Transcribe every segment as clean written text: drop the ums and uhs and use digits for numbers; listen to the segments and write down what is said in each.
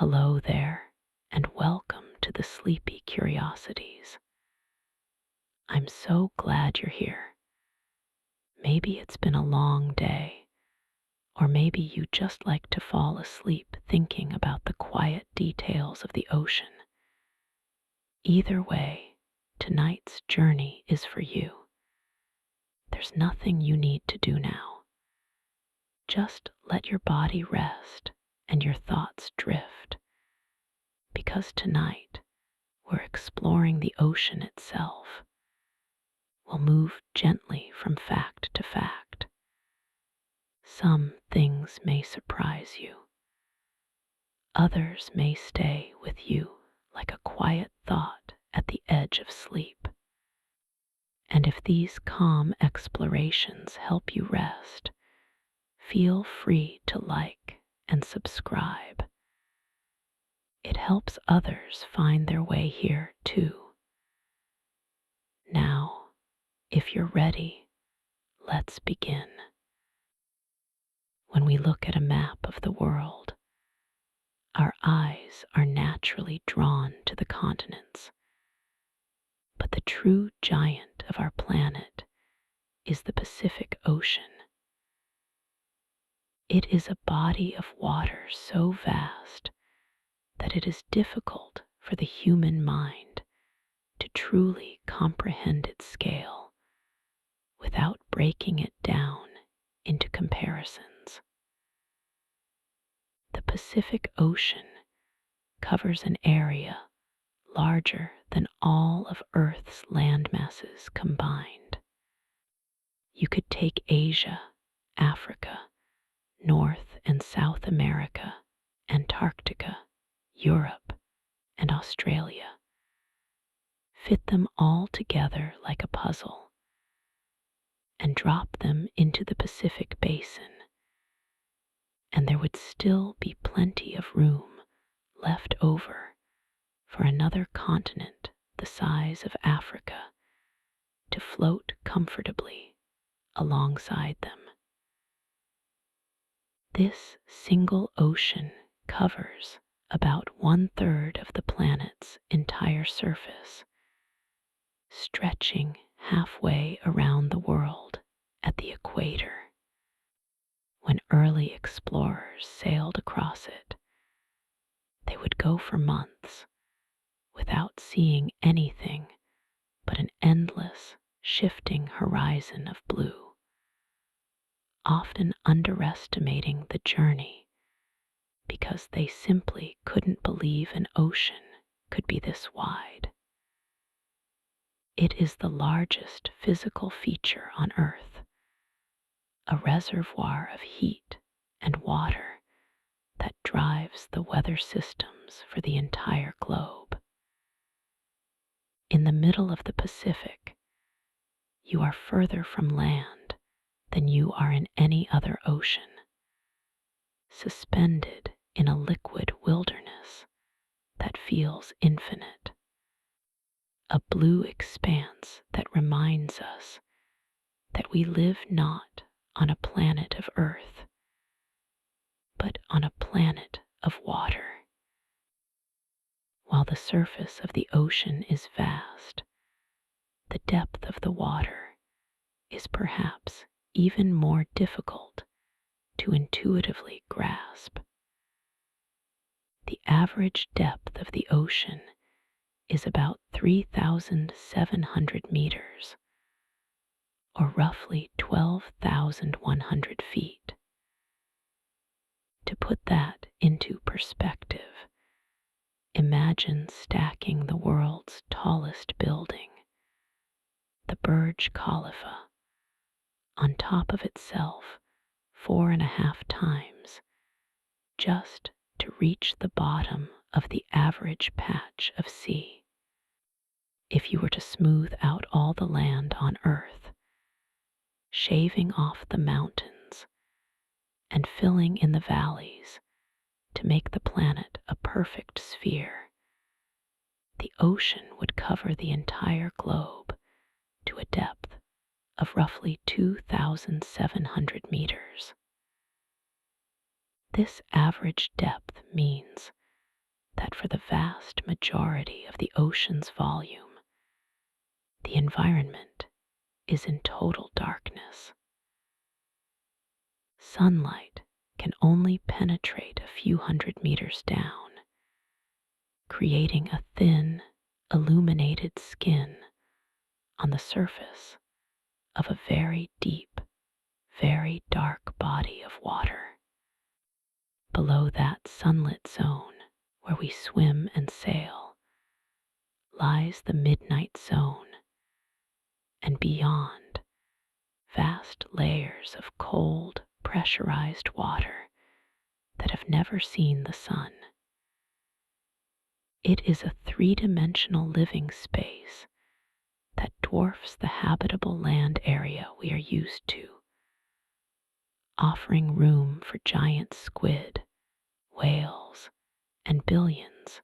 Hello there, and welcome to the Sleepy Curiosities. I'm so glad you're here. Maybe it's been a long day, or maybe you just like to fall asleep thinking about the quiet details of the ocean. Either way, tonight's journey is for you. There's nothing you need to do now. Just let your body rest and your thoughts drift, because tonight we're exploring the ocean itself. We'll move gently from fact to fact. Some things may surprise you. Others may stay with you like a quiet thought at the edge of sleep. And if these calm explorations help you rest, feel free to like and subscribe. It helps others find their way here too. Now, if you're ready, let's begin. When we look at a map of the world, our eyes are naturally drawn to the continents. But the true giant of our planet is the Pacific Ocean. It is a body of water so vast that it is difficult for the human mind to truly comprehend its scale without breaking it down into comparisons. The Pacific Ocean covers an area larger than all of Earth's landmasses combined. You could take Asia, Africa, North and South America, Antarctica, Europe, and Australia. Fit them all together like a puzzle and drop them into the Pacific Basin, and there would still be plenty of room left over for another continent the size of Africa to float comfortably alongside them. This single ocean covers about 1/3 of the planet's entire surface, stretching halfway around the world at the equator. When early explorers sailed across it, they would go for months without seeing anything but an endless, shifting horizon of blue, often underestimating the journey because they simply couldn't believe an ocean could be this wide. It is the largest physical feature on Earth, a reservoir of heat and water that drives the weather systems for the entire globe. In the middle of the Pacific, you are further from land than you are in any other ocean, suspended in a liquid wilderness that feels infinite, a blue expanse that reminds us that we live not on a planet of Earth, but on a planet of water. While the surface of the ocean is vast, the depth of the water is perhaps even more difficult to intuitively grasp. The average depth of the ocean is about 3,700 meters, or roughly 12,100 feet. To put that into perspective, imagine stacking the world's tallest building, the Burj Khalifa, on top of itself 4.5 times, just to reach the bottom of the average patch of sea. If you were to smooth out all the land on Earth, shaving off the mountains and filling in the valleys to make the planet a perfect sphere, the ocean would cover the entire globe to a depth of roughly 2,700 meters. This average depth means for the vast majority of the ocean's volume, the environment is in total darkness. Sunlight can only penetrate a few hundred meters down, creating a thin, illuminated skin on the surface of a very deep, very dark body of water. Below that sunlit zone where we swim and sail lies the midnight zone, and beyond, vast layers of cold, pressurized water that have never seen the sun. It is a three-dimensional living space that dwarfs the habitable land area we are used to, offering room for giant squid, whales, and billions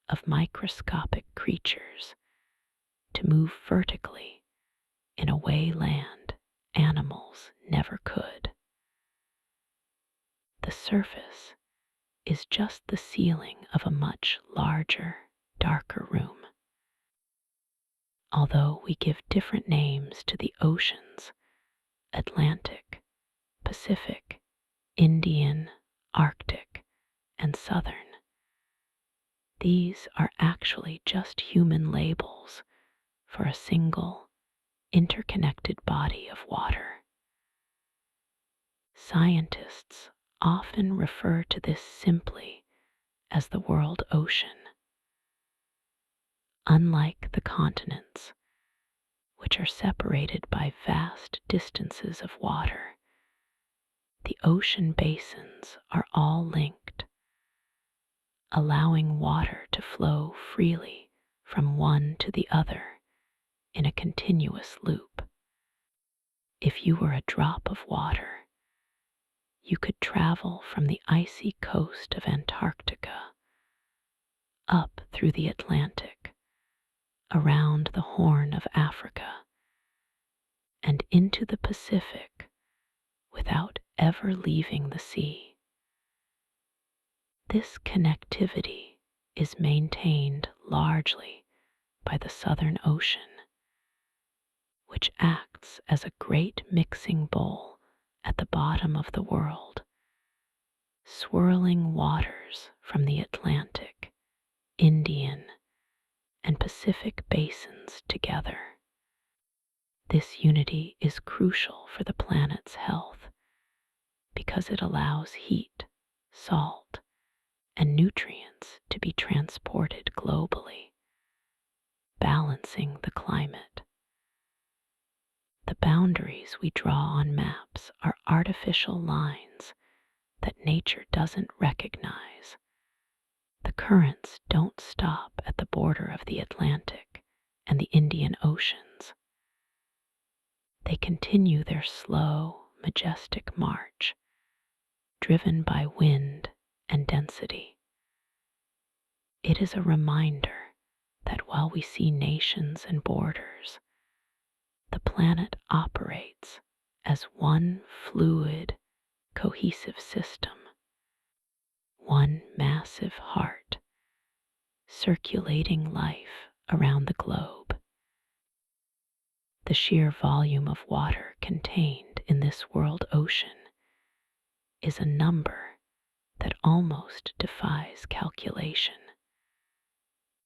of microscopic creatures to move vertically in a way land animals never could. The surface is just the ceiling of a much larger, darker room. Although we give different names to the oceans, Atlantic, Pacific, Indian, Arctic, and Southern, these are actually just human labels for a single, interconnected body of water. Scientists often refer to this simply as the world ocean. Unlike the continents, which are separated by vast distances of water, the ocean basins are all linked, allowing water to flow freely from one to the other in a continuous loop. If you were a drop of water, you could travel from the icy coast of Antarctica up through the Atlantic, around the Horn of Africa, and into the Pacific without ever leaving the sea. This connectivity is maintained largely by the Southern Ocean, which acts as a great mixing bowl at the bottom of the world, swirling waters from the Atlantic, Indian, and Pacific basins together. This unity is crucial for the planet's health because it allows heat, salt, and nutrients to be transported globally, balancing the climate. The boundaries we draw on maps are artificial lines that nature doesn't recognize. The currents don't stop at the border of the Atlantic and the Indian Oceans. They continue their slow, majestic march, driven by wind and density. It is a reminder that while we see nations and borders, the planet operates as one fluid, cohesive system, one massive heart, circulating life around the globe. The sheer volume of water contained in this world ocean is a number that almost defies calculation,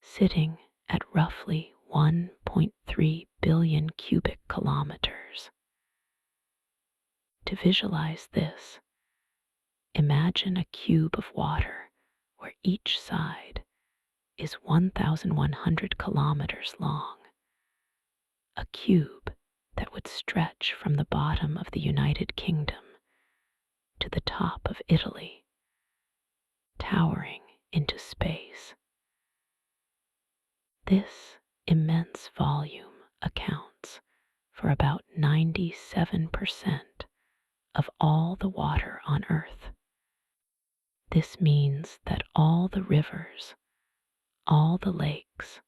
sitting at roughly 1.3 billion cubic kilometers. To visualize this, imagine a cube of water where each side is 1,100 kilometers long, a cube that would stretch from the bottom of the United Kingdom to the top of Italy, towering into space. This immense volume accounts for about 97% of all the water on Earth. This means that all the rivers, all the lakes,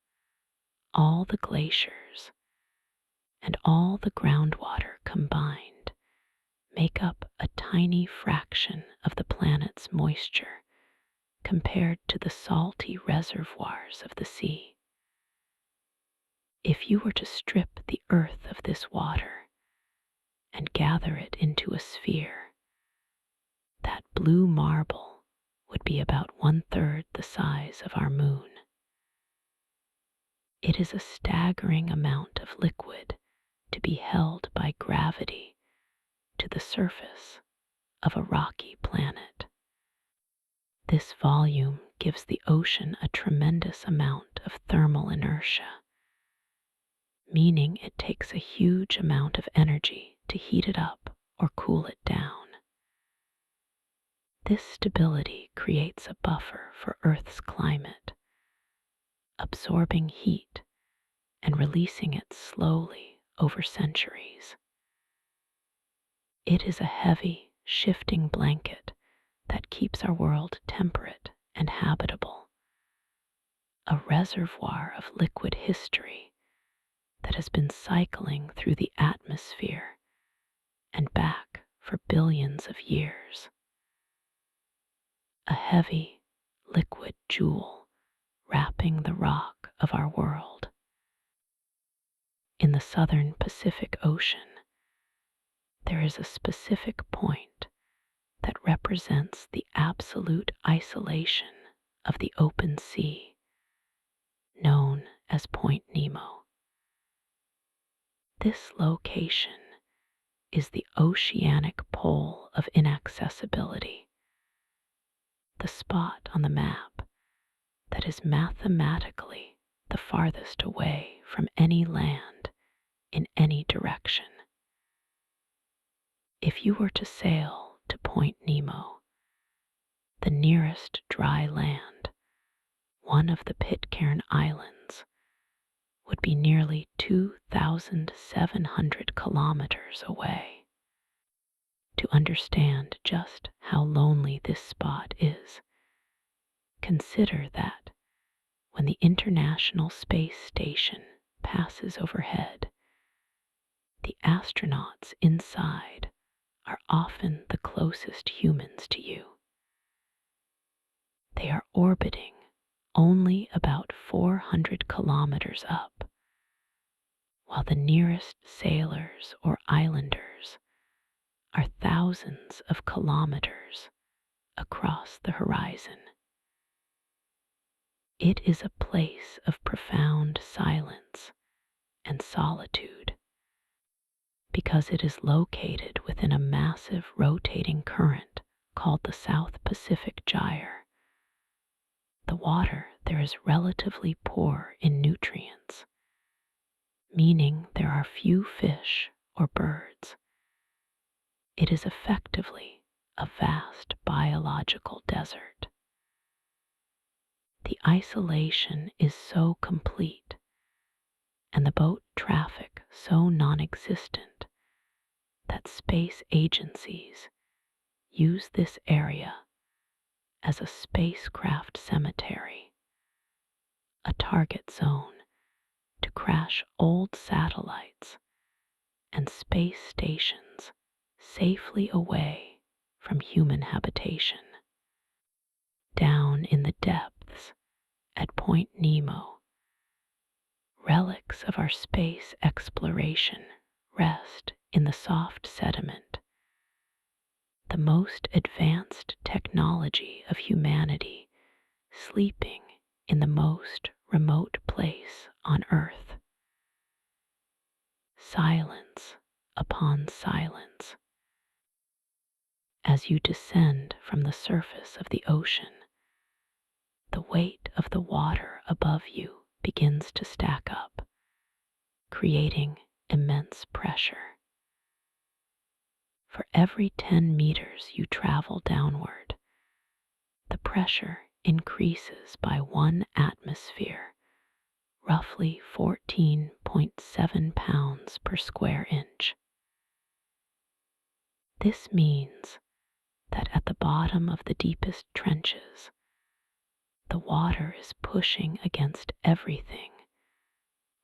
all the glaciers, and all the groundwater combined make up a tiny fraction of the planet's moisture compared to the salty reservoirs of the sea. If you were to strip the earth of this water and gather it into a sphere, that blue marble would be about 1/3 the size of our moon. It is a staggering amount of liquid to be held by gravity to the surface of a rocky planet. This volume gives the ocean a tremendous amount of thermal inertia, meaning it takes a huge amount of energy to heat it up or cool it down. This stability creates a buffer for Earth's climate, absorbing heat and releasing it slowly over centuries. It is a heavy, shifting blanket that keeps our world temperate and habitable, a reservoir of liquid history that has been cycling through the atmosphere and back for billions of years. A heavy, liquid jewel wrapping the rock of our world. In the southern Pacific Ocean, there is a specific point that represents the absolute isolation of the open sea, known as Point Nemo. This location is the oceanic pole of inaccessibility, the spot on the map that is mathematically the farthest away from any land in any direction. If you were to sail to Point Nemo, the nearest dry land, one of the Pitcairn Islands, would be nearly 2,700 kilometers away. To understand just how lonely this spot is, consider that when the International Space Station passes overhead, the astronauts inside are often the closest humans to you. They are orbiting only about 400 kilometers up, while the nearest sailors or islanders are thousands of kilometers across the horizon. It is a place of profound silence and solitude because it is located within a massive rotating current called the South Pacific Gyre. The water there is relatively poor in nutrients, meaning there are few fish or birds. It is effectively a vast biological desert. The isolation is so complete and the boat traffic so non-existent that space agencies use this area as a spacecraft cemetery, a target zone to crash old satellites and space stations safely away from human habitation. Down in the depths at Point Nemo, relics of our space exploration rest in the soft sediment, the most advanced technology of humanity sleeping in the most remote place on Earth. Silence upon silence. As you descend from the surface of the ocean, the weight of the water above you begins to stack up, creating immense pressure. For every 10 meters you travel downward, the pressure increases by 1 atmosphere, roughly 14.7 pounds per square inch. This means that at the bottom of the deepest trenches, the water is pushing against everything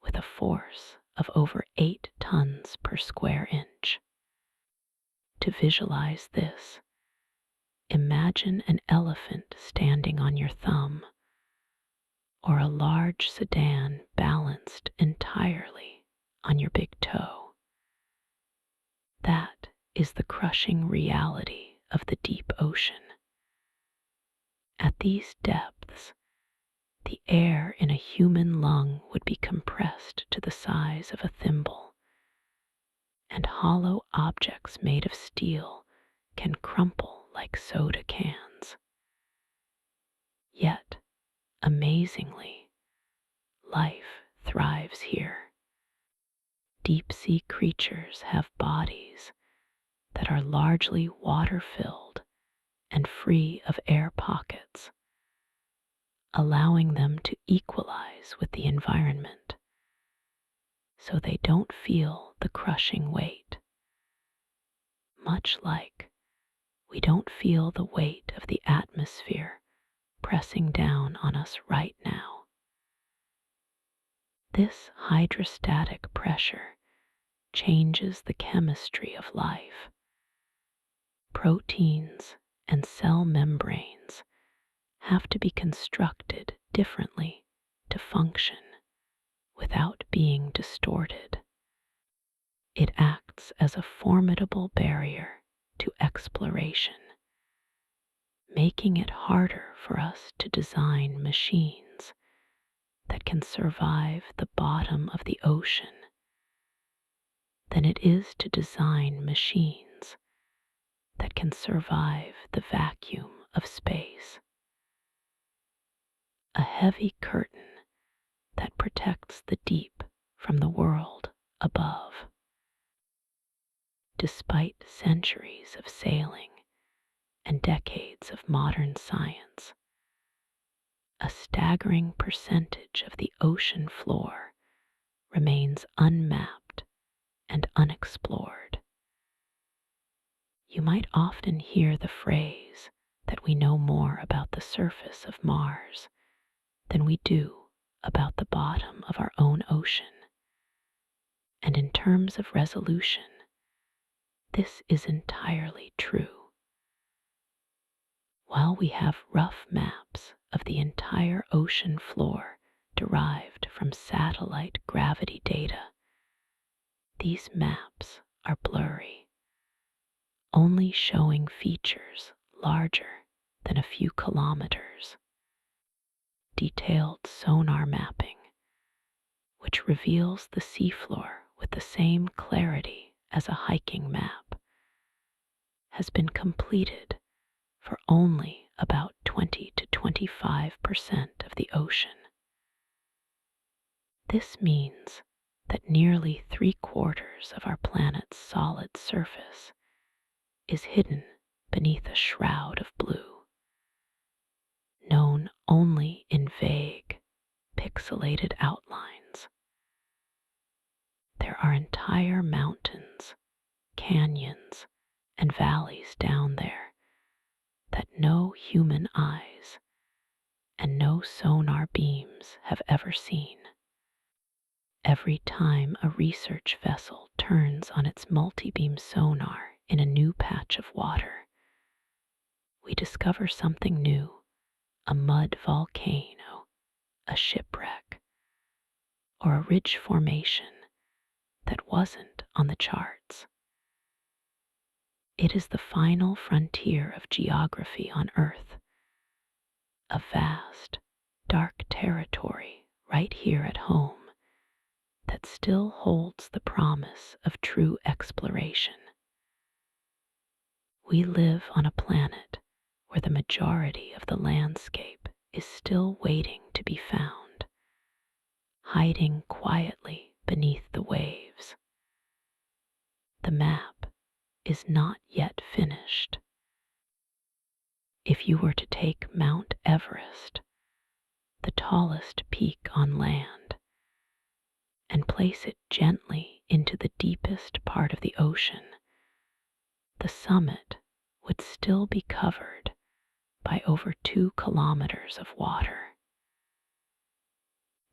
with a force of over 8 tons per square inch. To visualize this, imagine an elephant standing on your thumb, or a large sedan balanced entirely on your big toe. That is the crushing reality of the deep ocean. At these depths, the air in a human lung would be compressed to the size of a thimble, and hollow objects made of steel can crumple like soda cans. Yet, amazingly, life thrives here. Deep-sea creatures have bodies that are largely water-filled and free of air pockets, allowing them to equalize with the environment so they don't feel the crushing weight. Much like we don't feel the weight of the atmosphere pressing down on us right now. This hydrostatic pressure changes the chemistry of life. Proteins and cell membranes have to be constructed differently to function without being distorted. It acts as a formidable barrier to exploration, making it harder for us to design machines that can survive the bottom of the ocean than it is to design machines that can survive the vacuum of space. A heavy curtain that protects the deep from the world above. Despite centuries of sailing and decades of modern science, a staggering percentage of the ocean floor remains unmapped and unexplored. You might often hear the phrase that we know more about the surface of Mars than we do about the bottom of our own ocean. And in terms of resolution, this is entirely true. While we have rough maps of the entire ocean floor derived from satellite gravity data, these maps are blurry, only showing features larger than a few kilometers. Detailed sonar mapping, which reveals the seafloor with the same clarity as a hiking map, has been completed for only about 20 to 25% of the ocean. This means that nearly 3/4 of our planet's solid surface is hidden beneath a shroud of blue, known only in vague, pixelated outlines. There are entire mountains, canyons, and valleys down there that no human eyes and no sonar beams have ever seen. Every time a research vessel turns on its multi-beam sonar in a new patch of water, we discover something new, a mud volcano, a shipwreck, or a ridge formation that wasn't on the charts. It is the final frontier of geography on Earth, a vast, dark territory right here at home that still holds the promise of true exploration. We live on a planet where the majority of the landscape is still waiting to be found, hiding quietly beneath the waves. The map is not yet finished. If you were to take Mount Everest, the tallest peak on land, and place it gently into the deepest part of the ocean, the summit would still be covered by over 2 kilometers of water.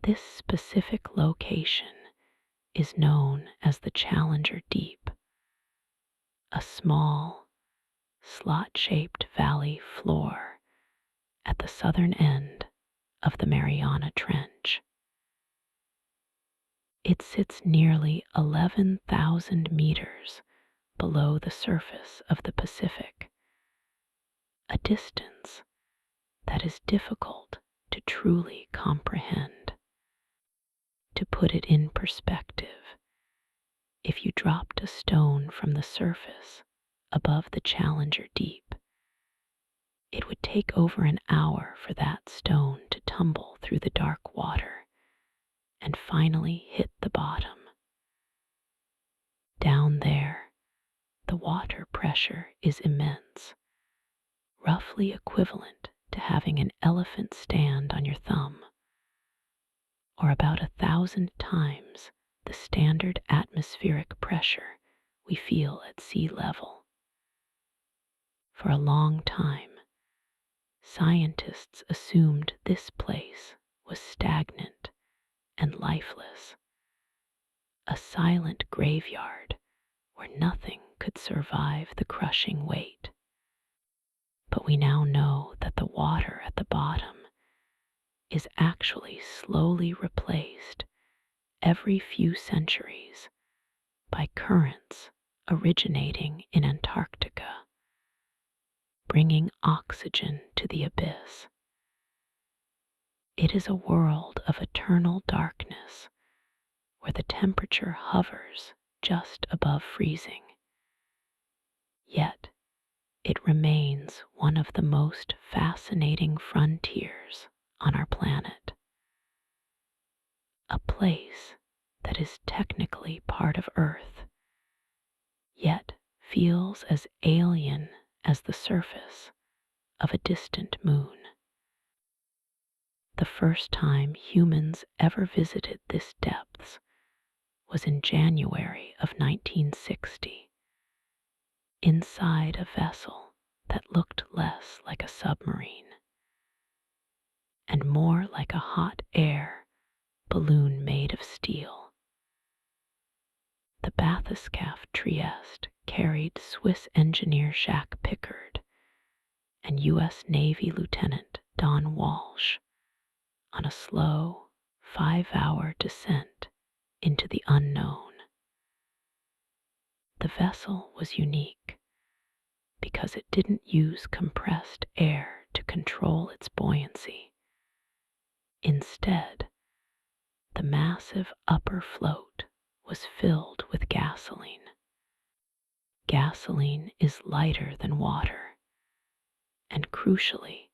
This specific location is known as the Challenger Deep, a small, slot-shaped valley floor at the southern end of the Mariana Trench. It sits nearly 11,000 meters below the surface of the Pacific, a distance that is difficult to truly comprehend. To put it in perspective, if you dropped a stone from the surface above the Challenger Deep, it would take over an hour for that stone to tumble through the dark water and finally hit the bottom. Down there, the water pressure is immense, roughly equivalent to having an elephant stand on your thumb, or about 1,000 times the standard atmospheric pressure we feel at sea level. For a long time, scientists assumed this place was stagnant and lifeless, a silent graveyard where nothing could survive the crushing weight. But we now know that the water at the bottom is actually slowly replaced every few centuries by currents originating in Antarctica, bringing oxygen to the abyss. It is a world of eternal darkness where the temperature hovers just above freezing. Yet, it remains one of the most fascinating frontiers on our planet. A place that is technically part of Earth, yet feels as alien as the surface of a distant moon. The first time humans ever visited this depths was in January of 1960, inside a vessel that looked less like a submarine and more like a hot air balloon made of steel. The bathyscaphe Trieste carried Swiss engineer Jacques Piccard and U.S. Navy Lieutenant Don Walsh on a slow 5-hour descent into the unknown. The vessel was unique because it didn't use compressed air to control its buoyancy. Instead, the massive upper float was filled with gasoline. Gasoline is lighter than water, and crucially,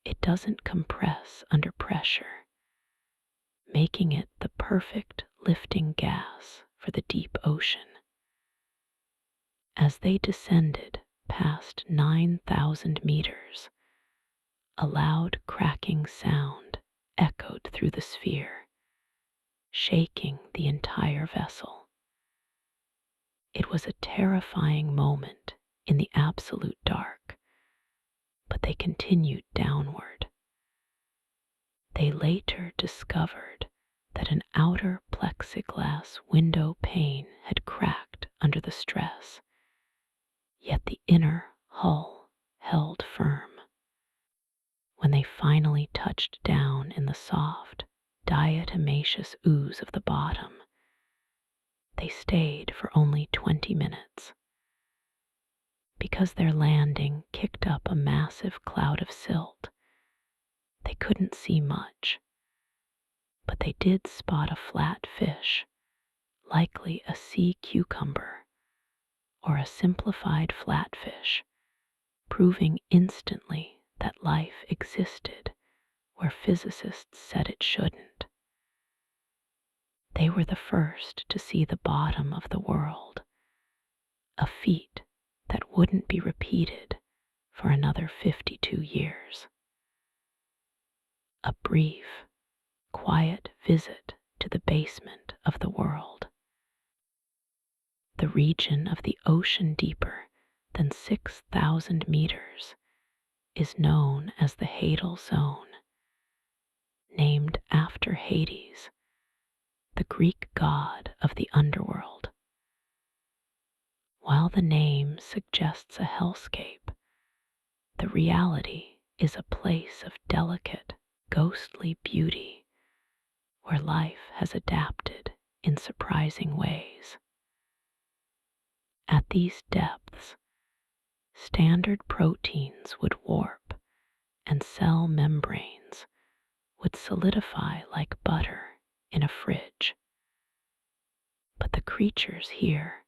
it doesn't compress under pressure, making it the perfect lifting gas for the deep ocean. As they descended past 9,000 meters, a loud cracking sound echoed through the sphere, shaking the entire vessel. It was a terrifying moment in the absolute dark, but they continued downward. They later discovered that an outer plexiglass window pane had cracked under the stress, yet the inner hull held firm. When they finally touched down in the soft, diatomaceous ooze of the bottom, they stayed for only 20 minutes. Because their landing kicked up a massive cloud of silt, they couldn't see much, but they did spot a flat fish, likely a sea cucumber or a simplified flatfish, proving instantly that life existed where physicists said it shouldn't. They were the first to see the bottom of the world, a feat that wouldn't be repeated for another 52 years. A brief, quiet visit to the basement of the world. The region of the ocean deeper than 6,000 meters is known as the Hadal Zone, named after Hades, the Greek god of the underworld. While the name suggests a hellscape, the reality is a place of delicate, ghostly beauty where life has adapted in surprising ways. At these depths, standard proteins would warp and cell membranes would solidify like butter in a fridge. But the creatures here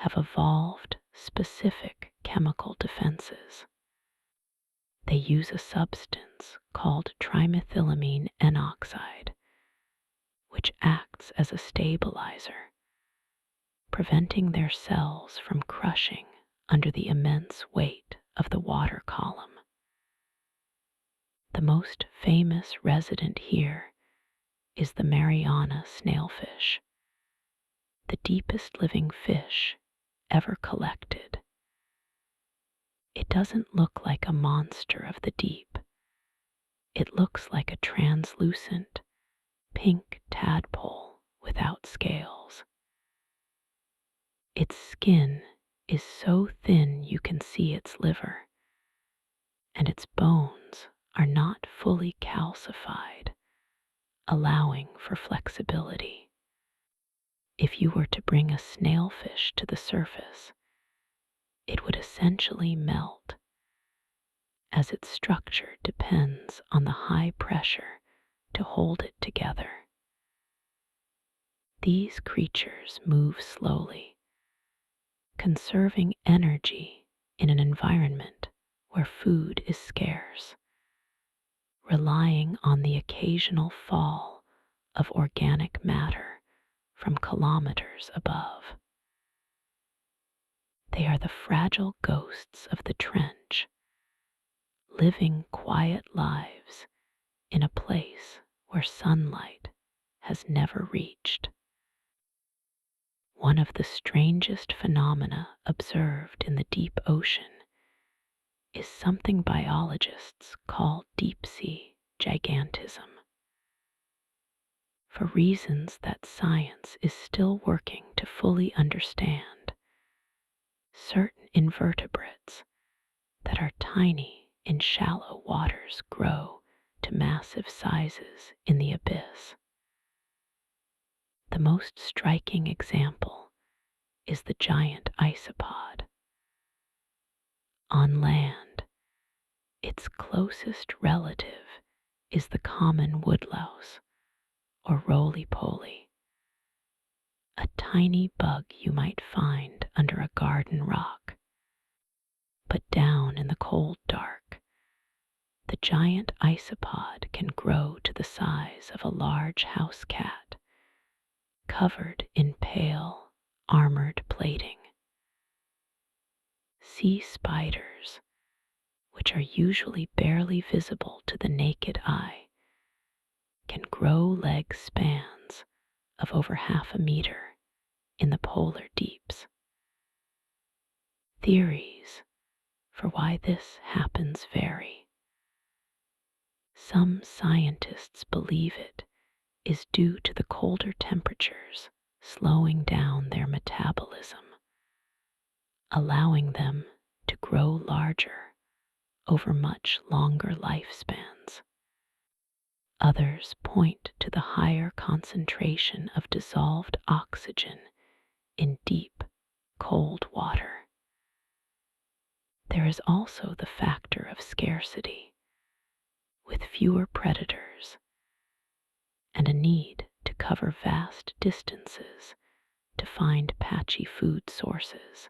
have evolved specific chemical defenses. They use a substance called trimethylamine N oxide, which acts as a stabilizer, preventing their cells from crushing under the immense weight of the water column. The most famous resident here is the Mariana snailfish, the deepest living fish ever collected. It doesn't look like a monster of the deep. It looks like a translucent, pink tadpole without scales. Its skin is so thin you can see its liver, and its bones are not fully calcified, allowing for flexibility. If you were to bring a snailfish to the surface, it would essentially melt, as its structure depends on the high pressure to hold it together. These creatures move slowly, conserving energy in an environment where food is scarce, relying on the occasional fall of organic matter from kilometers above. They are the fragile ghosts of the trench, living quiet lives in a place where sunlight has never reached. One of the strangest phenomena observed in the deep ocean is something biologists call deep-sea gigantism. For reasons that science is still working to fully understand, certain invertebrates that are tiny in shallow waters grow to massive sizes in the abyss. The most striking example is the giant isopod. On land, its closest relative is the common woodlouse, or roly-poly, a tiny bug you might find under a garden rock. But down in the cold dark, the giant isopod can grow to the size of a large house cat, covered in pale, armored plating. Sea spiders, which are usually barely visible to the naked eye, can grow leg spans of over half a meter in the polar deeps. Theories for why this happens vary. Some scientists believe it is due to the colder temperatures slowing down their metabolism, allowing them to grow larger over much longer lifespans. Others point to the higher concentration of dissolved oxygen in deep, cold water. There is also the factor of scarcity, with fewer predators and a need to cover vast distances to find patchy food sources.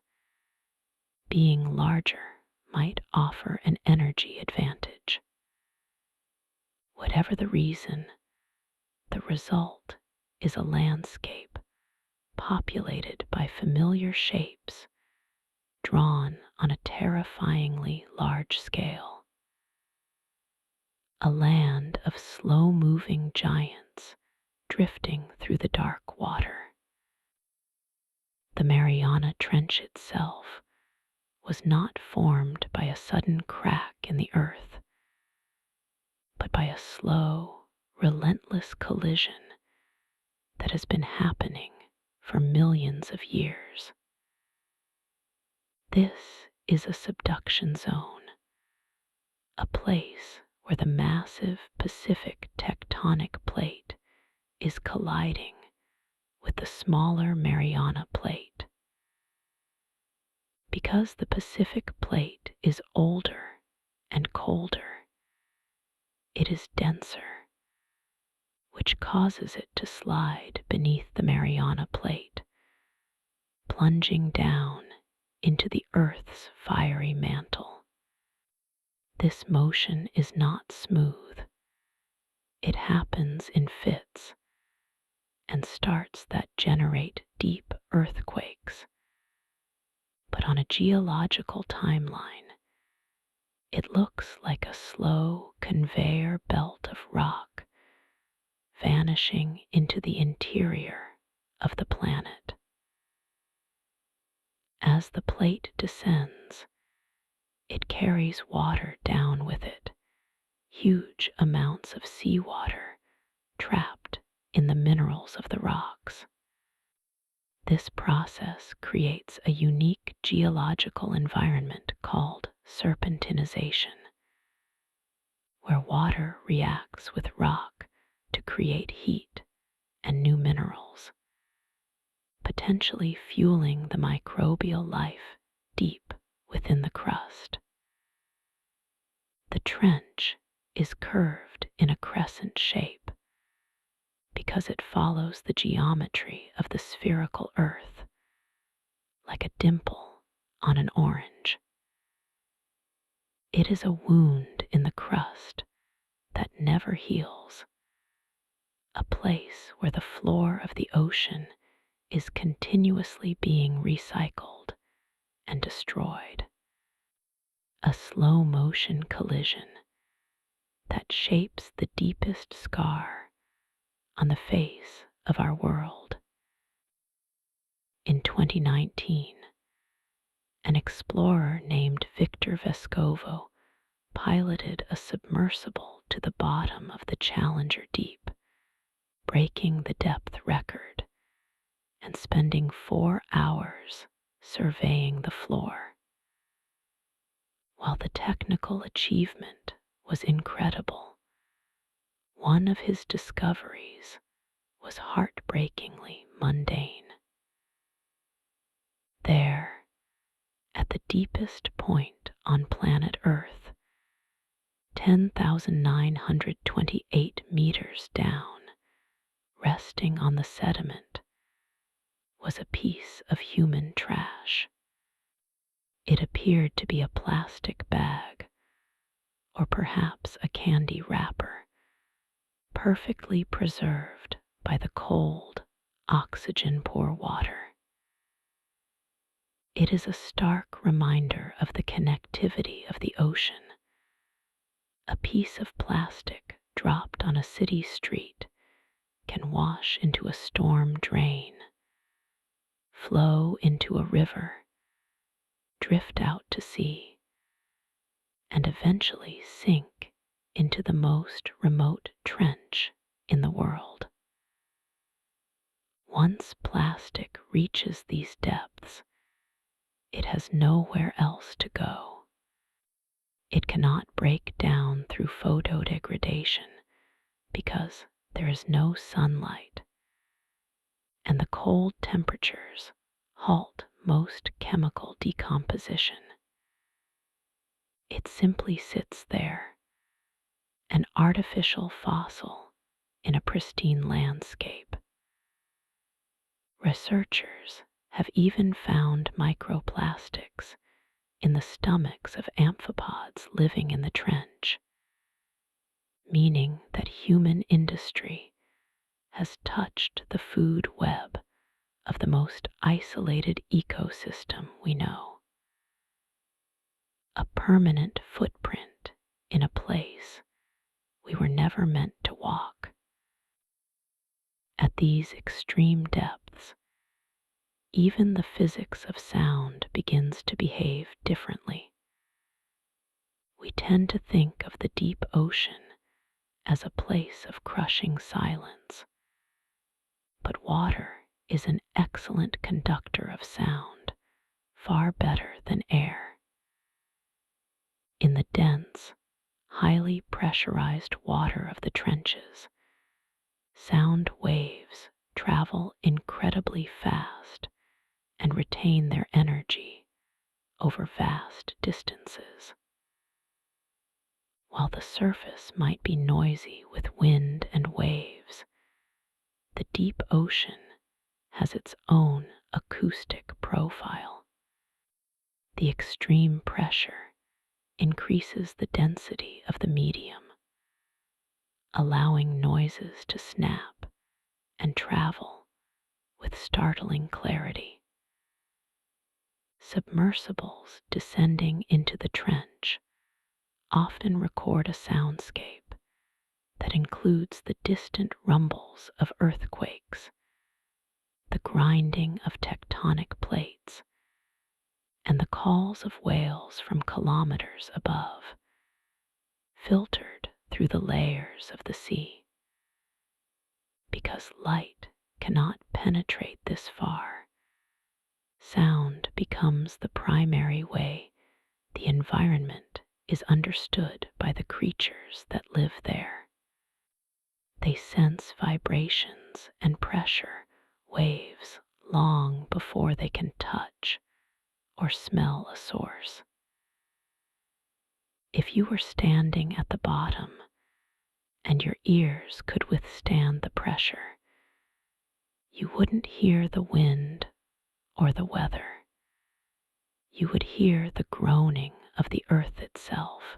Being larger might offer an energy advantage. Whatever the reason, the result is a landscape populated by familiar shapes drawn on a terrifyingly large scale. A land of slow-moving giants drifting through the dark water. The Mariana Trench itself was not formed by a sudden crack in the earth, but by a slow, relentless collision that has been happening for millions of years. This is a subduction zone, a place where the massive Pacific tectonic plate is colliding with the smaller Mariana plate. Because the Pacific plate is older and colder, it is denser, which causes it to slide beneath the Mariana plate, plunging down into the Earth's fiery mantle. This motion is not smooth. It happens in fits and starts that generate deep earthquakes. But on a geological timeline, it looks like a slow conveyor belt of rock vanishing into the interior of the planet. As the plate descends, it carries water down with it, huge amounts of seawater trapped in the minerals of the rocks. This process creates a unique geological environment called serpentinization, where water reacts with rock to create heat and new minerals, potentially fueling the microbial life deep within the crust. The trench is curved in a crescent shape because it follows the geometry of the spherical Earth, like a dimple on an orange. It is a wound in the crust that never heals, a place where the floor of the ocean is continuously being recycled and destroyed. A slow motion collision that shapes the deepest scar on the face of our world. In 2019, an explorer named Victor Vescovo piloted a submersible to the bottom of the Challenger Deep, breaking the depth record and spending 4 hours surveying the floor. While the technical achievement was incredible, one of his discoveries was heartbreakingly mundane. There, at the deepest point on planet Earth, 10,928 meters down, resting on the sediment, was a piece of human trash. It appeared to be a plastic bag, or perhaps a candy wrapper, perfectly preserved by the cold, oxygen-poor water. It is a stark reminder of the connectivity of the ocean. A piece of plastic dropped on a city street can wash into a storm drain, flow into a river, drift out to sea, and eventually sink into the most remote trench in the world. Once plastic reaches these depths, it has nowhere else to go. It cannot break down through photodegradation because there is no sunlight, and the cold temperatures halt most chemical decomposition. It simply sits there, an artificial fossil in a pristine landscape. Researchers have even found microplastics in the stomachs of amphipods living in the trench, meaning that human industry has touched the food web of the most isolated ecosystem we know. A permanent footprint in a place we were never meant to walk. At these extreme depths, even the physics of sound begins to behave differently. We tend to think of the deep ocean as a place of crushing silence, but water is an excellent conductor of sound far better than air. In the dense, highly pressurized water of the trenches, sound waves travel incredibly fast and retain their energy over vast distances. While the surface might be noisy with wind and waves, the deep ocean has its own acoustic profile. The extreme pressure increases the density of the medium, allowing noises to snap and travel with startling clarity. Submersibles descending into the trench often record a soundscape that includes the distant rumbles of earthquakes, the grinding of tectonic plates, and the calls of whales from kilometers above, filtered through the layers of the sea. Because light cannot penetrate this far, sound becomes the primary way the environment is understood by the creatures that live there. They sense vibrations and pressure waves long before they can touch or smell a source. If you were standing at the bottom and your ears could withstand the pressure, you wouldn't hear the wind or the weather. You would hear the groaning of the earth itself.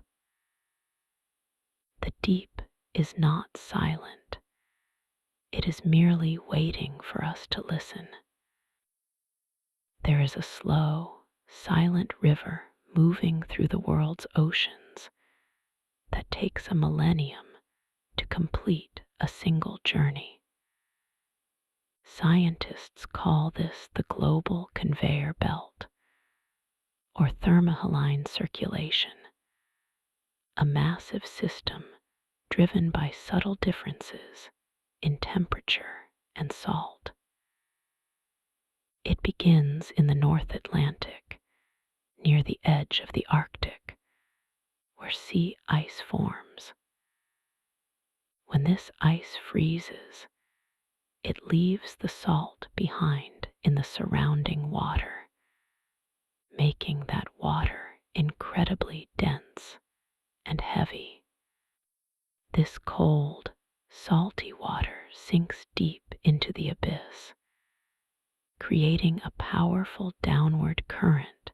The deep is not silent. It is merely waiting for us to listen. There is a slow, silent river moving through the world's oceans that takes a millennium to complete a single journey. Scientists call this the global conveyor belt, or thermohaline circulation, a massive system driven by subtle differences in temperature and salt. It begins in the North Atlantic, near the edge of the Arctic, where sea ice forms. When this ice freezes, it leaves the salt behind in the surrounding water, making that water incredibly dense and heavy. This cold, salty water sinks deep into the abyss, creating a powerful downward current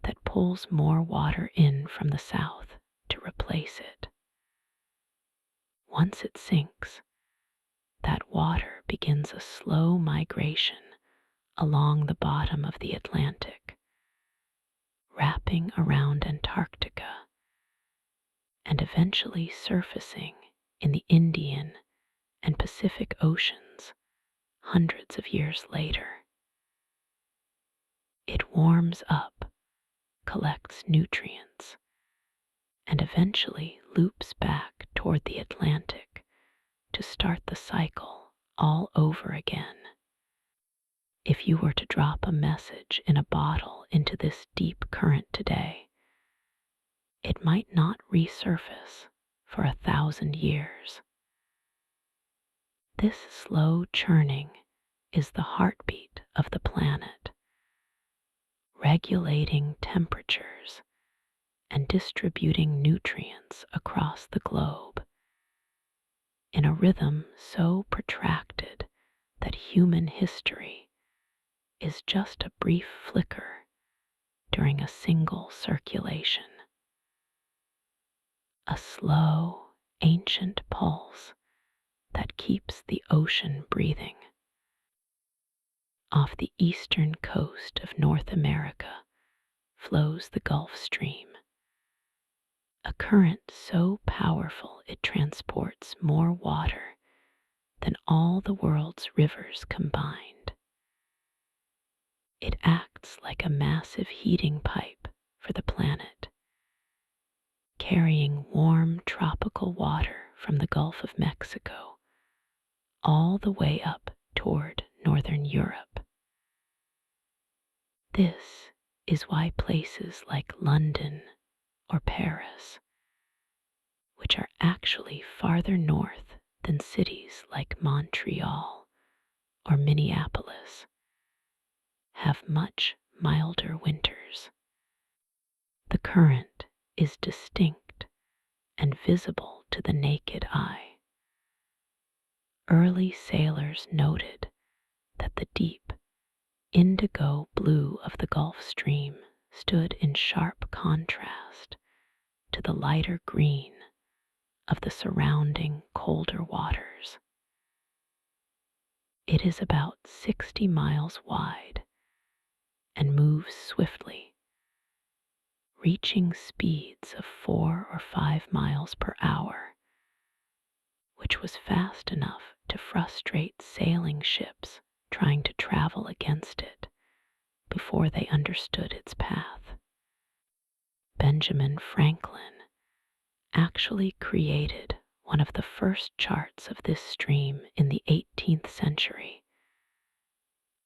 that pulls more water in from the south to replace it. Once it sinks, that water begins a slow migration along the bottom of the Atlantic, wrapping around Antarctica and eventually surfacing in the Indian and Pacific Oceans hundreds of years later. It warms up, collects nutrients, and eventually loops back toward the Atlantic to start the cycle all over again. If you were to drop a message in a bottle into this deep current today, it might not resurface for 1,000 years. This slow churning is the heartbeat of the planet, regulating temperatures and distributing nutrients across the globe in a rhythm so protracted that human history is just a brief flicker during a single circulation. A slow, ancient pulse that keeps the ocean breathing. Off the eastern coast of North America flows the Gulf Stream, a current so powerful it transports more water than all the world's rivers combined. It acts like a massive heating pipe for the planet, carrying warm tropical water from the Gulf of Mexico all the way up toward northern Europe. This is why places like London or Paris, which are actually farther north than cities like Montreal or Minneapolis, have much milder winters. The current is distinct and visible to the naked eye. Early sailors noted that the deep indigo blue of the Gulf Stream stood in sharp contrast to the lighter green of the surrounding colder waters. It is about 60 miles wide and moves swiftly, reaching speeds of 4 or 5 miles per hour, which was fast enough to frustrate sailing ships trying to travel against it before they understood its path. Benjamin Franklin actually created one of the first charts of this stream in the 18th century,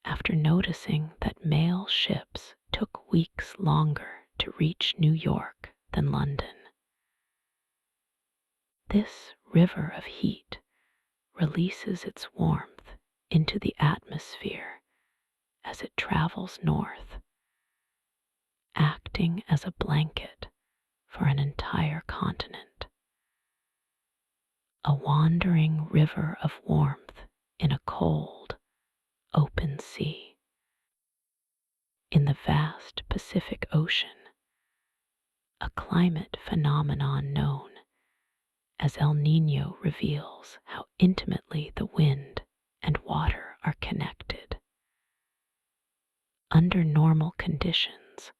after noticing that mail ships took weeks longer to reach New York than London. This river of heat releases its warmth into the atmosphere as it travels north, acting as a blanket for an entire continent. A wandering river of warmth in a cold, open sea. In the vast Pacific Ocean, a climate phenomenon known as El Niño reveals how intimately the wind and water are connected. Under normal conditions,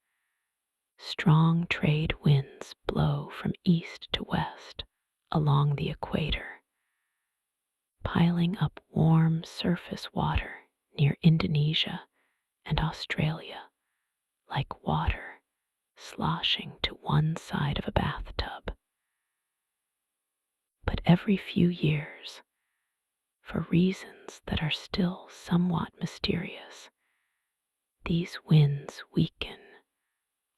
strong trade winds blow from east to west along the equator, piling up warm surface water near Indonesia and Australia like water sloshing to one side of a bathtub. But every few years, for reasons that are still somewhat mysterious, these winds weaken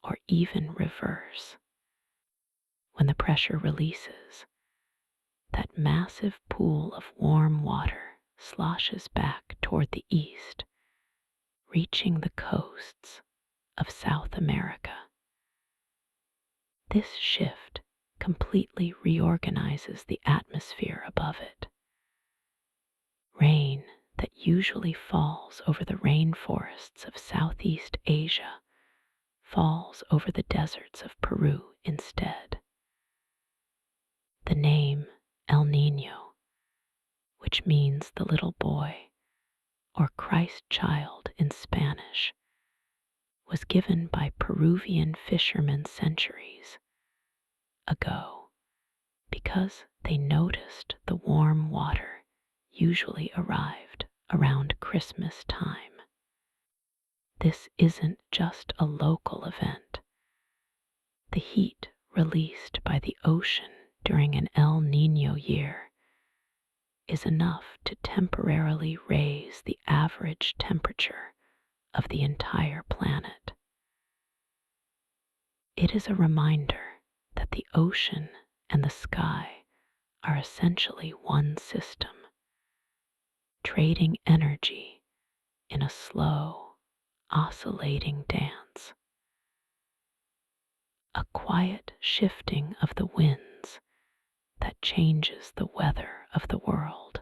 or even reverse. When the pressure releases, that massive pool of warm water sloshes back toward the east, reaching the coasts of South America. This shift completely reorganizes the atmosphere above it. Rain that usually falls over the rainforests of Southeast Asia falls over the deserts of Peru instead. The name El Niño, which means the little boy or Christ child in Spanish, was given by Peruvian fishermen centuries ago because they noticed the warm water usually arrived around Christmas time. This isn't just a local event. The heat released by the ocean during an El Niño year is enough to temporarily raise the average temperature of the entire planet. It is a reminder that the ocean and the sky are essentially one system, trading energy in a slow, oscillating dance. A quiet shifting of the winds that changes the weather of the world.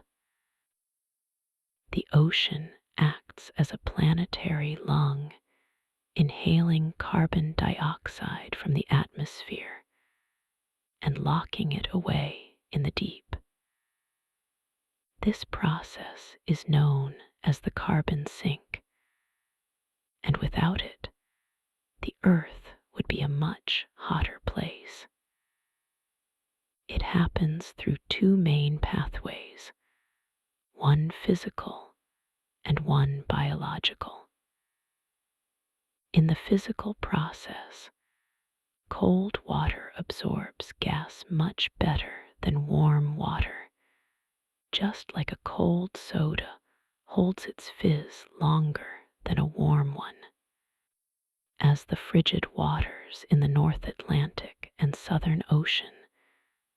The ocean acts as a planetary lung, inhaling carbon dioxide from the atmosphere and locking it away in the deep. This process is known as the carbon sink, and without it, the Earth would be a much hotter place. It happens through two main pathways, one physical and one biological. In the physical process, cold water absorbs gas much better than warm water, just like a cold soda holds its fizz longer than a warm one. as the frigid waters in the North Atlantic and Southern Ocean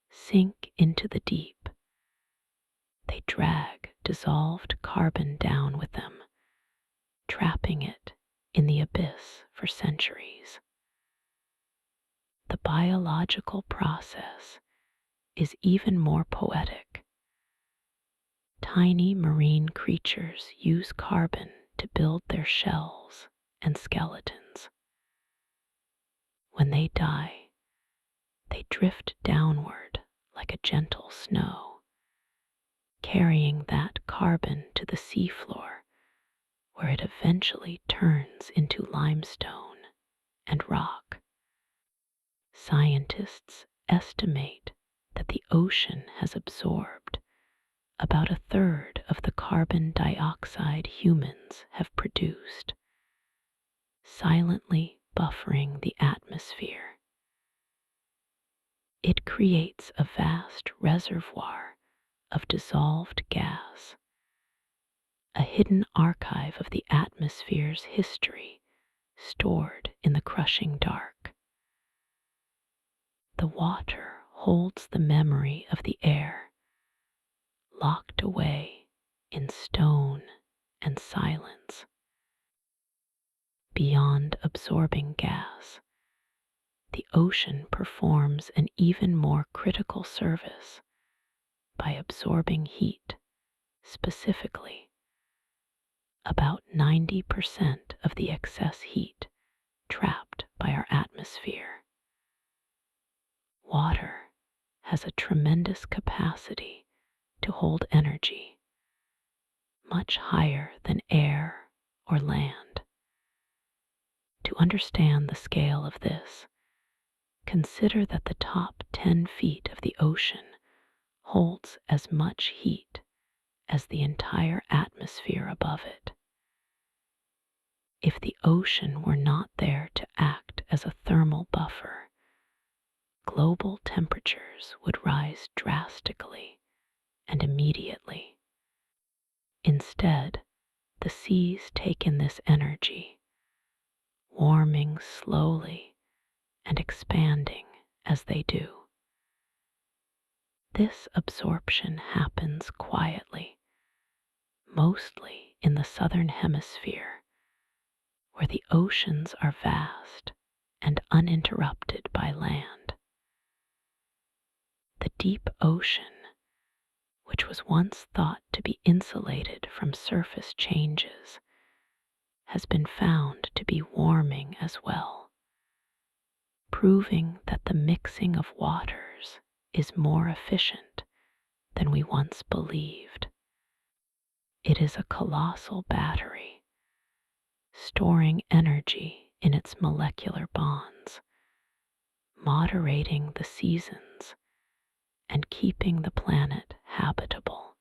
sink into the deep, they drag dissolved carbon down with them, trapping it in the abyss for centuries. The biological process is even more poetic. Tiny marine creatures use carbon to build their shells and skeletons. When they die, they drift downward like a gentle snow, carrying that carbon to the seafloor, where it eventually turns into limestone and rock. Scientists estimate that the ocean has absorbed about a third of the carbon dioxide humans have produced, silently buffering the atmosphere. It creates a vast reservoir of dissolved gas, a hidden archive of the atmosphere's history stored in the crushing dark. The water holds the memory of the air, locked away in stone and silence. Beyond absorbing gas, the ocean performs an even more critical service by absorbing heat. Specifically, about 90% of the excess heat trapped by our atmosphere. Water has a tremendous capacity to hold energy, much higher than air or land. To understand the scale of this, consider that the top 10 feet of the ocean holds as much heat as the entire atmosphere above it. If the ocean were not there to act as a thermal buffer, global temperatures would rise drastically and immediately. Instead, the seas take in this energy, warming slowly and expanding as they do. This absorption happens quietly, mostly in the southern hemisphere, where the oceans are vast and uninterrupted by land. The deep ocean, which was once thought to be insulated from surface changes, has been found to be warming as well, proving that the mixing of waters is more efficient than we once believed. It is a colossal battery, storing energy in its molecular bonds, moderating the seasons, and keeping the planet habitable.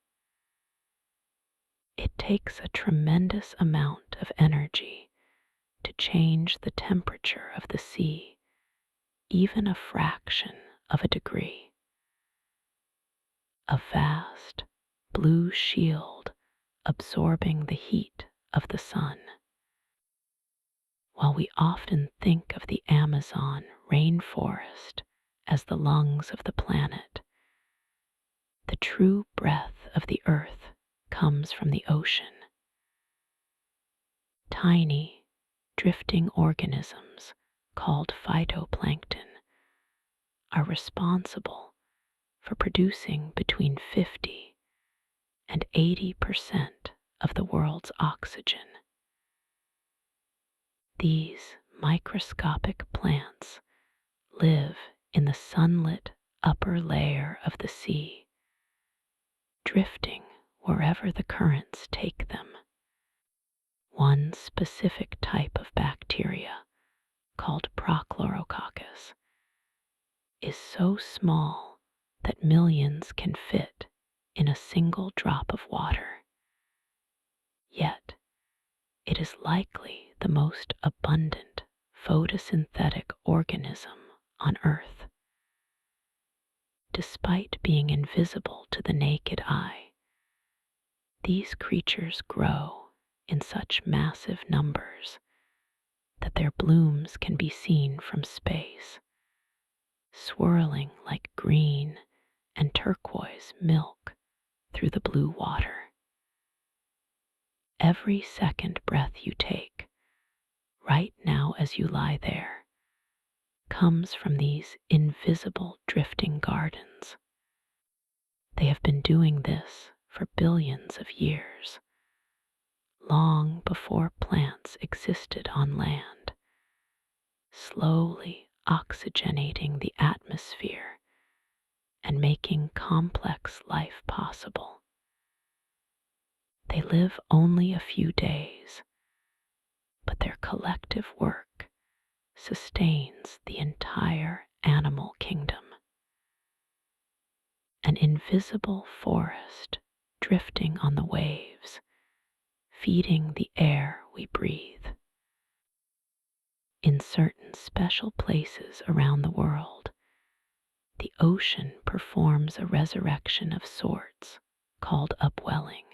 It takes a tremendous amount of energy to change the temperature of the sea, even a fraction of a degree. A vast blue shield absorbing the heat of the sun. While we often think of the Amazon rainforest as the lungs of the planet, the true breath of the earth comes from the ocean. Tiny, drifting organisms called phytoplankton are responsible for producing between 50 and 80% of the world's oxygen. These microscopic plants live in the sunlit upper layer of the sea, drifting wherever the currents take them. One specific type of bacteria, called Prochlorococcus, is so small that millions can fit in a single drop of water. Yet, it is likely the most abundant photosynthetic organism on Earth. Despite being invisible to the naked eye, these creatures grow in such massive numbers that their blooms can be seen from space, swirling like green and turquoise milk through the blue water. Every second breath you take, right now as you lie there, comes from these invisible drifting gardens. They have been doing this for billions of years, long before plants existed on land, slowly oxygenating the atmosphere and making complex life possible. They live only a few days, but their collective work sustains the entire animal kingdom. An invisible forest drifting on the waves, feeding the air we breathe. In certain special places around the world, the ocean performs a resurrection of sorts called upwelling.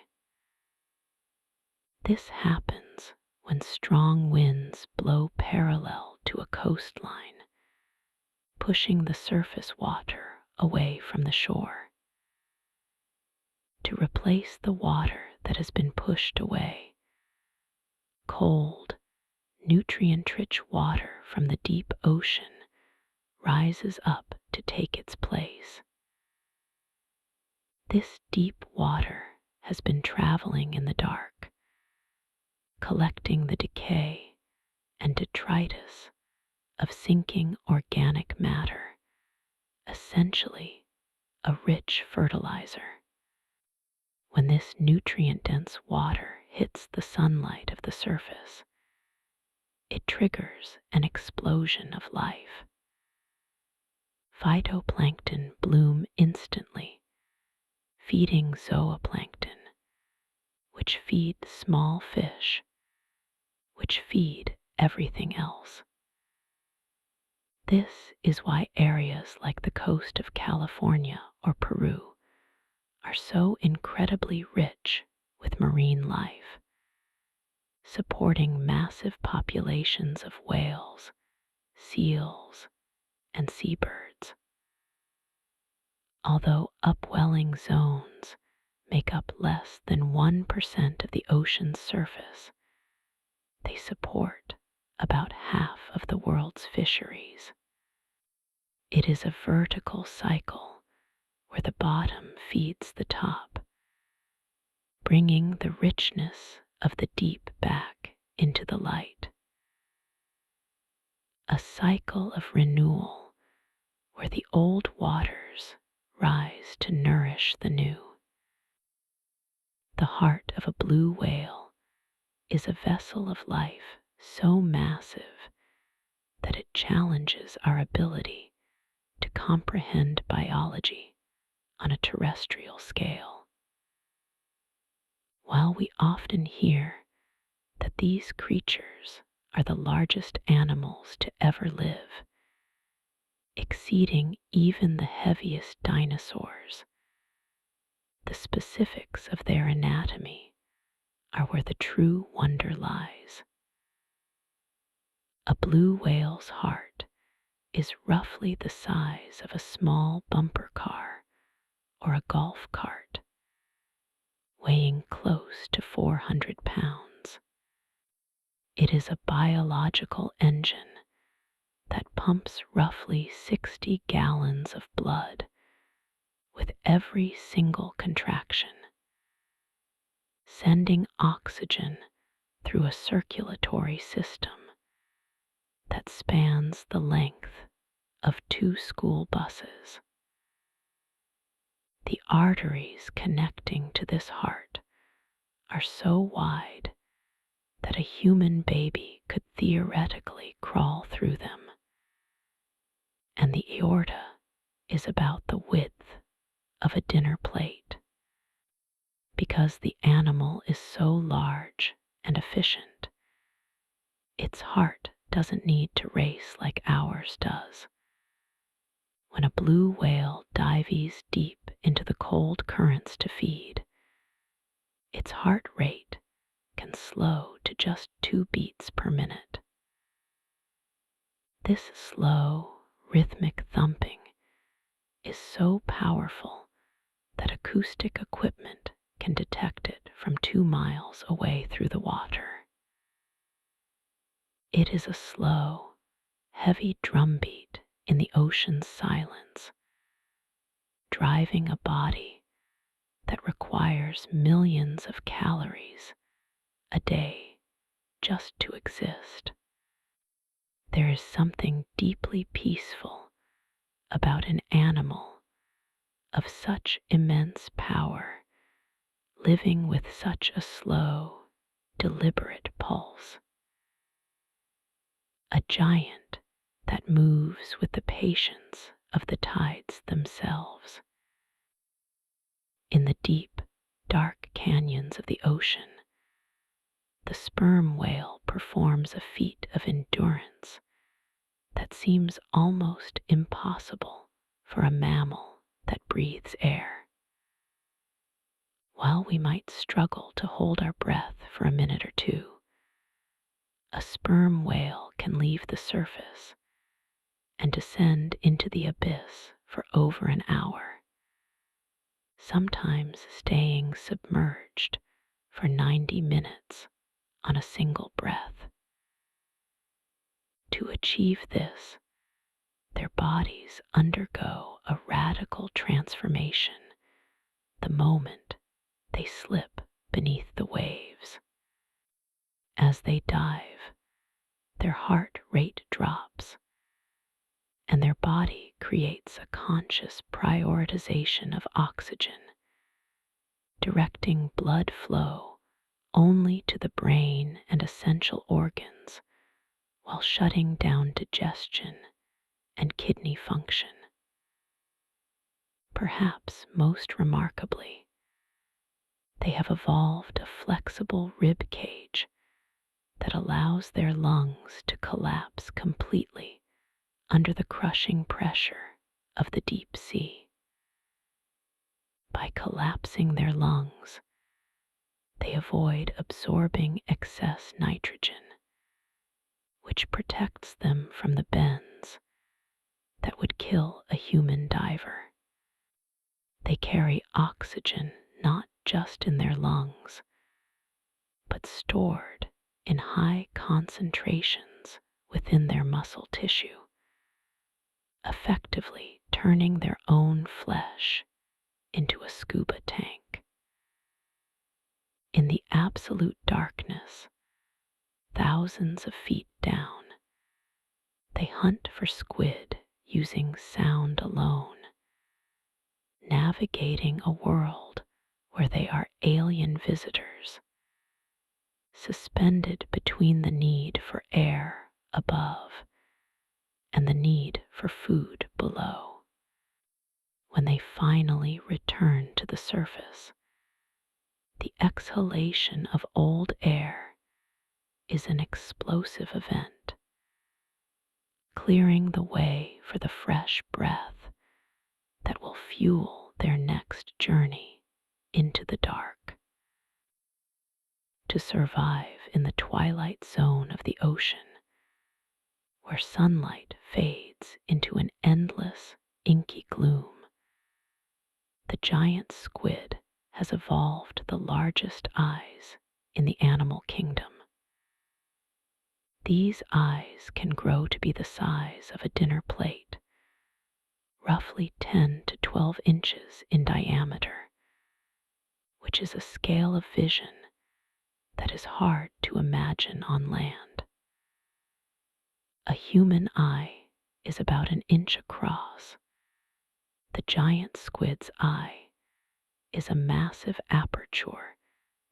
This happens when strong winds blow parallel to a coastline, pushing the surface water away from the shore. To replace the water that has been pushed away, cold, nutrient-rich water from the deep ocean rises up to take its place. This deep water has been traveling in the dark, collecting the decay and detritus of sinking organic matter, essentially a rich fertilizer. When this nutrient-dense water hits the sunlight of the surface, it triggers an explosion of life. Phytoplankton bloom instantly, feeding zooplankton, which feed small fish, which feed everything else. This is why areas like the coast of California or Peru are so incredibly rich with marine life, supporting massive populations of whales, seals, and seabirds. Although upwelling zones make up less than 1% of the ocean's surface, they support about half of the world's fisheries. It is a vertical cycle where the bottom feeds the top, bringing the richness of the deep back into the light. A cycle of renewal where the old waters rise to nourish the new. The heart of a blue whale is a vessel of life so massive that it challenges our ability to comprehend biology on a terrestrial scale. While we often hear that these creatures are the largest animals to ever live, exceeding even the heaviest dinosaurs, the specifics of their anatomy are where the true wonder lies. A blue whale's heart is roughly the size of a small bumper car or a golf cart, weighing close to 400 pounds. It is a biological engine that pumps roughly 60 gallons of blood with every single contraction, sending oxygen through a circulatory system that spans the length of 2 school buses. The arteries connecting to this heart are so wide that a human baby could theoretically crawl through them, and the aorta is about the width of a dinner plate. Because the animal is so large and efficient, its heart doesn't need to race like ours does. When a blue whale dives deep into the cold currents to feed, its heart rate can slow to just 2 beats per minute. This slow, rhythmic thumping is so powerful that acoustic equipment can detect it from 2 miles away through the water. It is a slow, heavy drumbeat in the ocean's silence, driving a body that requires millions of calories a day just to exist. There is something deeply peaceful about an animal of such immense power living with such a slow, deliberate pulse. A giant that moves with the patience of the tides themselves. In the deep, dark canyons of the ocean, the sperm whale performs a feat of endurance that seems almost impossible for a mammal that breathes air. While we might struggle to hold our breath for a minute or two, a sperm whale can leave the surface and descend into the abyss for over an hour, sometimes staying submerged for 90 minutes on a single breath. To achieve this, their bodies undergo a radical transformation the moment they slip beneath the waves. As they dive, their heart rate drops, and their body creates a conscious prioritization of oxygen, directing blood flow only to the brain and essential organs while shutting down digestion and kidney function. Perhaps most remarkably, they have evolved a flexible rib cage that allows their lungs to collapse completely under the crushing pressure of the deep sea. By collapsing their lungs, they avoid absorbing excess nitrogen, which protects them from the bends that would kill a human diver. They carry oxygen not just in their lungs, but stored in high concentrations within their muscle tissue, effectively turning their own flesh into a scuba tank. In the absolute darkness, thousands of feet down, they hunt for squid using sound alone, navigating a world where they are alien visitors, suspended between the need for air above and the need for food below. When they finally return to the surface, the exhalation of old air is an explosive event, clearing the way for the fresh breath that will fuel their next journey into the dark. To survive in the twilight zone of the ocean, where sunlight fades into an endless, inky gloom, the giant squid has evolved the largest eyes in the animal kingdom. These eyes can grow to be the size of a dinner plate, roughly 10 to 12 inches in diameter, which is a scale of vision that is hard to imagine on land. A human eye is about an inch across. The giant squid's eye is a massive aperture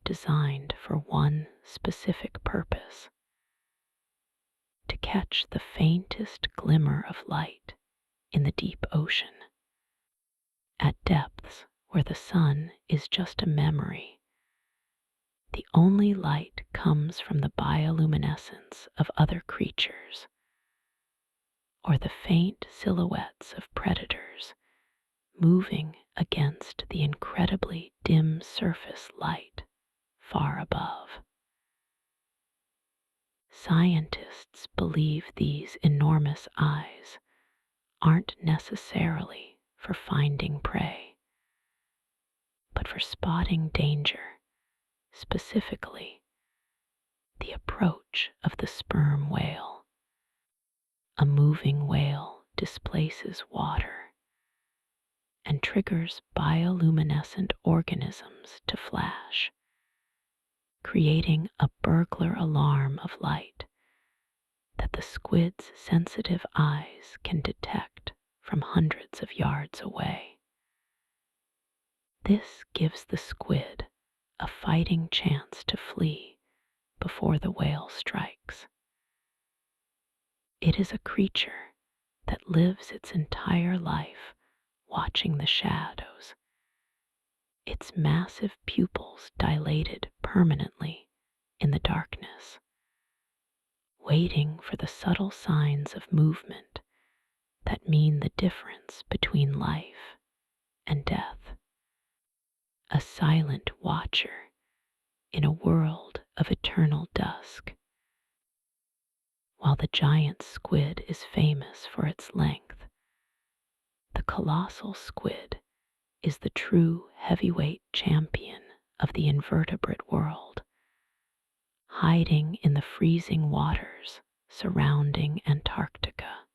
designed for one specific purpose: to catch the faintest glimmer of light in the deep ocean. At depths where the sun is just a memory, the only light comes from the bioluminescence of other creatures, or the faint silhouettes of predators moving against the incredibly dim surface light far above. Scientists believe these enormous eyes aren't necessarily for finding prey, but for spotting danger, specifically the approach of the sperm whale. A moving whale displaces water and triggers bioluminescent organisms to flash, creating a burglar alarm of light that the squid's sensitive eyes can detect from hundreds of yards away. This gives the squid a fighting chance to flee before the whale strikes. It is a creature that lives its entire life watching the shadows, its massive pupils dilated permanently in the darkness, waiting for the subtle signs of movement that mean the difference between life and death. A silent watcher in a world of eternal dusk. While the giant squid is famous for its length, the colossal squid is the true heavyweight champion of the invertebrate world, hiding in the freezing waters surrounding Antarctica.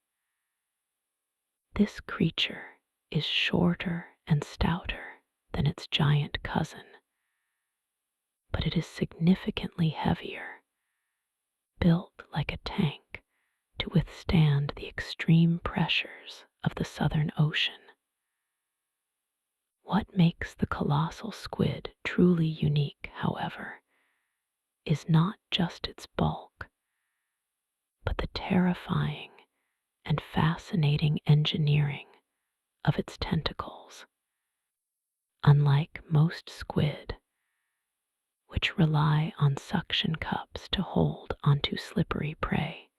This creature is shorter and stouter than its giant cousin, but it is significantly heavier, built like a tank to withstand the extreme pressures of the Southern Ocean. What makes the colossal squid truly unique, however, is not just its bulk, but the terrifying and fascinating engineering of its tentacles. Unlike most squid, which rely on suction cups to hold onto slippery prey,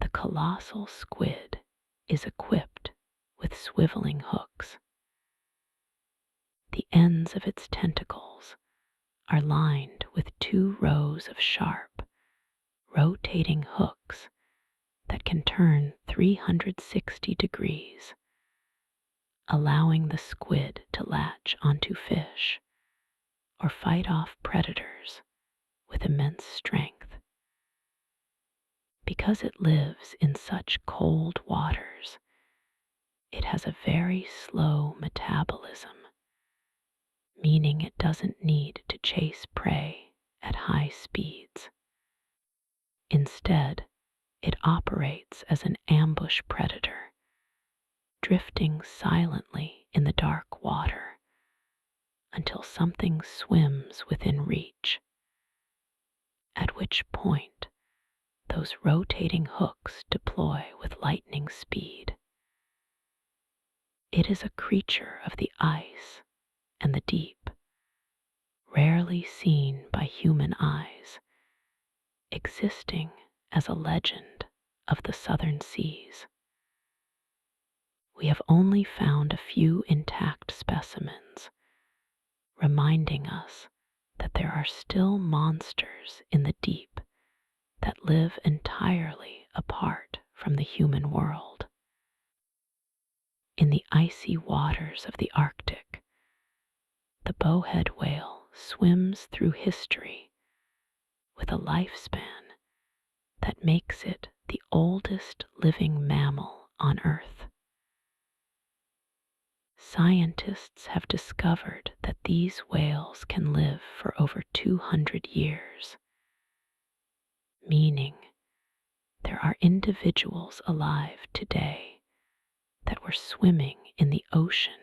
the colossal squid is equipped with swiveling hooks. The ends of its tentacles are lined with 2 rows of sharp, rotating hooks that can turn 360 degrees, allowing the squid to latch onto fish or fight off predators with immense strength. Because it lives in such cold waters, it has a very slow metabolism, meaning it doesn't need to chase prey at high speeds. Instead, it operates as an ambush predator, drifting silently in the dark water until something swims within reach, at which point those rotating hooks deploy with lightning speed. It is a creature of the ice and the deep, rarely seen by human eyes, existing as a legend of the southern seas. We have only found a few intact specimens, reminding us that there are still monsters in the deep that live entirely apart from the human world. In the icy waters of the Arctic, the bowhead whale swims through history with a lifespan that makes it the oldest living mammal on Earth. Scientists have discovered that these whales can live for over 200 years, meaning there are individuals alive today that were swimming in the ocean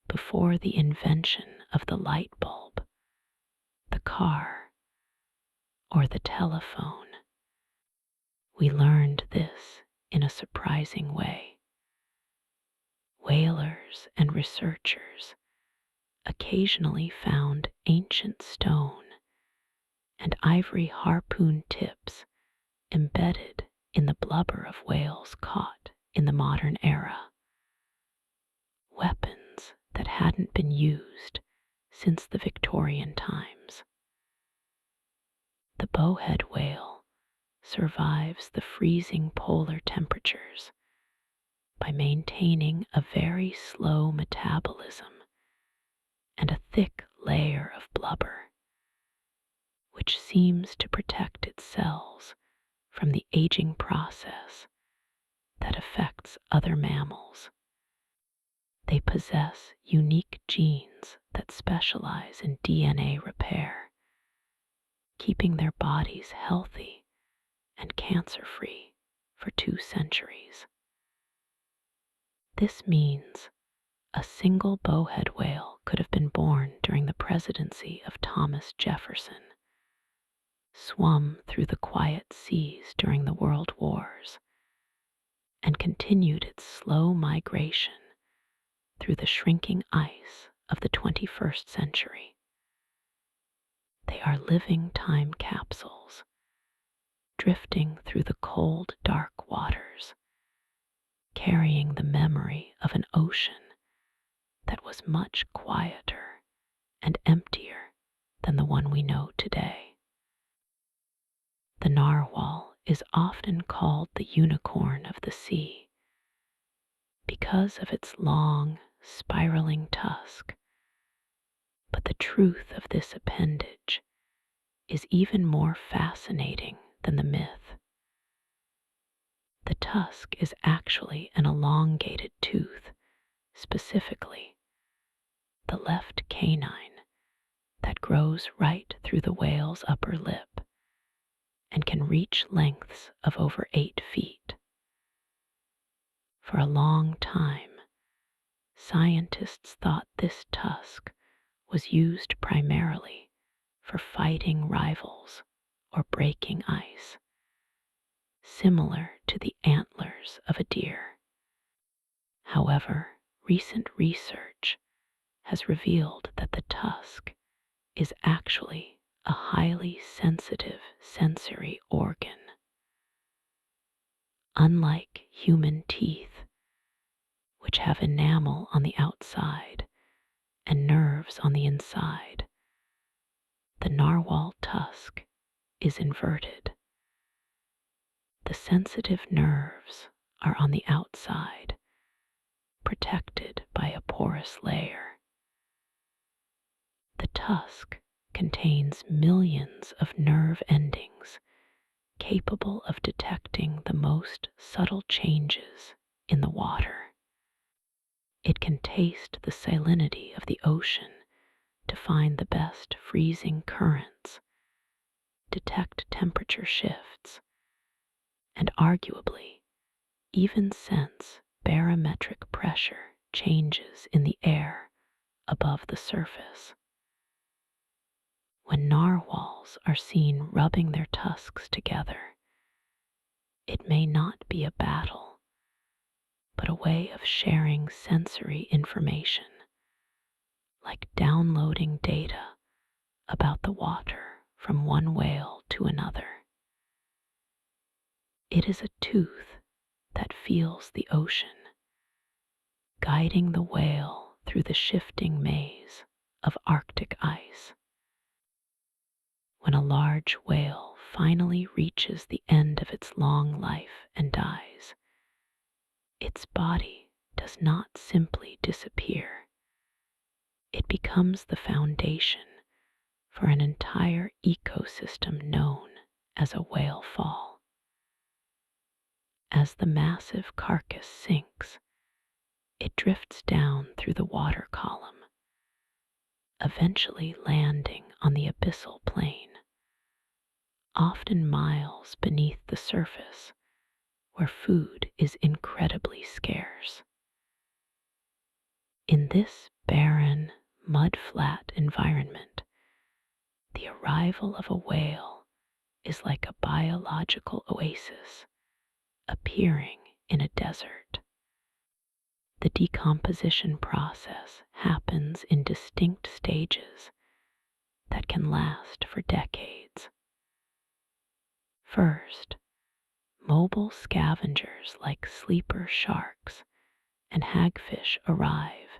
before the invention of the light bulb, the car, or the telephone. We learned this in a surprising way. Whalers and researchers occasionally found ancient stone and ivory harpoon tips embedded in the blubber of whales caught in the modern era, weapons that hadn't been used since the Victorian times. The bowhead whale survives the freezing polar temperatures by maintaining a very slow metabolism and a thick layer of blubber, which seems to protect its cells from the aging process that affects other mammals. They possess unique genes that specialize in DNA repair, keeping their bodies healthy and cancer-free for 2 centuries. This means a single bowhead whale could have been born during the presidency of Thomas Jefferson, swum through the quiet seas during the World Wars, and continued its slow migration through the shrinking ice of the 21st century. They are living time capsules, drifting through the cold, dark waters, carrying the memory of an ocean that was much quieter and emptier than the one we know today. The narwhal is often called the unicorn of the sea because of its long, spiraling tusk, but the truth of this appendage is even more fascinating than the myth. The tusk is actually an elongated tooth, specifically the left canine, that grows right through the whale's upper lip and can reach lengths of over 8 feet. For a long time, scientists thought this tusk was used primarily for fighting rivals or breaking ice, similar to the antlers of a deer. However, recent research has revealed that the tusk is actually a highly sensitive sensory organ. Unlike human teeth, which have enamel on the outside and nerves on the inside, the narwhal tusk is inverted. The sensitive nerves are on the outside, protected by a porous layer. The tusk contains millions of nerve endings capable of detecting the most subtle changes in the water. It can taste the salinity of the ocean to find the best freezing currents, detect temperature shifts, and arguably even sense barometric pressure changes in the air above the surface. When narwhals are seen rubbing their tusks together, it may not be a battle, but a way of sharing sensory information, like downloading data about the water from one whale to another. It is a tooth that feels the ocean, guiding the whale through the shifting maze of Arctic ice. When a large whale finally reaches the end of its long life and dies, its body does not simply disappear. It becomes the foundation for an entire ecosystem known as a whale fall. As the massive carcass sinks, it drifts down through the water column, eventually landing on the abyssal plain, often miles beneath the surface, where food is incredibly scarce. In this barren, mud-flat environment, the arrival of a whale is like a biological oasis appearing in a desert. The decomposition process happens in distinct stages that can last for decades. First, mobile scavengers like sleeper sharks and hagfish arrive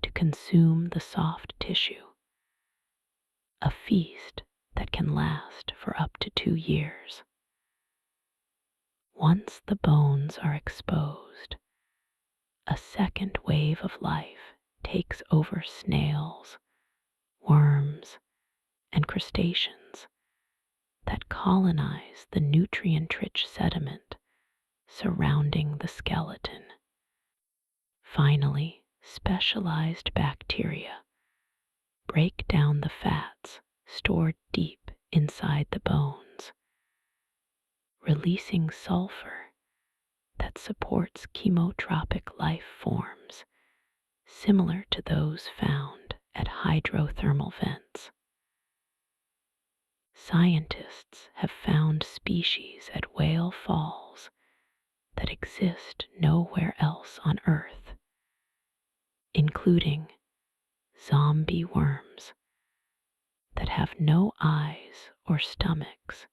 to consume the soft tissue, a feast that that can last for up to 2 years. Once the bones are exposed, a second wave of life takes over snails, worms, and crustaceans that colonize the nutrient-rich sediment surrounding the skeleton. Finally, specialized bacteria break down the fats stored deep inside the bones, releasing sulfur that supports chemotropic life forms similar to those found at hydrothermal vents. Scientists have found species at Whale Falls that exist nowhere else on Earth, including zombie worms that have no eyes or stomachs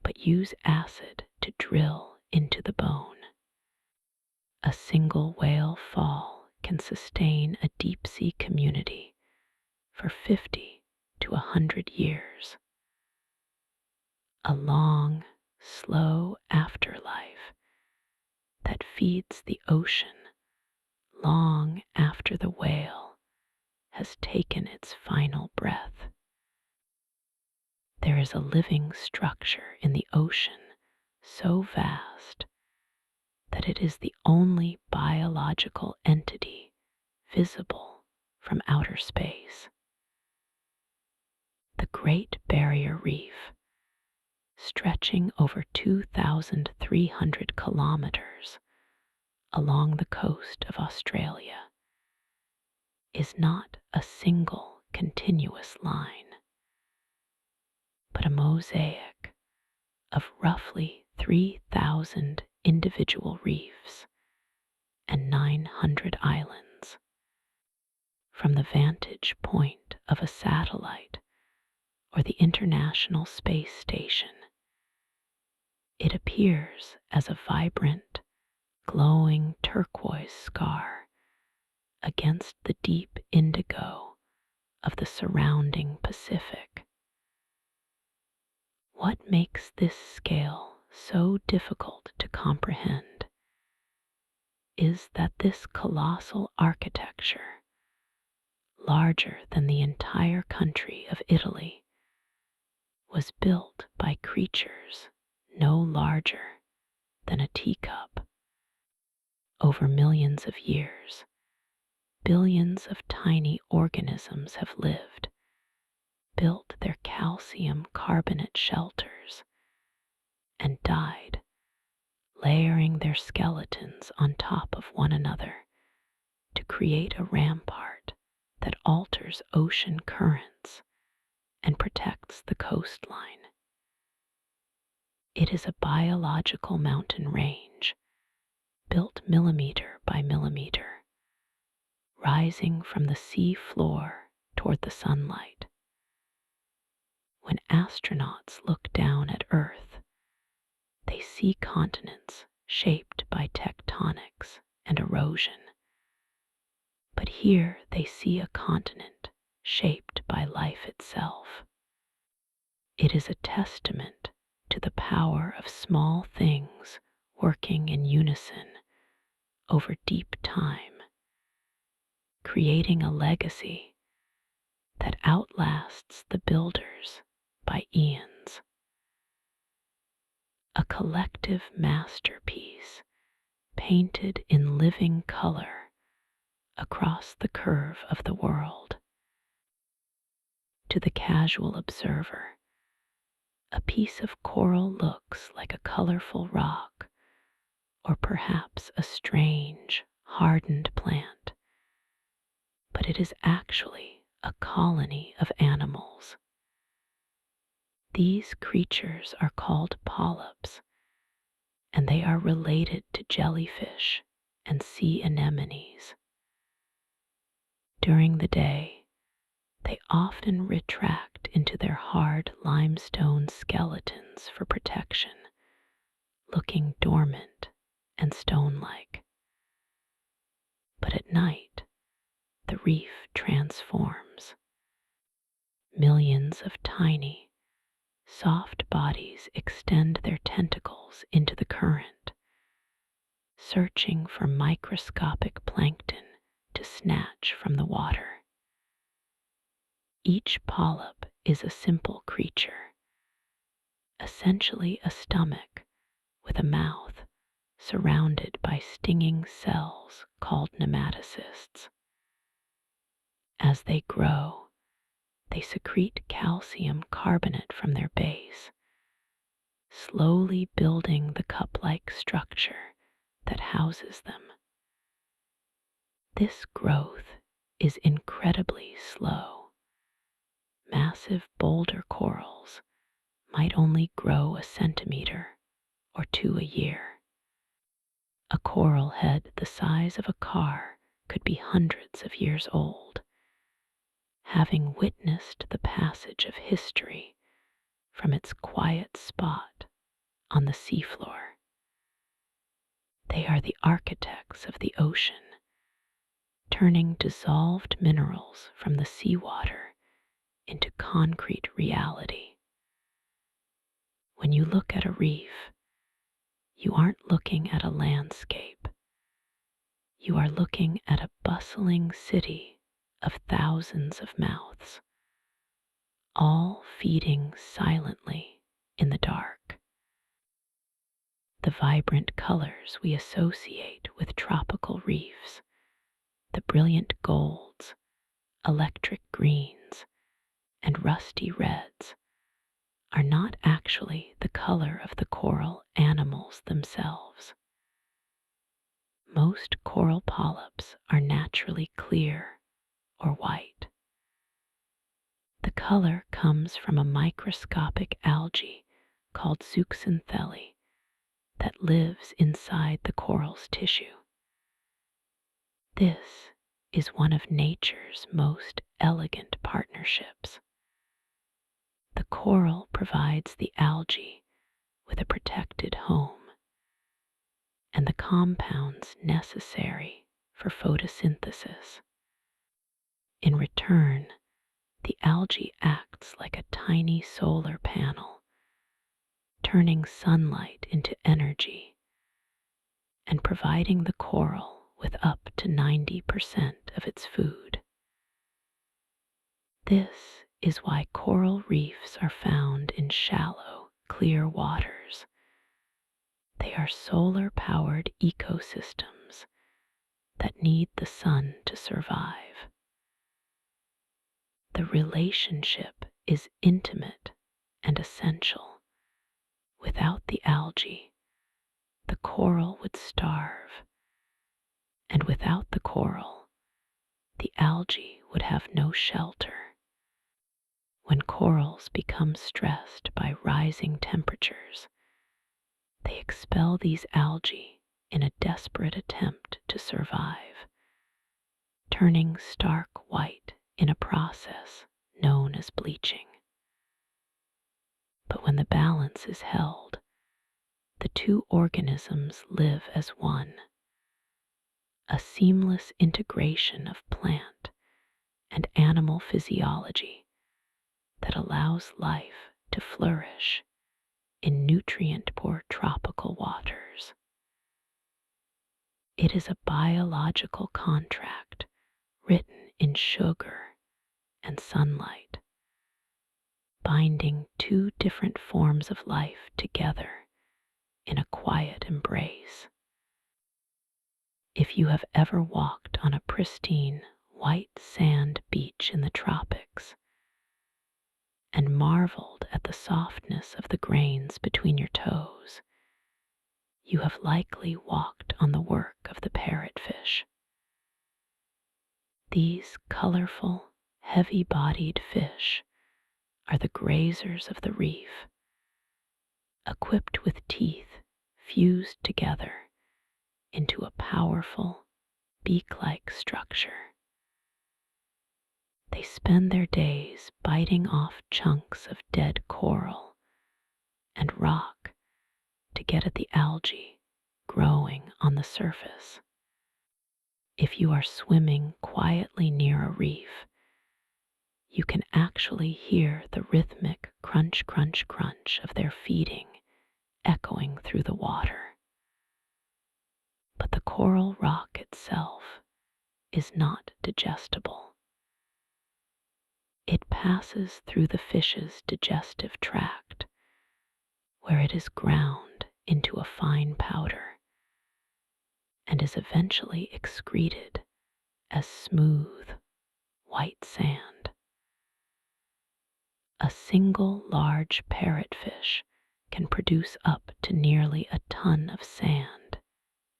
but use acid to drill into the bone. A single whale fall can sustain a deep-sea community for 50 to 100 years. A long, slow afterlife that feeds the ocean long after the whale has taken its final breath. There is a living structure in the ocean so vast that it is the only biological entity visible from outer space. The Great Barrier Reef, stretching over 2,300 kilometers along the coast of Australia, is not a single continuous line, but a mosaic of roughly 3,000 individual reefs and 900 islands. From the vantage point of a satellite or the International Space Station, it appears as a vibrant, glowing turquoise scar against the deep indigo of the surrounding Pacific. What makes this scale so difficult to comprehend is that this colossal architecture, larger than the entire country of Italy, was built by creatures no larger than a teacup. Over millions of years, billions of tiny organisms have lived, built their calcium carbonate shelters, and died, layering their skeletons on top of one another to create a rampart that alters ocean currents and protects the coastline. It is a biological mountain range, built millimeter by millimeter, rising from the sea floor toward the sunlight. When astronauts look down at Earth, they see continents shaped by tectonics and erosion. But here they see a continent shaped by life itself. It is a testament to the power of small things working in unison over deep time, creating a legacy that outlasts the builders by eons. A collective masterpiece painted in living color across the curve of the world. To the casual observer, a piece of coral looks like a colorful rock, or perhaps a strange, hardened plant, but it is actually a colony of animals. These creatures are called polyps, and they are related to jellyfish and sea anemones. During the day, they often retract into their hard limestone skeletons for protection, looking dormant and stone-like. But at night, the reef transforms. Millions of tiny, soft bodies extend their tentacles into the current, searching for microscopic plankton to snatch from the water. Each polyp is a simple creature, essentially a stomach with a mouth surrounded by stinging cells called nematocysts. As they grow, they secrete calcium carbonate from their base, slowly building the cup-like structure that houses them. This growth is incredibly slow. Massive boulder corals might only grow a centimeter or two a year. A coral head the size of a car could be hundreds of years old, having witnessed the passage of history from its quiet spot on the seafloor. They are the architects of the ocean, turning dissolved minerals from the seawater into concrete reality. When you look at a reef, you aren't looking at a landscape. You are looking at a bustling city of thousands of mouths, all feeding silently in the dark. The vibrant colors we associate with tropical reefs, the brilliant golds, electric greens, and rusty reds, are not actually the color of the coral animals themselves. Most coral polyps are naturally clear or white. The color comes from a microscopic algae called zooxanthellae that lives inside the coral's tissue. This is one of nature's most elegant partnerships. The coral provides the algae with a protected home and the compounds necessary for photosynthesis. In return, the algae acts like a tiny solar panel, turning sunlight into energy and providing the coral with up to 90% of its food. This is why coral reefs are found in shallow, clear waters. They are solar-powered ecosystems that need the sun to survive. The relationship is intimate and essential. Without the algae, the coral would starve, and without the coral, the algae would have no shelter. When corals become stressed by rising temperatures, they expel these algae in a desperate attempt to survive, turning stark white in a process known as bleaching. But when the balance is held, the two organisms live as one, a seamless integration of plant and animal physiology that allows life to flourish in nutrient-poor tropical waters. It is a biological contract written in sugar and sunlight, binding two different forms of life together in a quiet embrace. If you have ever walked on a pristine white sand beach in the tropics and marveled at the softness of the grains between your toes, you have likely walked on the work of the parrotfish. These colorful, heavy-bodied fish are the grazers of the reef, equipped with teeth fused together into a powerful, beak-like structure. They spend their days biting off chunks of dead coral and rock to get at the algae growing on the surface. If you are swimming quietly near a reef, you can actually hear the rhythmic crunch, crunch, crunch of their feeding echoing through the water. But the coral rock itself is not digestible. It passes through the fish's digestive tract, where it is ground into a fine powder and is eventually excreted as smooth, white sand. A single large parrotfish can produce up to nearly a ton of sand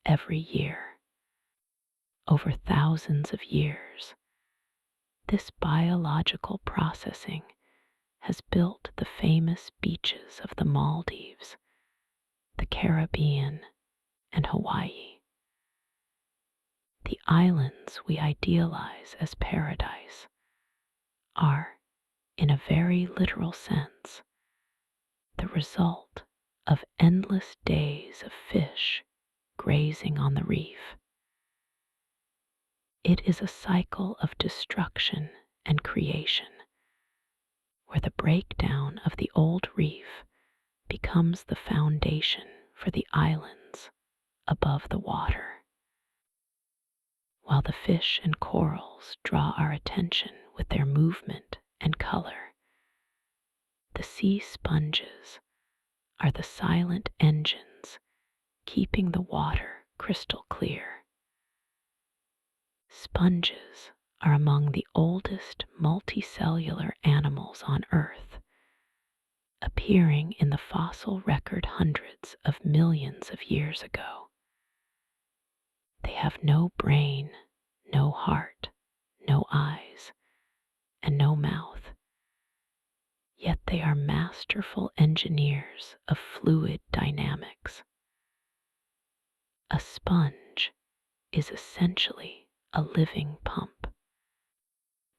every year. Over thousands of years, this biological processing has built the famous beaches of the Maldives, the Caribbean, and Hawaii. The islands we idealize as paradise are, in a very literal sense, the result of endless days of fish grazing on the reef. It is a cycle of destruction and creation, where the breakdown of the old reef becomes the foundation for the islands above the water. While the fish and corals draw our attention with their movement and color, the sea sponges are the silent engines keeping the water crystal clear. Sponges are among the oldest multicellular animals on Earth, appearing in the fossil record hundreds of millions of years ago. They have no brain, no heart, no eyes, and no mouth. Yet they are masterful engineers of fluid dynamics. A sponge is essentially a living pump.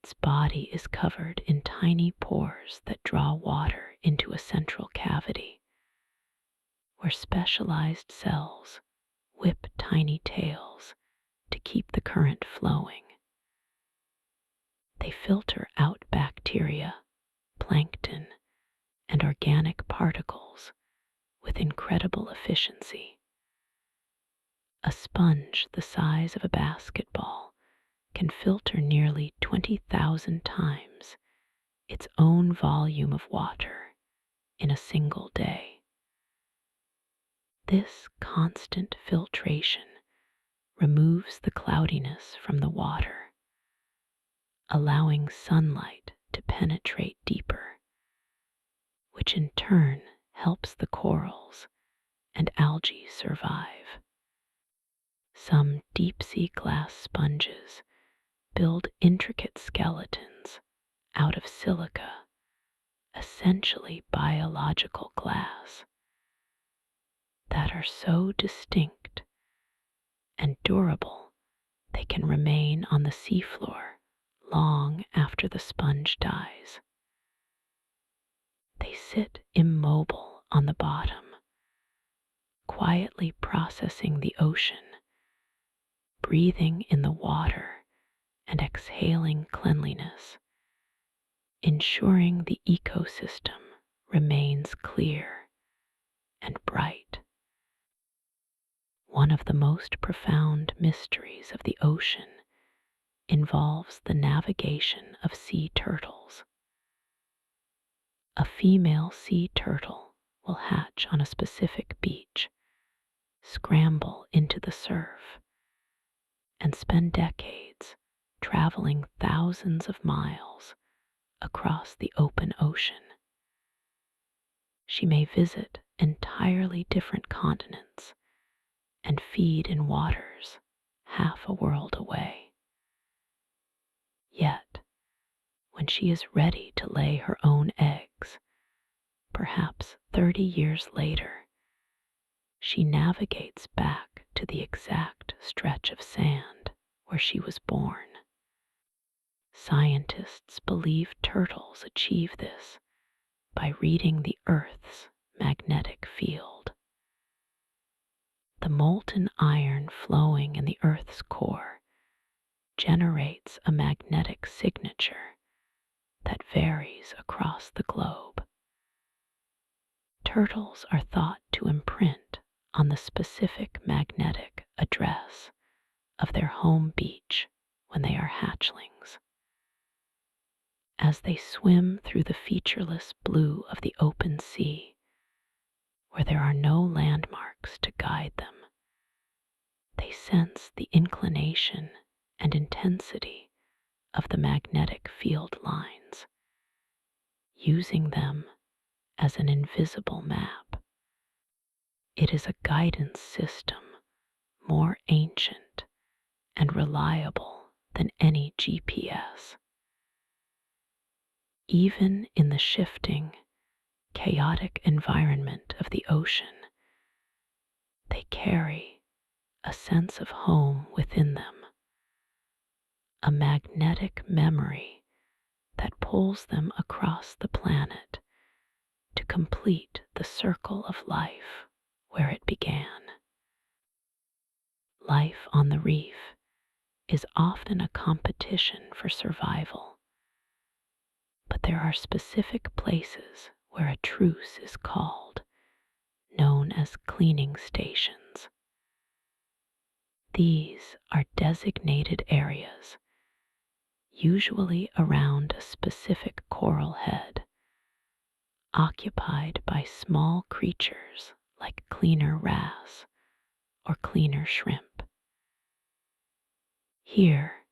Its body is covered in tiny pores that draw water into a central cavity, where specialized cells whip tiny tails to keep the current flowing. They filter out bacteria, plankton, and organic particles with incredible efficiency. A sponge the size of a basketball can filter nearly 20,000 times its own volume of water in a single day. This constant filtration removes the cloudiness from the water, allowing sunlight to penetrate deeper, which in turn helps the corals and algae survive. Some deep-sea glass sponges build intricate skeletons out of silica, essentially biological glass, that are so distinct and durable they can remain on the seafloor long after the sponge dies. They sit immobile on the bottom, quietly processing the ocean, breathing in the water and exhaling cleanliness, ensuring the ecosystem remains clear and bright. One of the most profound mysteries of the ocean involves the navigation of sea turtles. A female sea turtle will hatch on a specific beach, scramble into the surf, and spend decades traveling thousands of miles across the open ocean. She may visit entirely different continents and feed in waters half a world away. Yet, when she is ready to lay her own eggs, perhaps 30 years later, she navigates back to the exact stretch of sand where she was born. Scientists believe turtles achieve this by reading the Earth's magnetic field. The molten iron flowing in the Earth's core generates a magnetic signature that varies across the globe. Turtles are thought to imprint on the specific magnetic address of their home beach when they are hatchlings. As they swim through the featureless blue of the open sea, where there are no landmarks to guide them, they sense the inclination and intensity of the magnetic field lines, using them as an invisible map. It is a guidance system more ancient and reliable than any GPS. Even in the shifting, chaotic environment of the ocean, they carry a sense of home within them, a magnetic memory that pulls them across the planet to complete the circle of life where it began. Life on the reef is often a competition for survival, but there are specific places where a truce is called, known as cleaning stations. These are designated areas, usually around a specific coral head, occupied by small creatures like cleaner wrasse or cleaner shrimp. Here,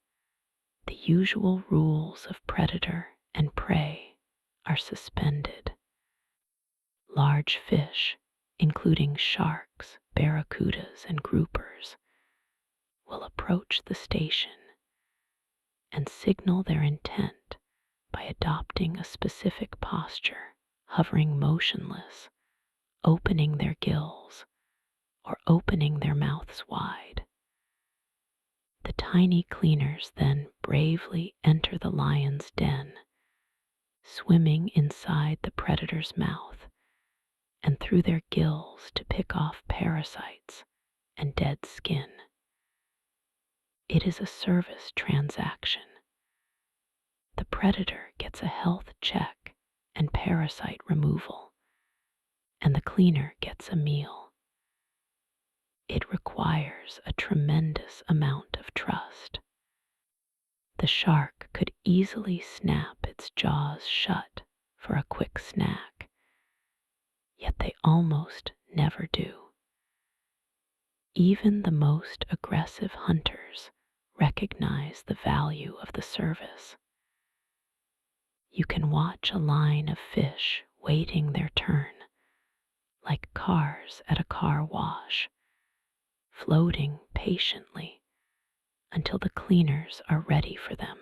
the usual rules of predator and prey are suspended. Large fish, including sharks, barracudas, and groupers, will approach the station and signal their intent by adopting a specific posture, hovering motionless, opening their gills, or opening their mouths wide. The tiny cleaners then bravely enter the lion's den, swimming inside the predator's mouth and through their gills to pick off parasites and dead skin. It is a service transaction. The predator gets a health check and parasite removal, and the cleaner gets a meal. It requires a tremendous amount of trust. The shark could easily snap its jaws shut for a quick snack, yet they almost never do. Even the most aggressive hunters recognize the value of the service. You can watch a line of fish waiting their turn, like cars at a car wash, floating patiently until the cleaners are ready for them.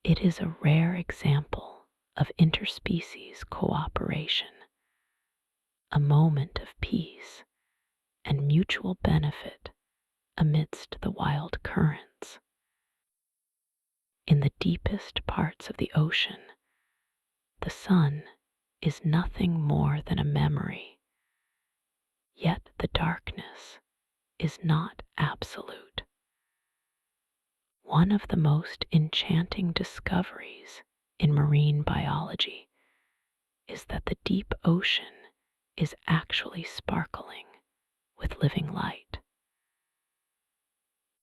It is a rare example of interspecies cooperation, a moment of peace and mutual benefit amidst the wild currents. In the deepest parts of the ocean, the sun is nothing more than a memory, yet the darkness is not absolute. One of the most enchanting discoveries in marine biology is that the deep ocean is actually sparkling with living light.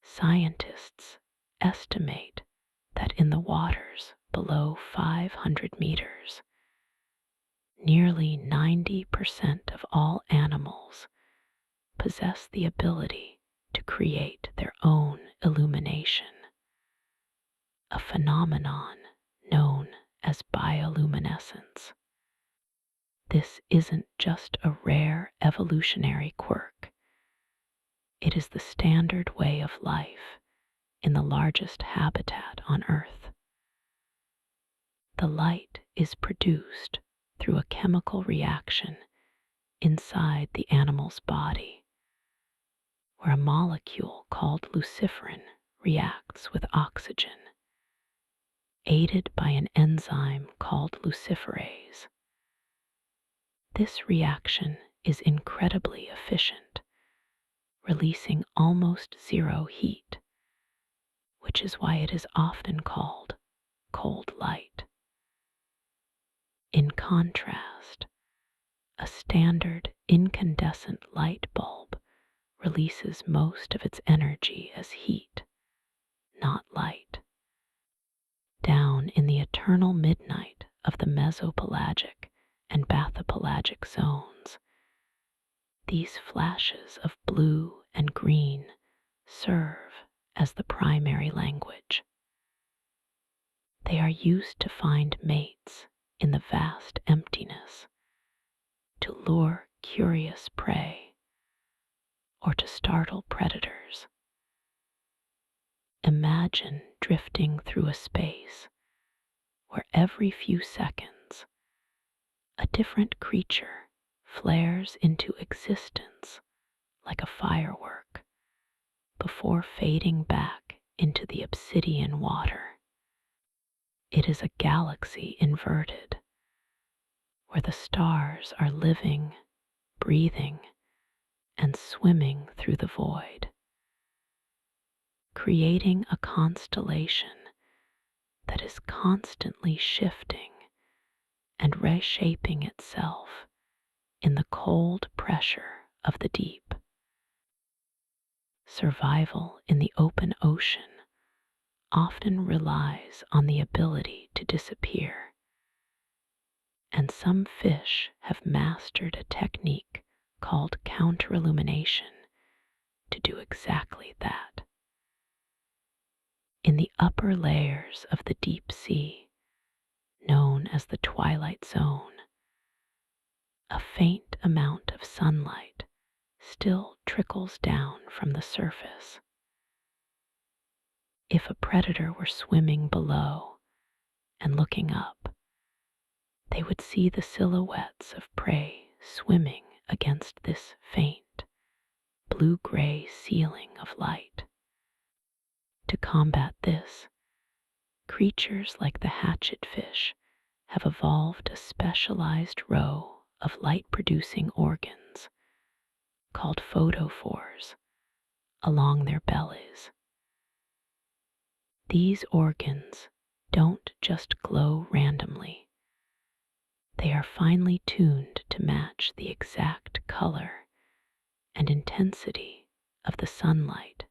Scientists estimate that in the waters below 500 meters, nearly 90% of all animals possess the ability to create their own illumination, a phenomenon known as bioluminescence. This isn't just a rare evolutionary quirk. It is the standard way of life in the largest habitat on Earth. The light is produced through a chemical reaction inside the animal's body, where a molecule called luciferin reacts with oxygen, aided by an enzyme called luciferase. This reaction is incredibly efficient, releasing almost zero heat, which is why it is often called cold light. In contrast, a standard incandescent light bulb releases most of its energy as heat, not light. Down in the eternal midnight of the mesopelagic and bathypelagic zones, these flashes of blue and green serve as the primary language. They are used to find mates in the vast emptiness, to lure curious prey, or to startle predators. Imagine drifting through a space where every few seconds a different creature flares into existence like a firework before fading back into the obsidian water. It is a galaxy inverted, where the stars are living, breathing, and swimming through the void, creating a constellation that is constantly shifting and reshaping itself in the cold pressure of the deep. Survival in the open ocean often relies on the ability to disappear, and some fish have mastered a technique called counterillumination to do exactly that. In the upper layers of the deep sea, known as the twilight zone, a faint amount of sunlight still trickles down from the surface. If a predator were swimming below and looking up, they would see the silhouettes of prey swimming against this faint, blue-gray ceiling of light. To combat this, creatures like the hatchetfish have evolved a specialized row of light-producing organs called photophores along their bellies. These organs don't just glow randomly. They are finely tuned to match the exact color and intensity of the sunlight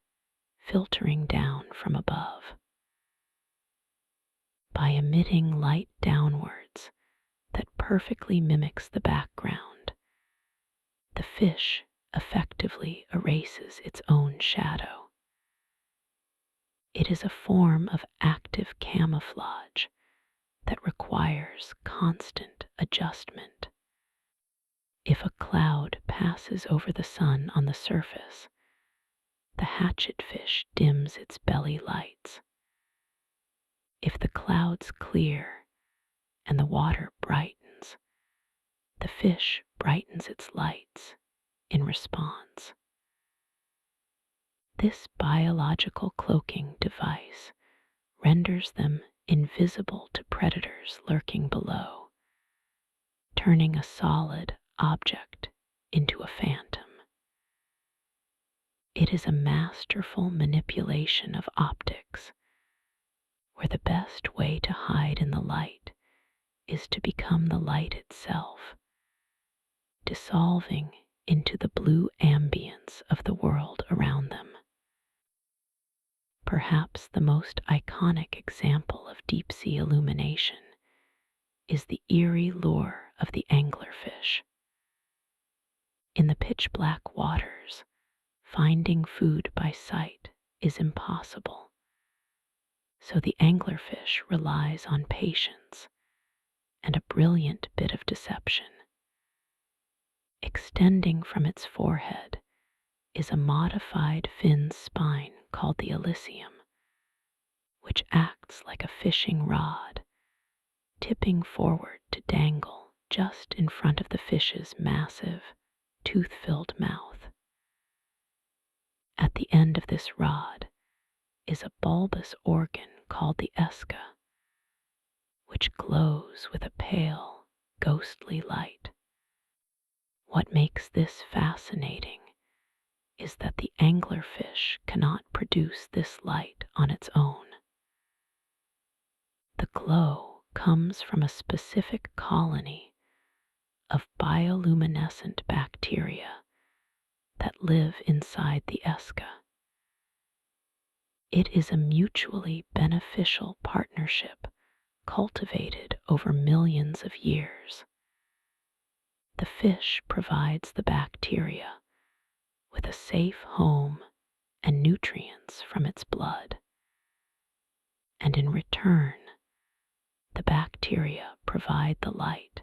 filtering down from above. By emitting light downwards that perfectly mimics the background, the fish effectively erases its own shadow. It is a form of active camouflage that requires constant adjustment. If a cloud passes over the sun on the surface, the hatchetfish dims its belly lights. If the clouds clear and the water brightens, the fish brightens its lights in response. This biological cloaking device renders them invisible to predators lurking below, turning a solid object into a phantom. It is a masterful manipulation of optics, where the best way to hide in the light is to become the light itself, dissolving into the blue ambience of the world around them. Perhaps the most iconic example of deep-sea illumination is the eerie lure of the anglerfish. In the pitch-black waters, finding food by sight is impossible, so the anglerfish relies on patience and a brilliant bit of deception. Extending from its forehead is a modified fin spine called the elysium, which acts like a fishing rod, tipping forward to dangle just in front of the fish's massive, tooth-filled mouth. At the end of this rod is a bulbous organ called the esca, which glows with a pale, ghostly light. What makes this fascinating is that the anglerfish cannot produce this light on its own. The glow comes from a specific colony of bioluminescent bacteria that live inside the esca. It is a mutually beneficial partnership cultivated over millions of years. The fish provides the bacteria with a safe home and nutrients from its blood, and in return, the bacteria provide the light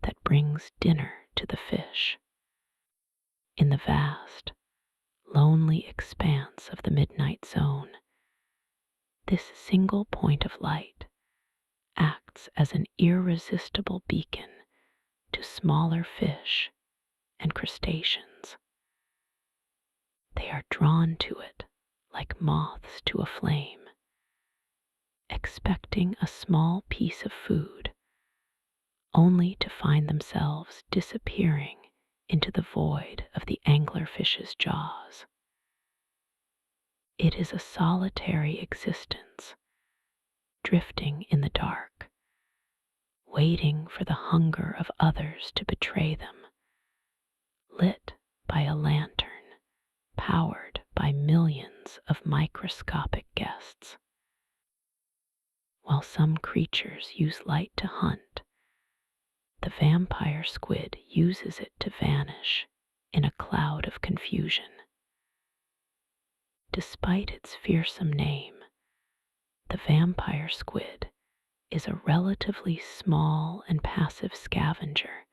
that brings dinner to the fish. In the vast, lonely expanse of the midnight zone, this single point of light acts as an irresistible beacon to smaller fish and crustaceans. They are drawn to it like moths to a flame, expecting a small piece of food, only to find themselves disappearing into the void of the anglerfish's jaws. It is a solitary existence, drifting in the dark, waiting for the hunger of others to betray them, lit by a lantern powered by millions of microscopic guests. While some creatures use light to hunt, the vampire squid uses it to vanish in a cloud of confusion. Despite its fearsome name, the vampire squid is a relatively small and passive scavenger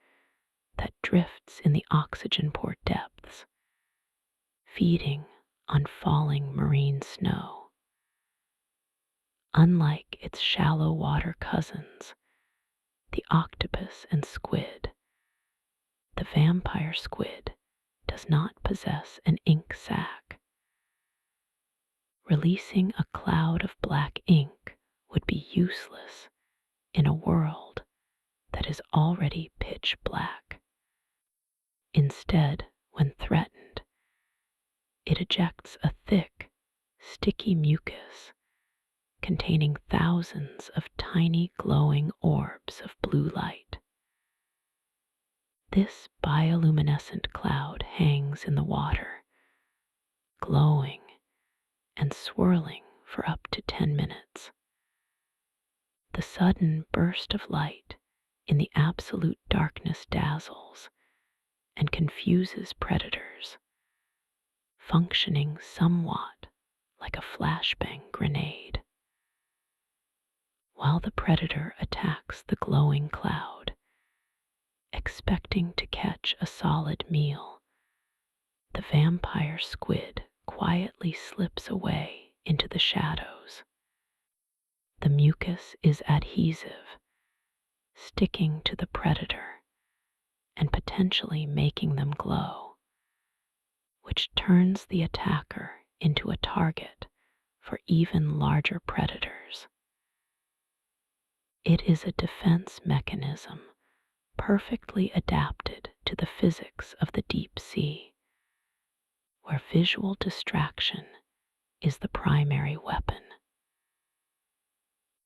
that drifts in the oxygen-poor depths, feeding on falling marine snow. Unlike its shallow water cousins, the octopus and squid, the vampire squid does not possess an ink sac. Releasing a cloud of black ink would be useless in a world that is already pitch black. Instead, when threatened, it ejects a thick, sticky mucus containing thousands of tiny glowing orbs of blue light. This bioluminescent cloud hangs in the water, glowing and swirling for up to 10 minutes. The sudden burst of light in the absolute darkness dazzles and confuses predators, functioning somewhat like a flashbang grenade. While the predator attacks the glowing cloud, expecting to catch a solid meal, the vampire squid quietly slips away into the shadows. The mucus is adhesive, sticking to the predator and potentially making them glow, which turns the attacker into a target for even larger predators. It is a defense mechanism perfectly adapted to the physics of the deep sea, where visual distraction is the primary weapon.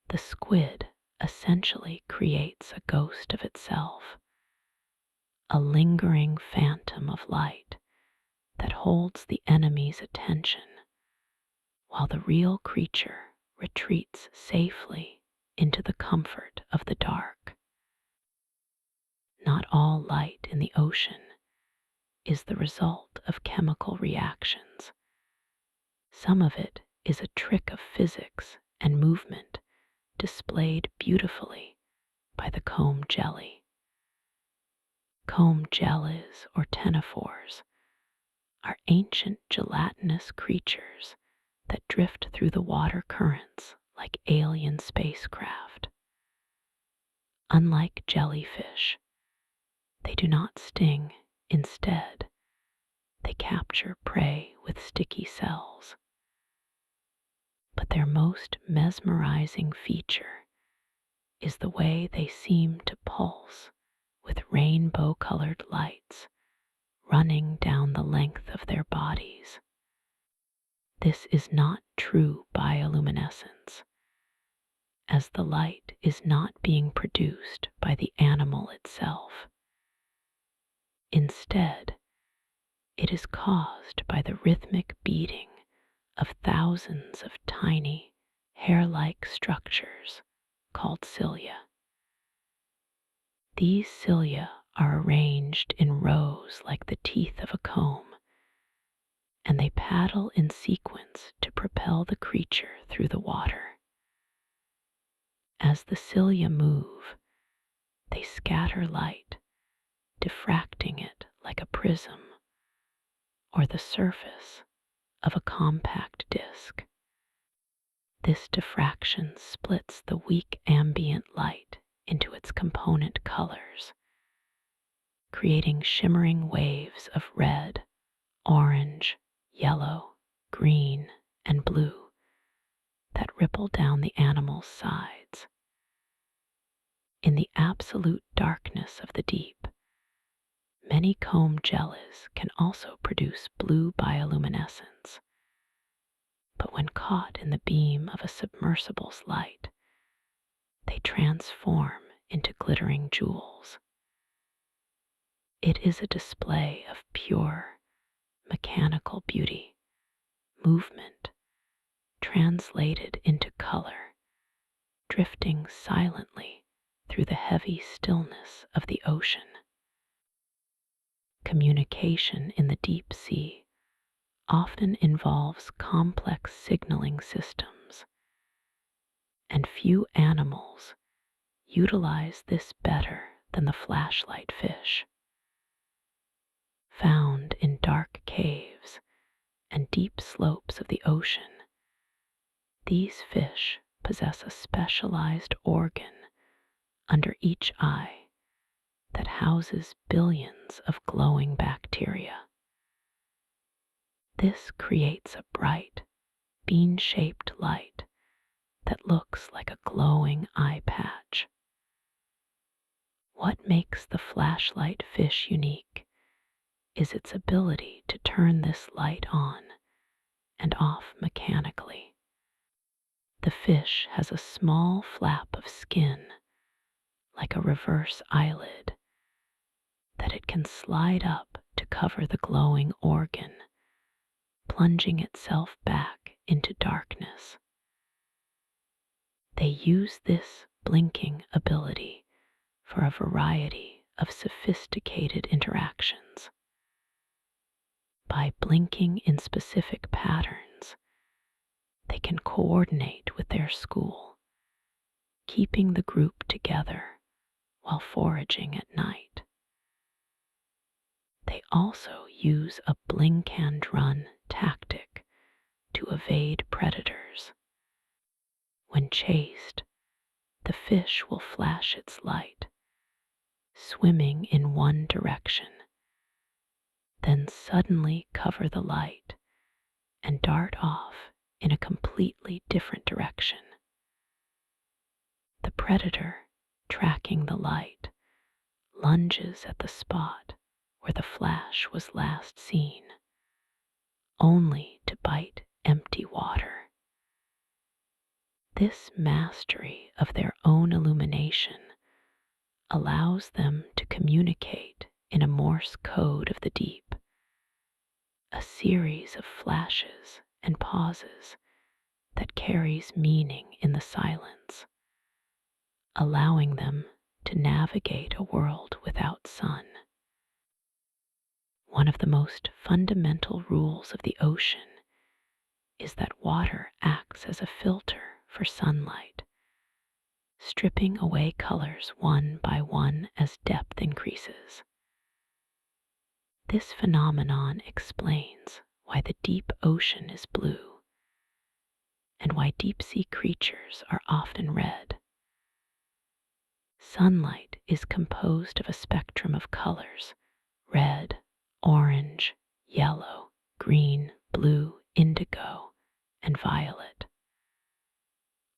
The squid essentially creates a ghost of itself, a lingering phantom of light that holds the enemy's attention, while the real creature retreats safely into the comfort of the dark. Not all light in the ocean is the result of chemical reactions. Some of it is a trick of physics and movement displayed beautifully by the comb jelly. Comb jellies or ctenophores are ancient gelatinous creatures that drift through the water currents like alien spacecraft. Unlike jellyfish, they do not sting. Instead, they capture prey with sticky cells. But their most mesmerizing feature is the way they seem to pulse with rainbow-colored lights running down the length of their bodies. This is not true bioluminescence, as the light is not being produced by the animal itself. Instead, it is caused by the rhythmic beating of thousands of tiny, hair-like structures called cilia. These cilia are arranged in rows like the teeth of a comb, and they paddle in sequence to propel the creature through the water. As the cilia move, they scatter light, diffracting it like a prism or the surface of a compact disk. This diffraction splits the weak ambient light into its component colors, creating shimmering waves of red, orange, yellow, green, and blue that ripple down the animal's sides. In the absolute darkness of the deep, many comb jellies can also produce blue bioluminescence, but when caught in the beam of a submersible's light, they transform into glittering jewels. It is a display of pure, mechanical beauty, movement, translated into color, drifting silently through the heavy stillness of the ocean. Communication in the deep sea often involves complex signaling systems, and few animals utilize this better than the flashlight fish. Found in dark caves and deep slopes of the ocean, these fish possess a specialized organ under each eye that houses billions of glowing bacteria. This creates a bright, bean-shaped light that looks like a glowing eye patch. What makes the flashlight fish unique is its ability to turn this light on and off mechanically. The fish has a small flap of skin, like a reverse eyelid, that it can slide up to cover the glowing organ, plunging itself back into darkness. They use this blinking ability for a variety of sophisticated interactions. By blinking in specific patterns, they can coordinate with their school, keeping the group together while foraging at night. They also use a blink and run tactic to evade predators. When chased, the fish will flash its light, swimming in one direction, then suddenly cover the light and dart off in a completely different direction. The predator, tracking the light, lunges at the spot where the flash was last seen, only to bite empty water. This mastery of their own illumination allows them to communicate in a Morse code of the deep, a series of flashes and pauses that carries meaning in the silence, allowing them to navigate a world without sun. One of the most fundamental rules of the ocean is that water acts as a filter for sunlight, stripping away colors one by one as depth increases. This phenomenon explains why the deep ocean is blue and why deep-sea creatures are often red. Sunlight is composed of a spectrum of colors: red, orange, yellow, green, blue, indigo, and violet.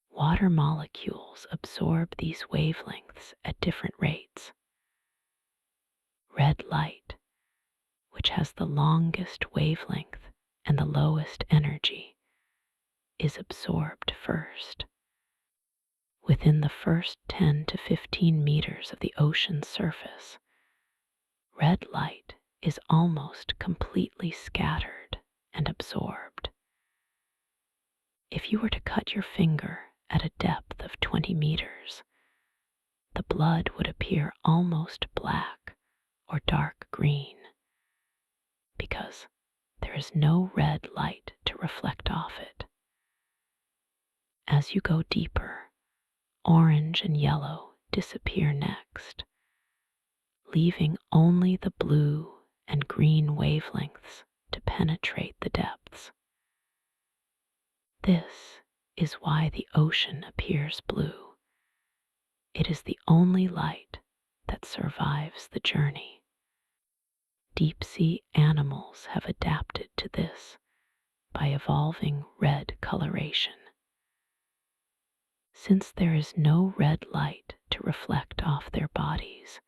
Water molecules absorb these wavelengths at different rates. Red light, which has the longest wavelength and the lowest energy, is absorbed first, Within the first 10 to 15 meters of the ocean's surface, red light is almost completely scattered and absorbed. If you were to cut your finger at a depth of 20 meters, the blood would appear almost black or dark green because there is no red light to reflect off it. As you go deeper, orange and yellow disappear next, leaving only the blue and green wavelengths to penetrate the depths. This is why the ocean appears blue. It is the only light that survives the journey. Deep-sea animals have adapted to this by evolving red coloration. Since there is no red light to reflect off their bodies,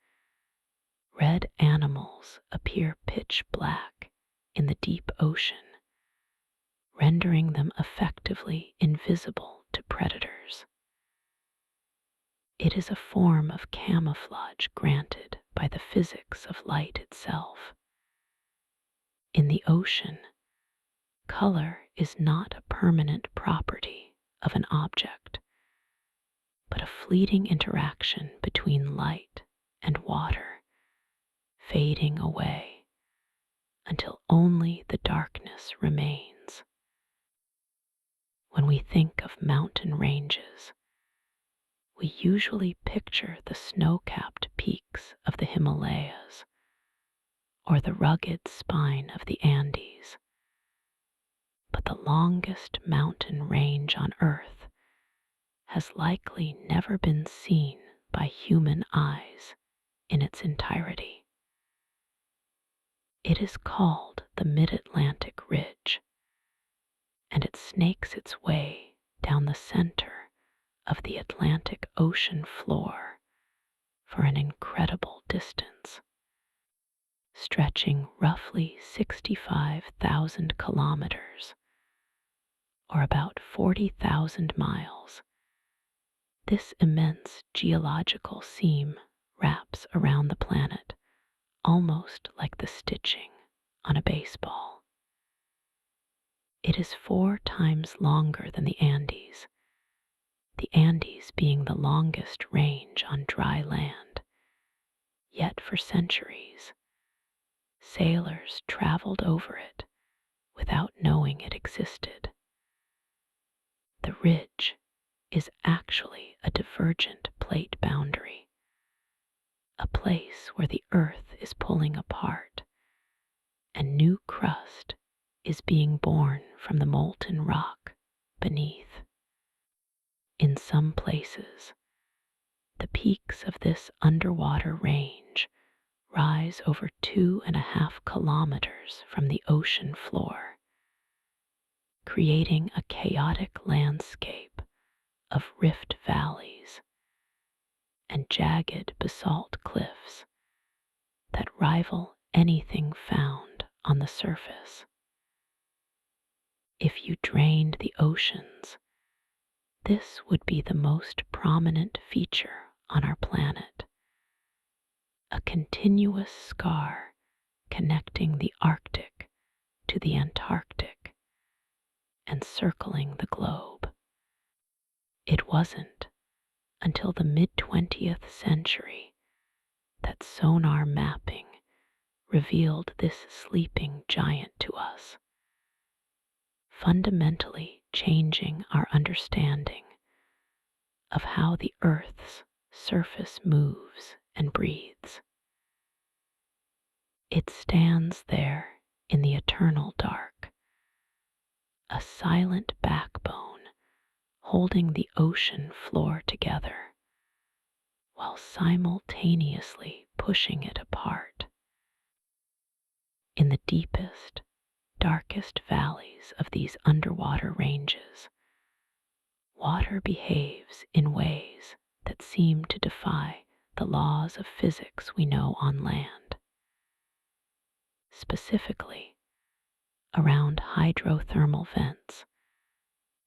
red animals appear pitch black in the deep ocean, rendering them effectively invisible to predators. It is a form of camouflage granted by the physics of light itself. In the ocean, color is not a permanent property of an object, but a fleeting interaction between light and water, fading away until only the darkness remains. When we think of mountain ranges, we usually picture the snow-capped peaks of the Himalayas or the rugged spine of the Andes. But the longest mountain range on Earth has likely never been seen by human eyes in its entirety. It is called the Mid-Atlantic Ridge, and it snakes its way down the center of the Atlantic Ocean floor for an incredible distance. Stretching roughly 65,000 kilometers, or about 40,000 miles, this immense geological seam wraps around the planet almost like the stitching on a baseball. It is 4 times longer than the Andes being the longest range on dry land. Yet for centuries, sailors traveled over it without knowing it existed. The ridge is actually a divergent plate boundary, a place where the earth is pulling apart and new crust is being born from the molten rock beneath. In some places, the peaks of this underwater range rise over 2.5 kilometers from the ocean floor, creating a chaotic landscape of rift valleys and jagged basalt cliffs that rival anything found on the surface. If you drained the oceans, this would be the most prominent feature on our planet, a continuous scar connecting the Arctic to the Antarctic and circling the globe. It wasn't until the mid-20th century that sonar mapping revealed this sleeping giant to us, fundamentally changing our understanding of how the Earth's surface moves and breathes. It stands there in the eternal dark, a silent backbone holding the ocean floor together, while simultaneously pushing it apart. In the deepest, darkest valleys of these underwater ranges, water behaves in ways that seem to defy the laws of physics we know on land. Specifically, around hydrothermal vents,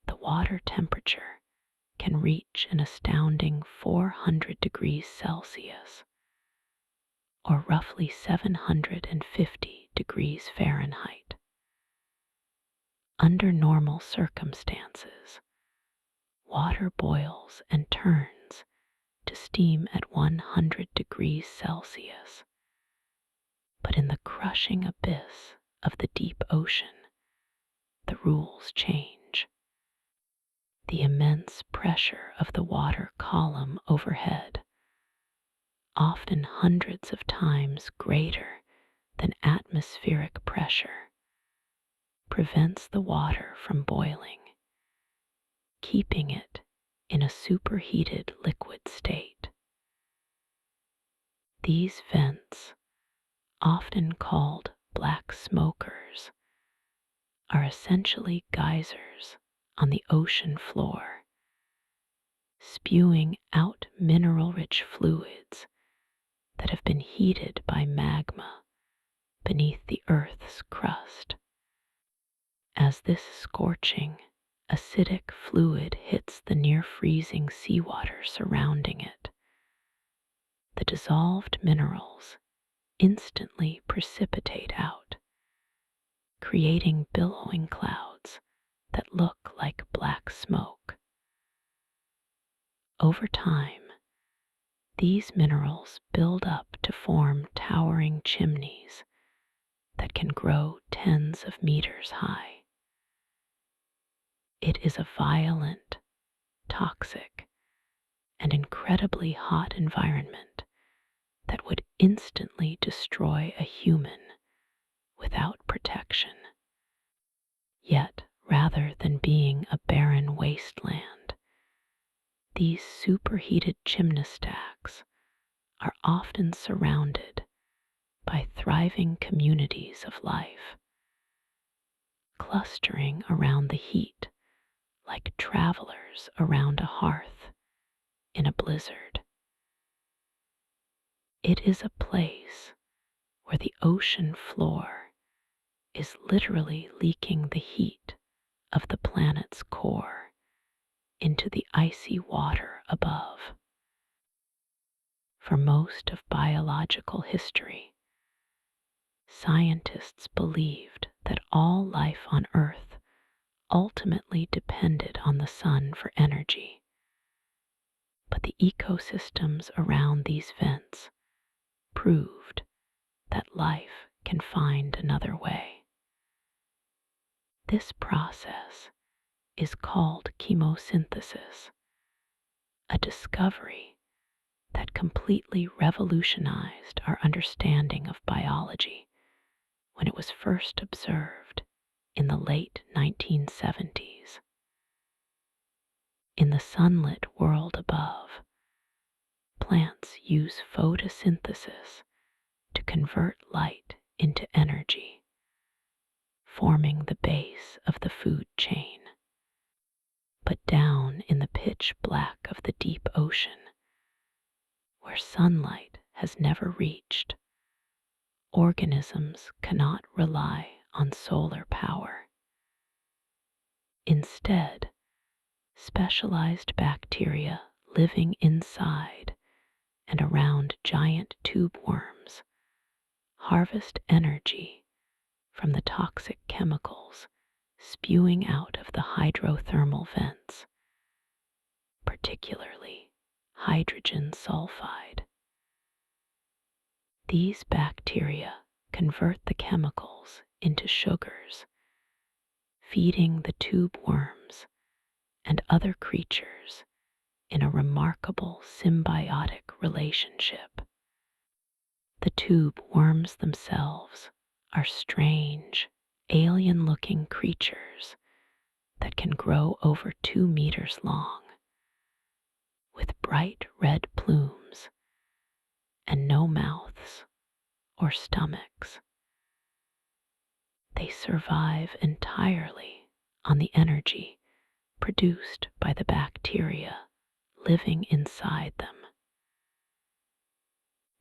the water temperature can reach an astounding 400 degrees Celsius, or roughly 750 degrees Fahrenheit. Under normal circumstances, water boils and turns to steam at 100 degrees Celsius. But in the crushing abyss of the deep ocean, the rules change. The immense pressure of the water column overhead, often hundreds of times greater than atmospheric pressure, prevents the water from boiling, keeping it in a superheated liquid state. These vents, often called black smokers, are essentially geysers on the ocean floor, spewing out mineral-rich fluids that have been heated by magma beneath the Earth's crust. As this scorching, acidic fluid hits the near-freezing seawater surrounding it, the dissolved minerals instantly precipitate out, creating billowing clouds that look like black smoke. Over time, these minerals build up to form towering chimneys that can grow tens of meters high. It is a violent, toxic, and incredibly hot environment that would instantly destroy a human without protection. Yet, rather than being a barren wasteland, these superheated chimney stacks are often surrounded by thriving communities of life, clustering around the heat like travelers around a hearth in a blizzard. It is a place where the ocean floor is literally leaking the heat of the planet's core into the icy water above. For most of biological history, scientists believed that all life on Earth ultimately depended on the sun for energy. But the ecosystems around these vents proved that life can find another way. This process is called chemosynthesis, a discovery that completely revolutionized our understanding of biology when it was first observed in the late 1970s. In the sunlit world above, plants use photosynthesis to convert light into energy, forming the base of the food chain. But down in the pitch black of the deep ocean, where sunlight has never reached, organisms cannot rely on solar power. Instead, specialized bacteria living inside and around giant tube worms harvest energy from the toxic chemicals spewing out of the hydrothermal vents, particularly hydrogen sulfide. These bacteria convert the chemicals into sugars, feeding the tube worms and other creatures in a remarkable symbiotic relationship. The tube worms themselves are strange, alien-looking creatures that can grow over 2 meters long, with bright red plumes and no mouths or stomachs. They survive entirely on the energy produced by the bacteria living inside them.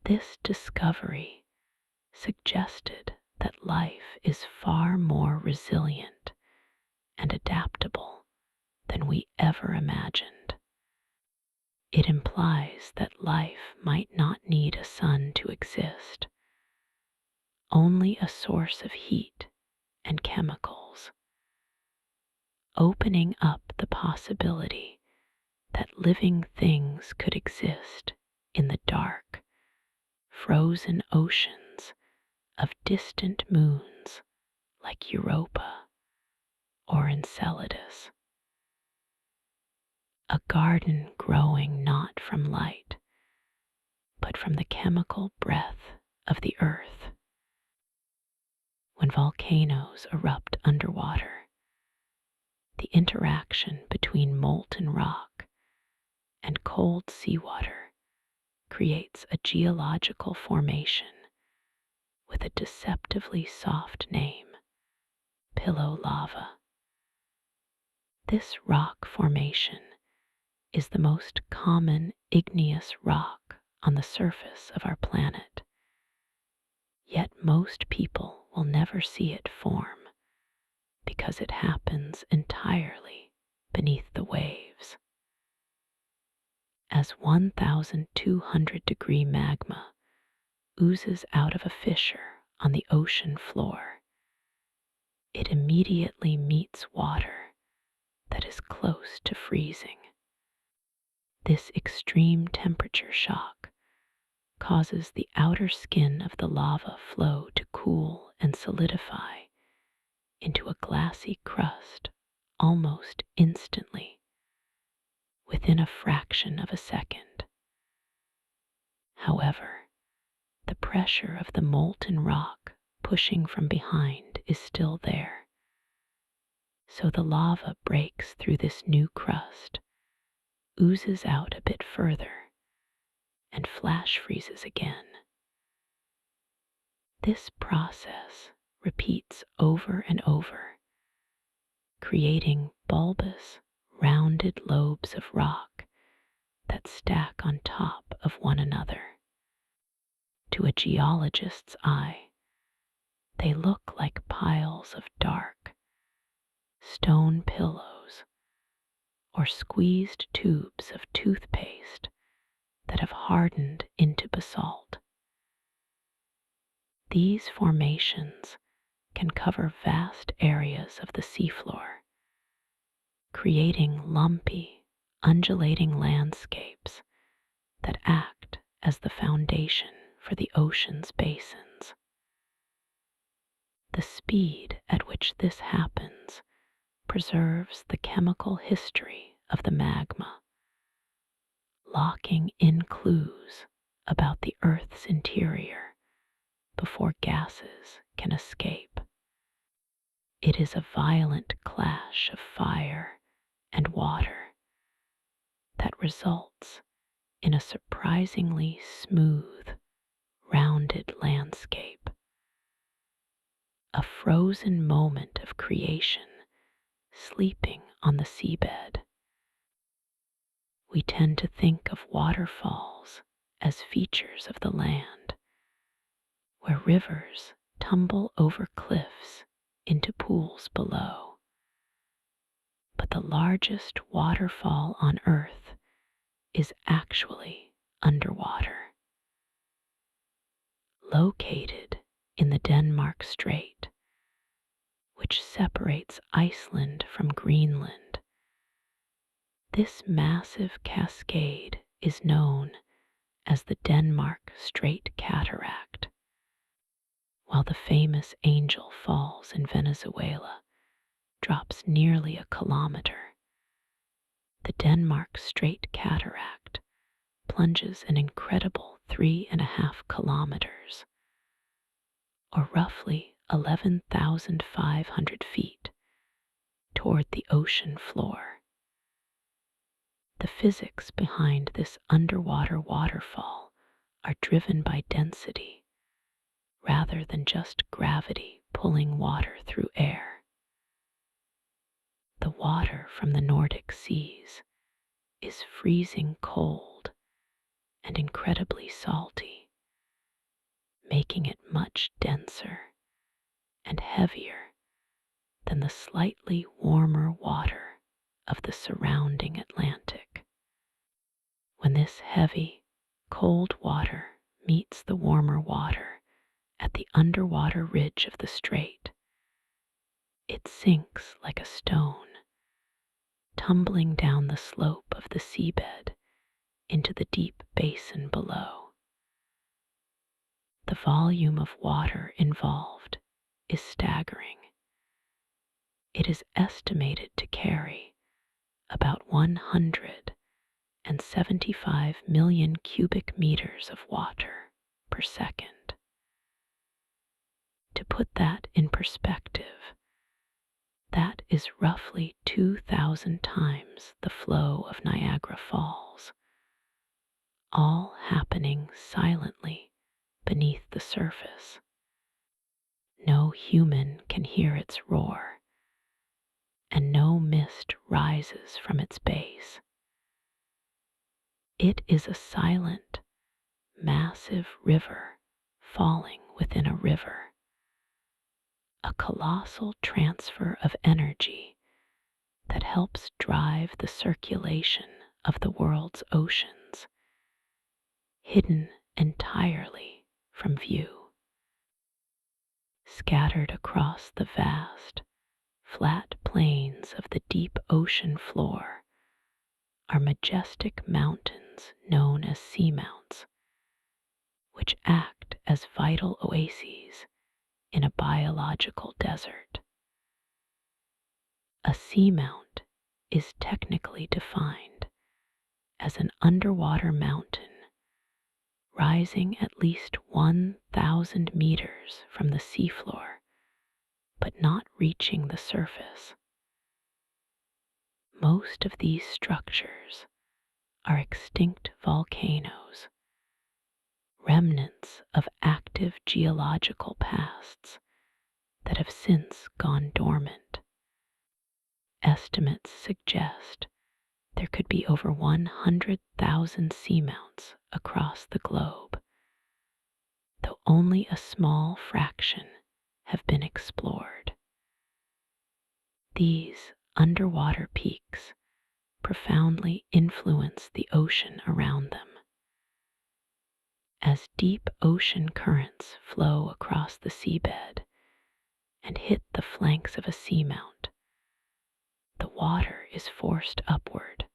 This discovery suggested that life is far more resilient and adaptable than we ever imagined. It implies that life might not need a sun to exist, only a source of heat and chemicals, opening up the possibility that living things could exist in the dark, frozen oceans of distant moons like Europa or Enceladus. A garden growing not from light, but from the chemical breath of the earth. When volcanoes erupt underwater, the interaction between molten rock and cold seawater creates a geological formation with a deceptively soft name, pillow lava. This rock formation is the most common igneous rock on the surface of our planet, yet most people will never see it form because it happens entirely beneath the waves. As 1,200-degree magma oozes out of a fissure on the ocean floor, it immediately meets water that is close to freezing. This extreme temperature shock causes the outer skin of the lava flow to cool and solidify into a glassy crust almost instantly, within a fraction of a second. However, the pressure of the molten rock pushing from behind is still there, so the lava breaks through this new crust, oozes out a bit further, and flash freezes again. This process repeats over and over, creating bulbous, rounded lobes of rock that stack on top of one another. To a geologist's eye, they look like piles of dark, stone pillows or squeezed tubes of toothpaste that have hardened into basalt. These formations can cover vast areas of the seafloor, creating lumpy, undulating landscapes that act as the foundation for the ocean's basins. The speed at which this happens preserves the chemical history of the magma, locking in clues about the Earth's interior before gases can escape. It is a violent clash of fire and water that results in a surprisingly smooth, rounded landscape. A frozen moment of creation sleeping on the seabed. We tend to think of waterfalls as features of the land, where rivers tumble over cliffs into pools below. But the largest waterfall on Earth is actually underwater. Located in the Denmark Strait, which separates Iceland from Greenland, this massive cascade is known as the Denmark Strait Cataract, while the famous Angel Falls in Venezuela drops nearly a kilometer. The Denmark Strait Cataract plunges an incredible 3.5 kilometers, or roughly 11,500 feet, toward the ocean floor. The physics behind this underwater waterfall are driven by density rather than just gravity pulling water through air. The water from the Nordic seas is freezing cold and incredibly salty, making it much denser and heavier than the slightly warmer water of the surrounding Atlantic. When this heavy, cold water meets the warmer water at the underwater ridge of the strait, it sinks like a stone, tumbling down the slope of the seabed into the deep basin below. The volume of water involved is staggering. It is estimated to carry about 175 million cubic meters of water per second. To put that in perspective, that is roughly 2,000 times the flow of Niagara Falls, all happening silently beneath the surface. No human can hear its roar, and no mist rises from its base. It is a silent, massive river falling within a river, a colossal transfer of energy that helps drive the circulation of the world's oceans, hidden entirely from view. Scattered across the vast, flat plains of the deep ocean floor are majestic mountains known as seamounts, which act as vital oases in a biological desert. A seamount is technically defined as an underwater mountain rising at least 1,000 meters from the seafloor, but not reaching the surface. Most of these structures are extinct volcanoes, remnants of active geological pasts that have since gone dormant. Estimates suggest there could be over 100,000 seamounts across the globe, though only a small fraction have been explored. These underwater peaks profoundly influence the ocean around them. As deep ocean currents flow across the seabed and hit the flanks of a seamount, the water is forced upward,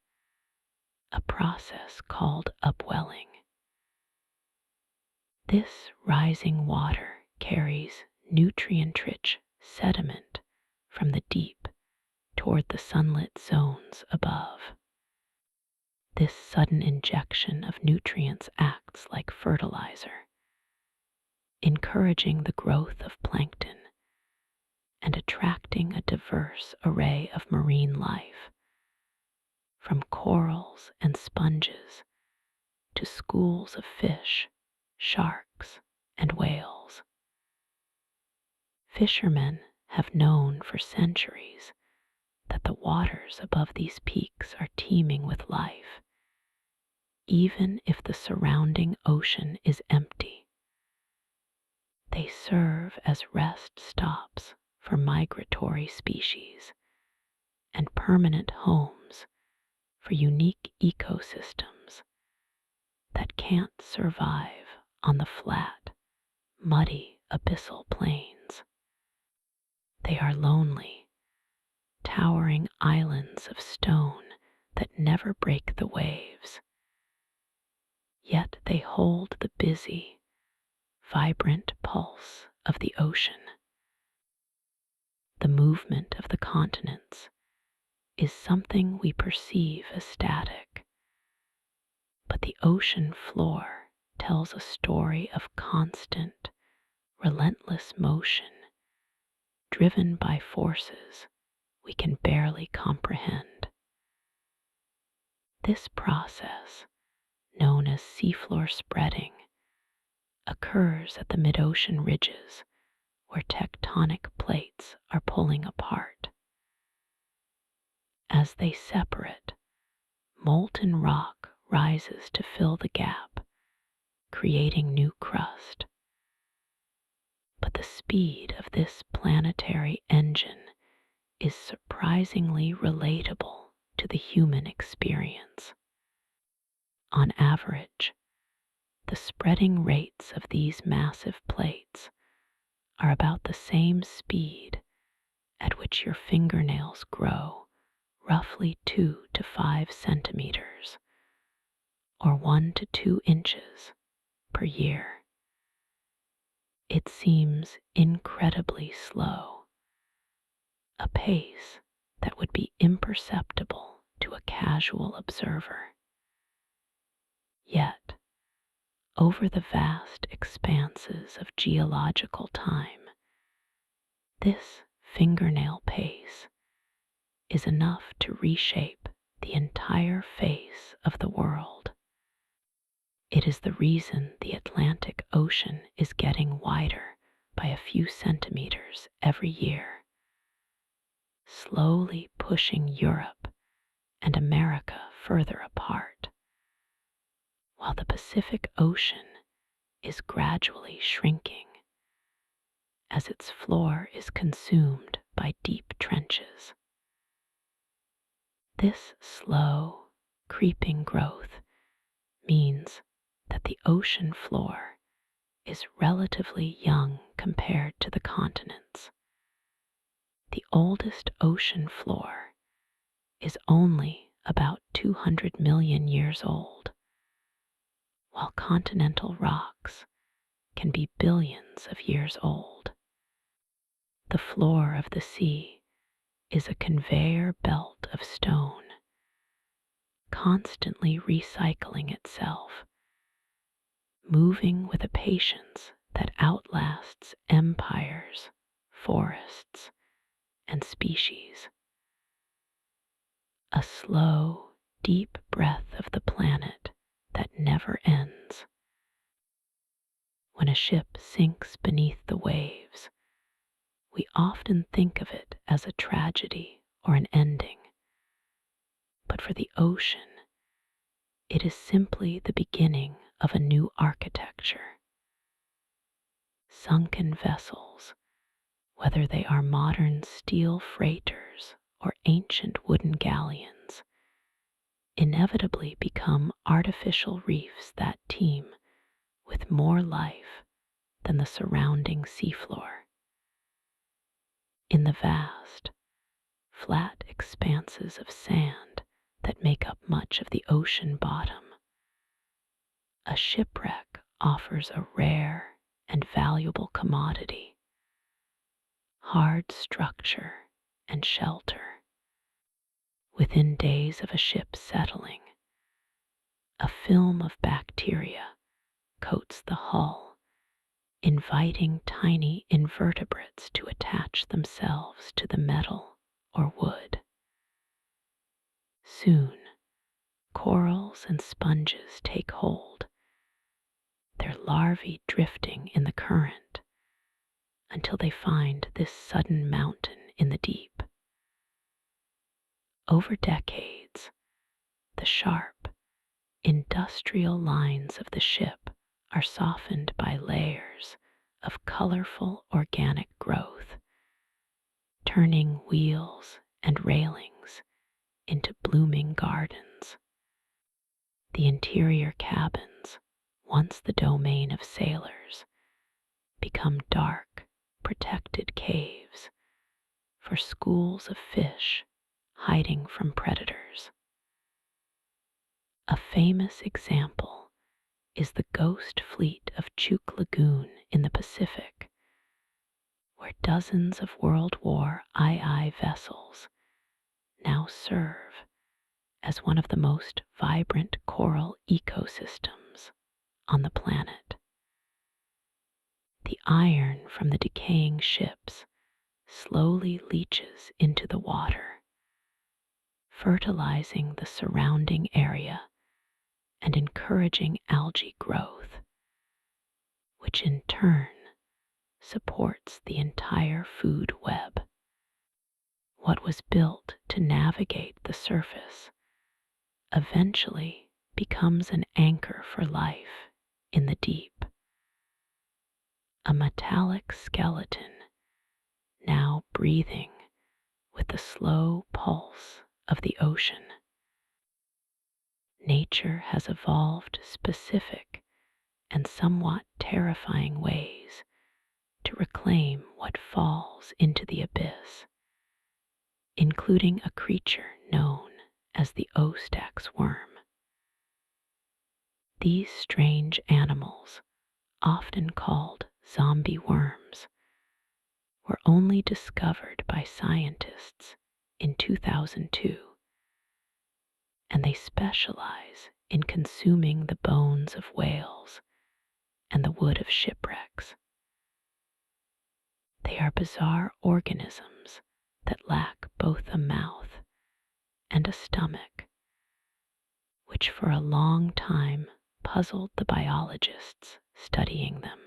a process called upwelling. This rising water carries nutrient-rich sediment from the deep toward the sunlit zones above. This sudden injection of nutrients acts like fertilizer, encouraging the growth of plankton and attracting a diverse array of marine life, from corals and sponges to schools of fish, sharks, and whales. Fishermen have known for centuries that the waters above these peaks are teeming with life, even if the surrounding ocean is empty. They serve as rest stops for migratory species and permanent homes for unique ecosystems that can't survive on the flat, muddy abyssal plains. They are lonely, towering islands of stone that never break the waves, yet they hold the busy, vibrant pulse of the ocean. The movement of the continents is something we perceive as static, but the ocean floor tells a story of constant, relentless motion, driven by forces we can barely comprehend. This process, known as seafloor spreading, occurs at the mid-ocean ridges where tectonic plates are pulling apart. As they separate, molten rock rises to fill the gap, creating new crust. But the speed of this planetary engine is surprisingly relatable to the human experience. On average, the spreading rates of these massive plates are about the same speed at which your fingernails grow, roughly 2 to 5 centimeters, or 1 to 2 inches per year. It seems incredibly slow, a pace that would be imperceptible to a casual observer. Yet, over the vast expanses of geological time, this fingernail pace is enough to reshape the entire face of the world. It is the reason the Atlantic Ocean is getting wider by a few centimeters every year, slowly pushing Europe and America further apart, while the Pacific Ocean is gradually shrinking as its floor is consumed by deep trenches. This slow, creeping growth means that the ocean floor is relatively young compared to the continents. The oldest ocean floor is only about 200 million years old, while continental rocks can be billions of years old. The floor of the sea is a conveyor belt of stone, constantly recycling itself, moving with a patience that outlasts empires, forests, and species. A slow, deep breath of the planet that never ends. When a ship sinks beneath the waves, we often think of it as a tragedy or an ending. But for the ocean, it is simply the beginning of a new architecture. Sunken vessels, whether they are modern steel freighters or ancient wooden galleons, inevitably become artificial reefs that teem with more life than the surrounding seafloor. In the vast, flat expanses of sand that make up much of the ocean bottom, a shipwreck offers a rare and valuable commodity: hard structure and shelter. Within days of a ship settling, a film of bacteria coats the hull, inviting tiny invertebrates to attach themselves to the metal or wood. Soon, corals and sponges take hold, their larvae drifting in the current until they find this sudden mountain in the deep. Over decades, the sharp, industrial lines of the ship are softened by layers of colorful organic growth, turning wheels and railings into blooming gardens. The interior cabins, once the domain of sailors, become dark, protected caves for schools of fish hiding from predators. A famous example is the ghost fleet of Chuk Lagoon in the Pacific, where dozens of World War II vessels now serve as one of the most vibrant coral ecosystems on the planet. The iron from the decaying ships slowly leaches into the water, fertilizing the surrounding area and encouraging algae growth, which in turn supports the entire food web. What was built to navigate the surface eventually becomes an anchor for life in the deep. A metallic skeleton now breathing with the slow pulse of the ocean. nature has evolved specific and somewhat terrifying ways to reclaim what falls into the abyss, including a creature known as the O-Stax worm. These strange animals, often called zombie worms, were only discovered by scientists in 2002, and they specialize in consuming the bones of whales and the wood of shipwrecks. They are bizarre organisms that lack both a mouth and a stomach, which for a long time puzzled the biologists studying them.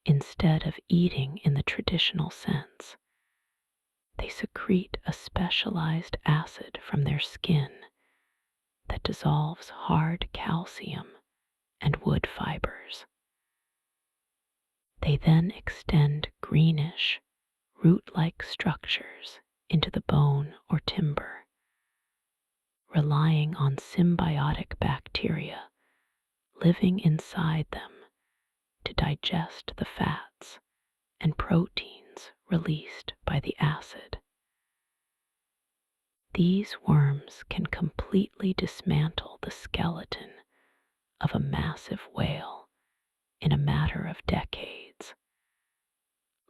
Instead of eating in the traditional sense, they secrete a specialized acid from their skin that dissolves hard calcium and wood fibers. They then extend greenish, root-like structures into the bone or timber, relying on symbiotic bacteria living inside them to digest the fats and proteins released by the acid. These worms can completely dismantle the skeleton of a massive whale in a matter of decades,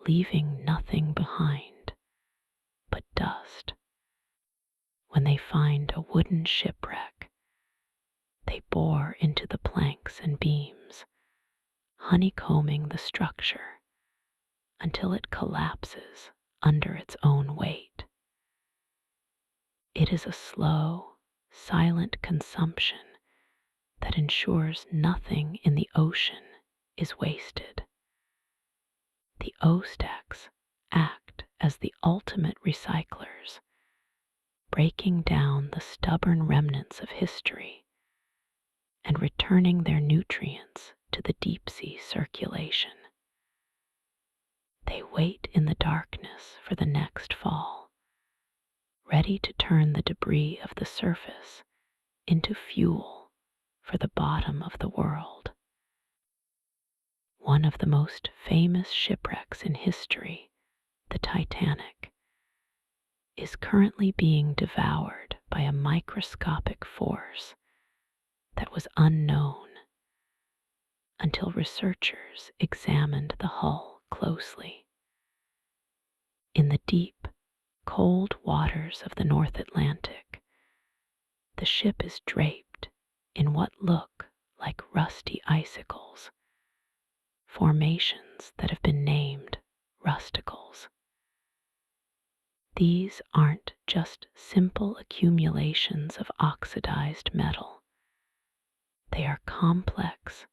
leaving nothing behind but dust. When they find a wooden shipwreck, they bore into the planks and beams, honeycombing the structure until it collapses under its own weight. It is a slow, silent consumption that ensures nothing in the ocean is wasted. The O-Stax act as the ultimate recyclers, breaking down the stubborn remnants of history and returning their nutrients to the deep-sea circulation. They wait in the darkness for the next fall, ready to turn the debris of the surface into fuel for the bottom of the world. One of the most famous shipwrecks in history, the Titanic, is currently being devoured by a microscopic force that was unknown until researchers examined the hull closely. In the deep, cold waters of the North Atlantic, the ship is draped in what look like rusty icicles, formations that have been named rusticles. These aren't just simple accumulations of oxidized metal. They are complex,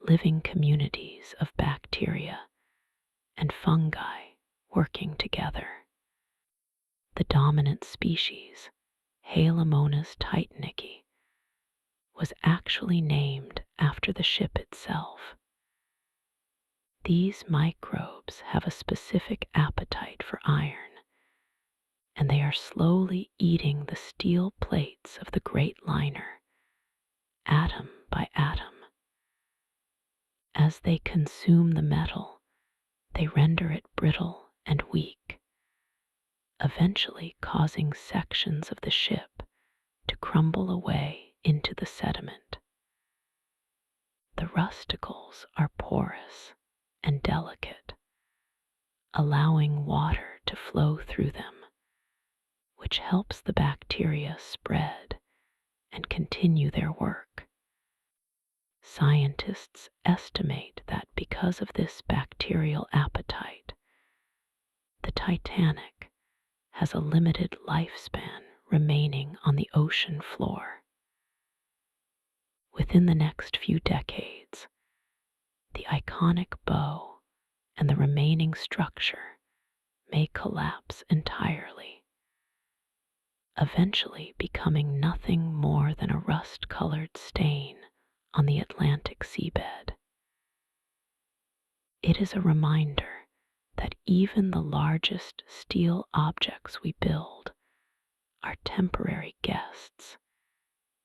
living communities of bacteria and fungi working together. The dominant species, Halomonas titanicus, was actually named after the ship itself. These microbes have a specific appetite for iron, and they are slowly eating the steel plates of the great liner, atom by atom. As they consume the metal, they render it brittle and weak, eventually causing sections of the ship to crumble away into the sediment. The rusticles are porous and delicate, allowing water to flow through them, which helps the bacteria spread and continue their work. Scientists estimate that because of this bacterial appetite, the Titanic has a limited lifespan remaining on the ocean floor. Within the next few decades, the iconic bow and the remaining structure may collapse entirely, eventually becoming nothing more than a rust-colored stain on the Atlantic seabed. It is a reminder that even the largest steel objects we build are temporary guests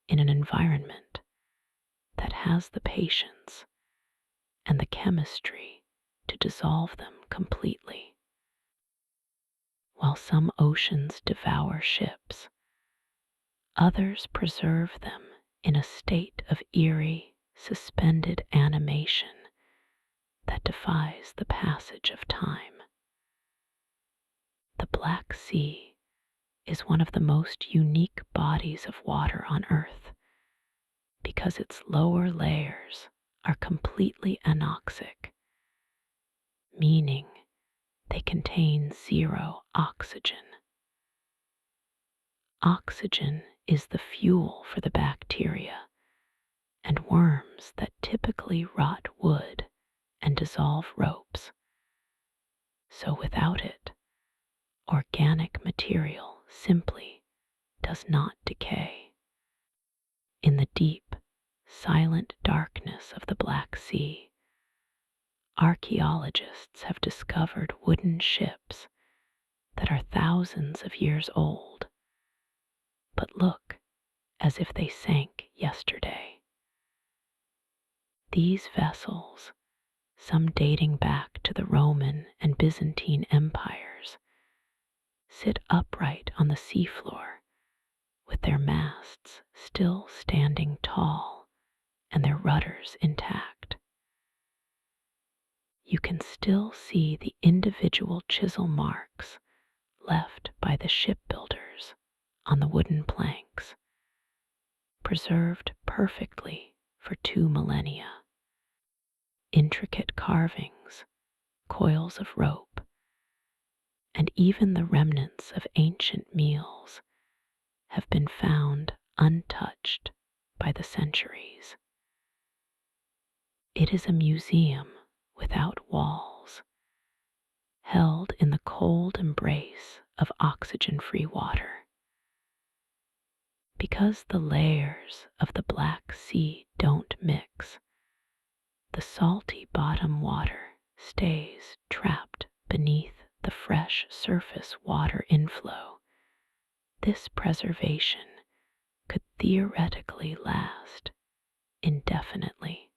in an environment that has the patience and the chemistry to dissolve them completely. While some oceans devour ships, others preserve them in a state of eerie, suspended animation that defies the passage of time. The Black Sea is one of the most unique bodies of water on Earth because its lower layers are completely anoxic, meaning they contain zero oxygen. Oxygen is the fuel for the bacteria and worms that typically rot wood and dissolve ropes. So without it, organic material simply does not decay. In the deep, silent darkness of the Black Sea, archaeologists have discovered wooden ships that are thousands of years old, but look as if they sank yesterday. These vessels, some dating back to the Roman and Byzantine empires, sit upright on the seafloor with their masts still standing tall and their rudders intact. You can still see the individual chisel marks left by the shipbuilders on the wooden planks, preserved perfectly for 2 millennia. Intricate carvings, coils of rope, and even the remnants of ancient meals have been found untouched by the centuries. It is a museum without walls, held in the cold embrace of oxygen-free water. Because the layers of the Black Sea don't mix, the salty bottom water stays trapped beneath the fresh surface water inflow. This preservation could theoretically last indefinitely.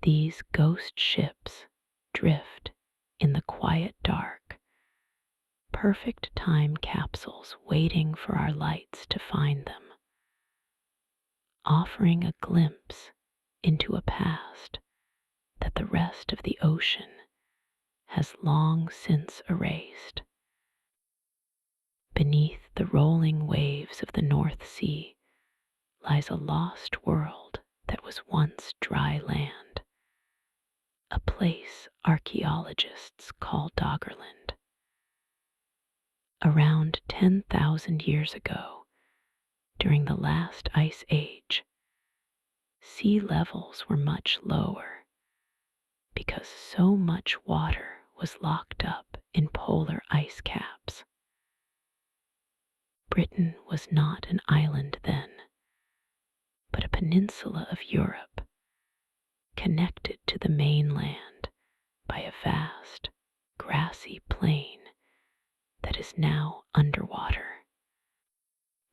These ghost ships drift in the quiet dark, perfect time capsules waiting for our lights to find them, offering a glimpse into a past that the rest of the ocean has long since erased. Beneath the rolling waves of the North Sea lies a lost world that was once dry land, a place archaeologists call Doggerland. Around 10,000 years ago, during the last ice age, sea levels were much lower because so much water was locked up in polar ice caps. Britain was not an island then, but a peninsula of Europe, connected to the mainland by a vast, grassy plain that is now underwater.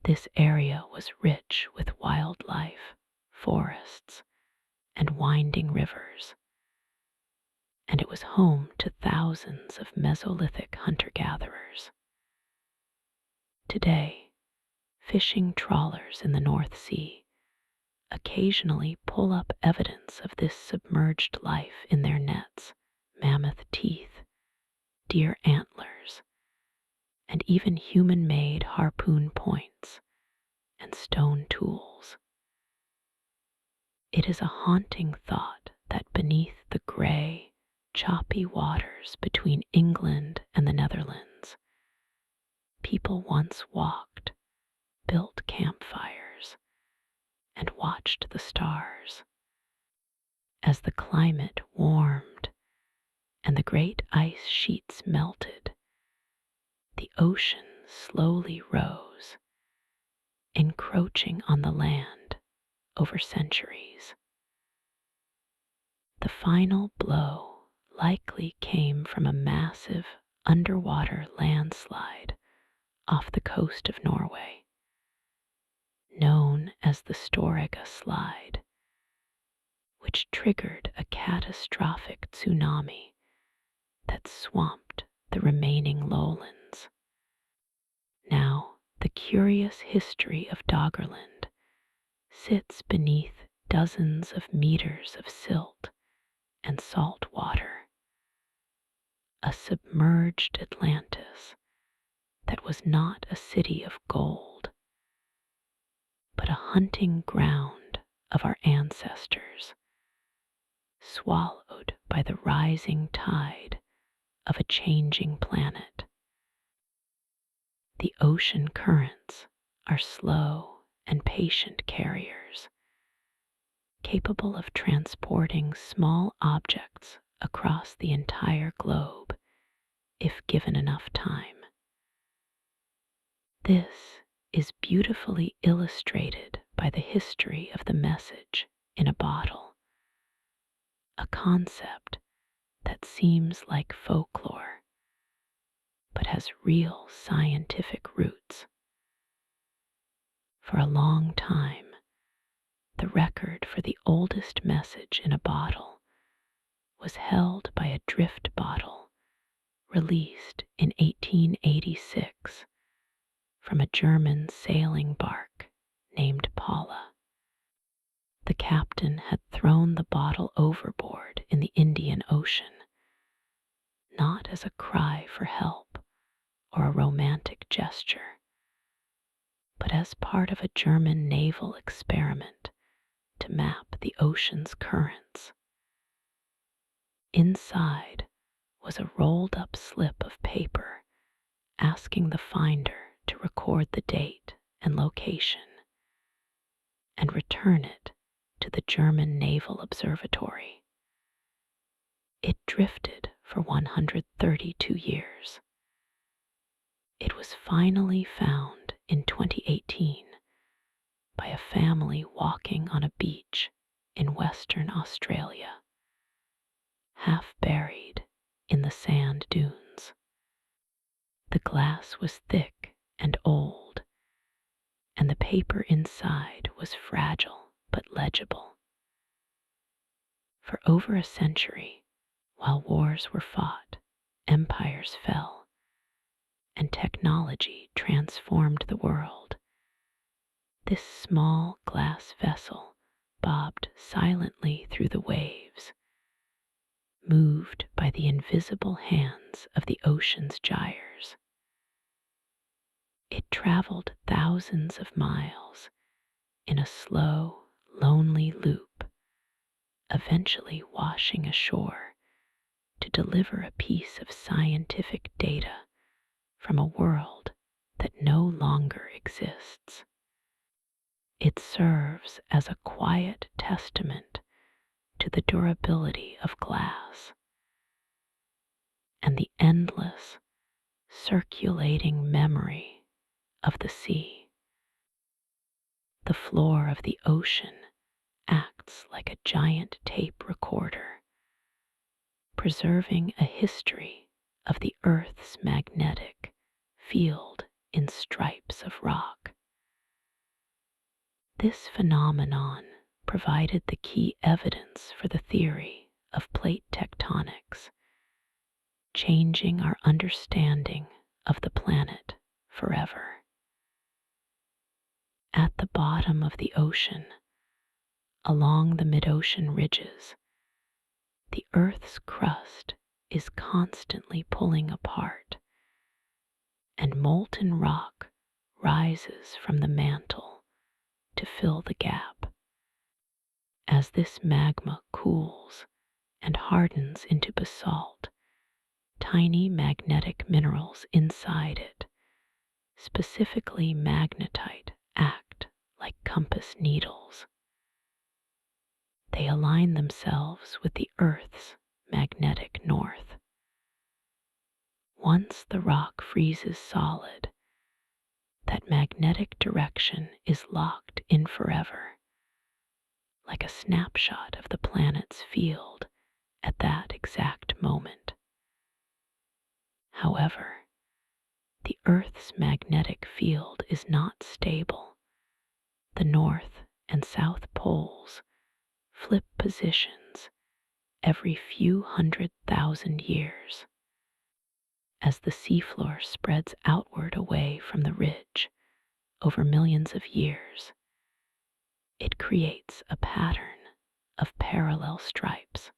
This area was rich with wildlife, forests, and winding rivers, and it was home to thousands of Mesolithic hunter-gatherers. Today, fishing trawlers in the North Sea occasionally pull up evidence of this submerged life in their nets: mammoth teeth, deer antlers, and even human-made harpoon points and stone tools. It is a haunting thought that beneath the gray, choppy waters between England and the Netherlands, people once walked, built campfires, and watched the stars. As the climate warmed and the great ice sheets melted, the ocean slowly rose, encroaching on the land over centuries. The final blow likely came from a massive underwater landslide off the coast of Norway. known as the Storiga slide, which triggered a catastrophic tsunami that swamped the remaining lowlands. Now, the curious history of Doggerland sits beneath dozens of meters of silt and salt water, a submerged Atlantis that was not a city of gold, but a hunting ground of our ancestors, swallowed by the rising tide of a changing planet. The ocean currents are slow and patient carriers, capable of transporting small objects across the entire globe if given enough time. This is beautifully illustrated by the history of the message in a bottle, a concept that seems like folklore but has real scientific roots. For a long time, the record for the oldest message in a bottle was held by a drift bottle released in 1886 from a German sailing bark named Paula. The captain had thrown the bottle overboard in the Indian Ocean, not as a cry for help or a romantic gesture, but as part of a German naval experiment to map the ocean's currents. Inside was a rolled-up slip of paper asking the finder to record the date and location and return it to the German Naval Observatory. It drifted for 132 years. It was finally found in 2018 by a family walking on a beach in Western Australia, half buried in the sand dunes. The glass was thick and old, and the paper inside was fragile but legible. For over a century, while wars were fought, empires fell, and technology transformed the world, this small glass vessel bobbed silently through the waves, moved by the invisible hands of the ocean's gyres. It traveled thousands of miles in a slow, lonely loop, eventually washing ashore to deliver a piece of scientific data from a world that no longer exists. It serves as a quiet testament to the durability of glass and the endless, circulating memory of the sea. The floor of the ocean acts like a giant tape recorder, preserving a history of the Earth's magnetic field in stripes of rock. This phenomenon provided the key evidence for the theory of plate tectonics, changing our understanding of the planet forever. At the bottom of the ocean, along the mid-ocean ridges, the Earth's crust is constantly pulling apart, and molten rock rises from the mantle to fill the gap. As this magma cools and hardens into basalt, tiny magnetic minerals inside it, specifically magnetite, act like compass needles. They align themselves with the Earth's magnetic north. Once the rock freezes solid, that magnetic direction is locked in forever, like a snapshot of the planet's field at that exact moment. However, the Earth's magnetic field is not stable. the North and South poles flip positions every few 100,000 years. As the seafloor spreads outward away from the ridge over millions of years, it creates a pattern of parallel stripes.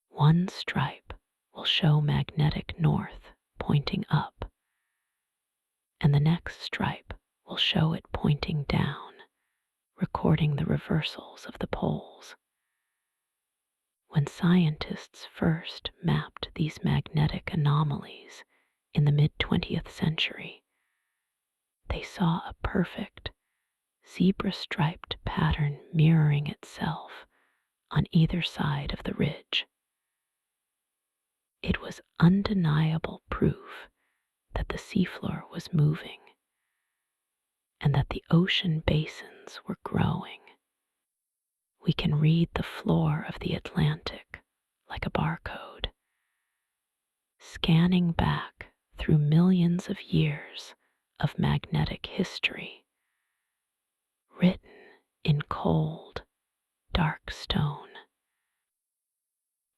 One stripe will show magnetic north pointing up, and the next stripe will show it pointing down, recording the reversals of the poles. When scientists first mapped these magnetic anomalies in the mid-20th century, they saw a perfect, zebra-striped pattern mirroring itself on either side of the ridge. It was undeniable proof that the seafloor was moving and that the ocean basins were growing. We can read the floor of the Atlantic like a barcode, scanning back through millions of years of magnetic history, written in cold, dark stone.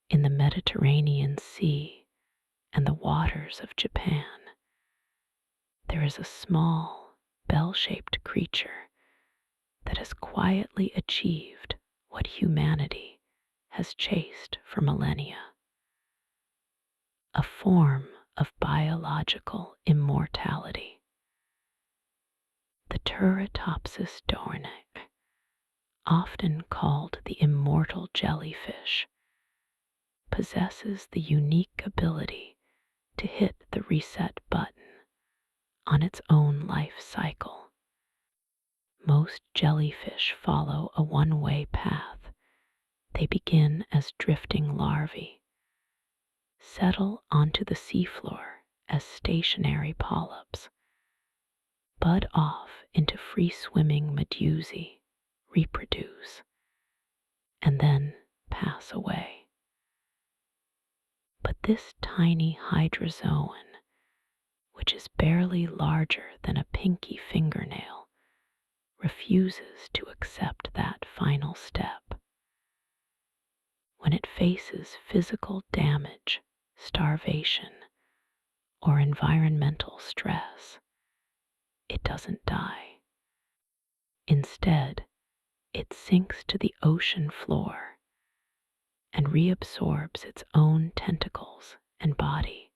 In the Mediterranean Sea and the waters of Japan, there is a small, bell-shaped creature that has quietly achieved what humanity has chased for millennia. A form of biological immortality. The Turritopsis dohrnii, often called the immortal jellyfish, possesses the unique ability to hit the reset button on its own life cycle. Most jellyfish follow a one-way path. They begin as drifting larvae, settle onto the seafloor as stationary polyps, bud off into free-swimming medusae, reproduce, and then pass away. But this tiny hydrozoan, which is barely larger than a pinky fingernail, refuses to accept that final step. When it faces physical damage, starvation, or environmental stress, it doesn't die. Instead, it sinks to the ocean floor and reabsorbs its own tentacles and body,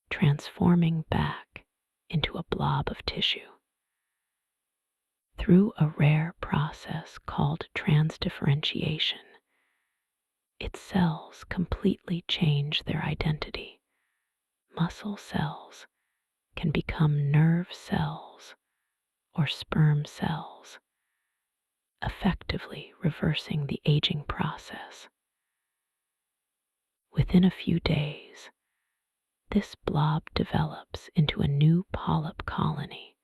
transforming back into a blob of tissue. Through a rare process called transdifferentiation, its cells completely change their identity. Muscle cells can become nerve cells or sperm cells, effectively reversing the aging process. Within a few days, this blob develops into a new polyp colony,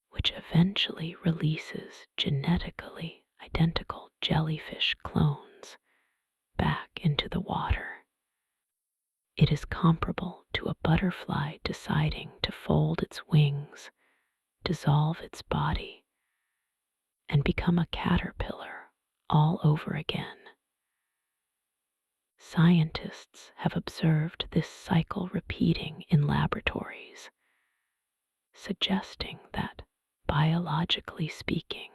which eventually releases genetically identical jellyfish clones back into the water. It is comparable to a butterfly deciding to fold its wings, dissolve its body, and become a caterpillar all over again. Scientists have observed this cycle repeating in laboratories, suggesting that, biologically speaking,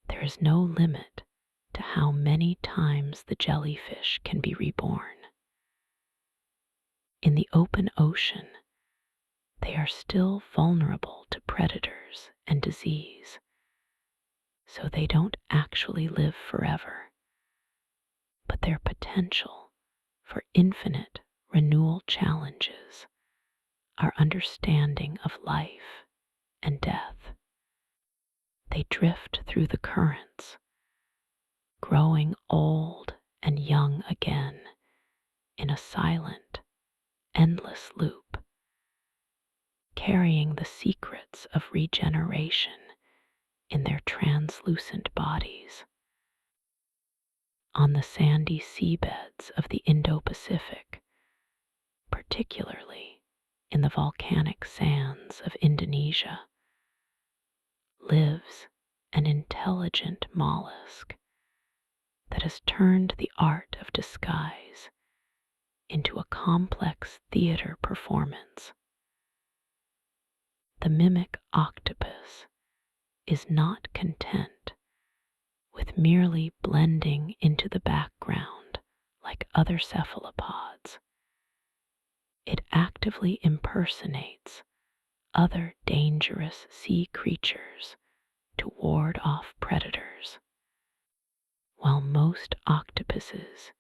there is no limit to how many times the jellyfish can be reborn. In the open ocean, they are still vulnerable to predators and disease, so they don't actually live forever. But their potential for infinite renewal challenges our understanding of life and death. They drift through the currents, growing old and young again in a silent, endless loop, carrying the secrets of regeneration in their translucent bodies. On the sandy seabeds of the Indo-Pacific, particularly in the volcanic sands of Indonesia, lives an intelligent mollusk that has turned the art of disguise into a complex theater performance. The mimic octopus is not content with merely blending into the background like other cephalopods. It actively impersonates other dangerous sea creatures to ward off predators. While most octopuses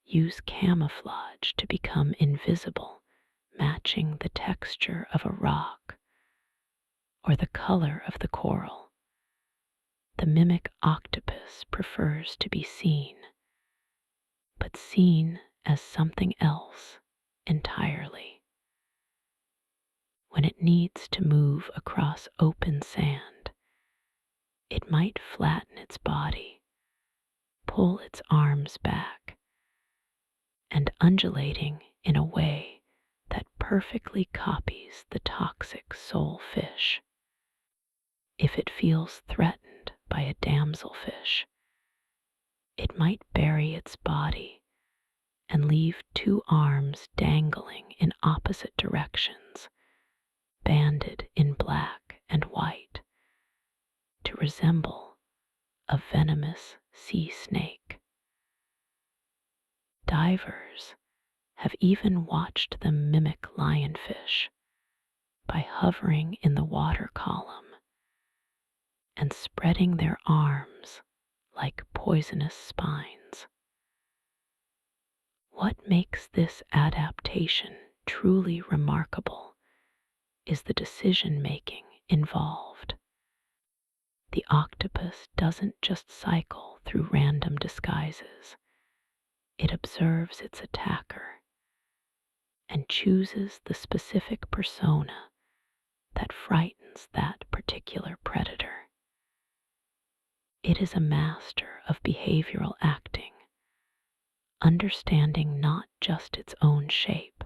use camouflage to become invisible, matching the texture of a rock or the color of the coral, the mimic octopus prefers to be seen, but seen as something else entirely. When it needs to move across open sand, it might flatten its body, pull its arms back, and undulating in a way that perfectly copies the toxic sole fish. If it feels threatened by a damselfish, it might bury its body and leave two arms dangling in opposite directions, banded in black and white, to resemble a venomous sea snake. Divers have even watched them mimic lionfish by hovering in the water column and spreading their arms like poisonous spines. What makes this adaptation truly remarkable is the decision-making involved. The octopus doesn't just cycle through random disguises. It observes its attacker and chooses the specific persona that frightens that particular predator. It is a master of behavioral acting, understanding not just its own shape,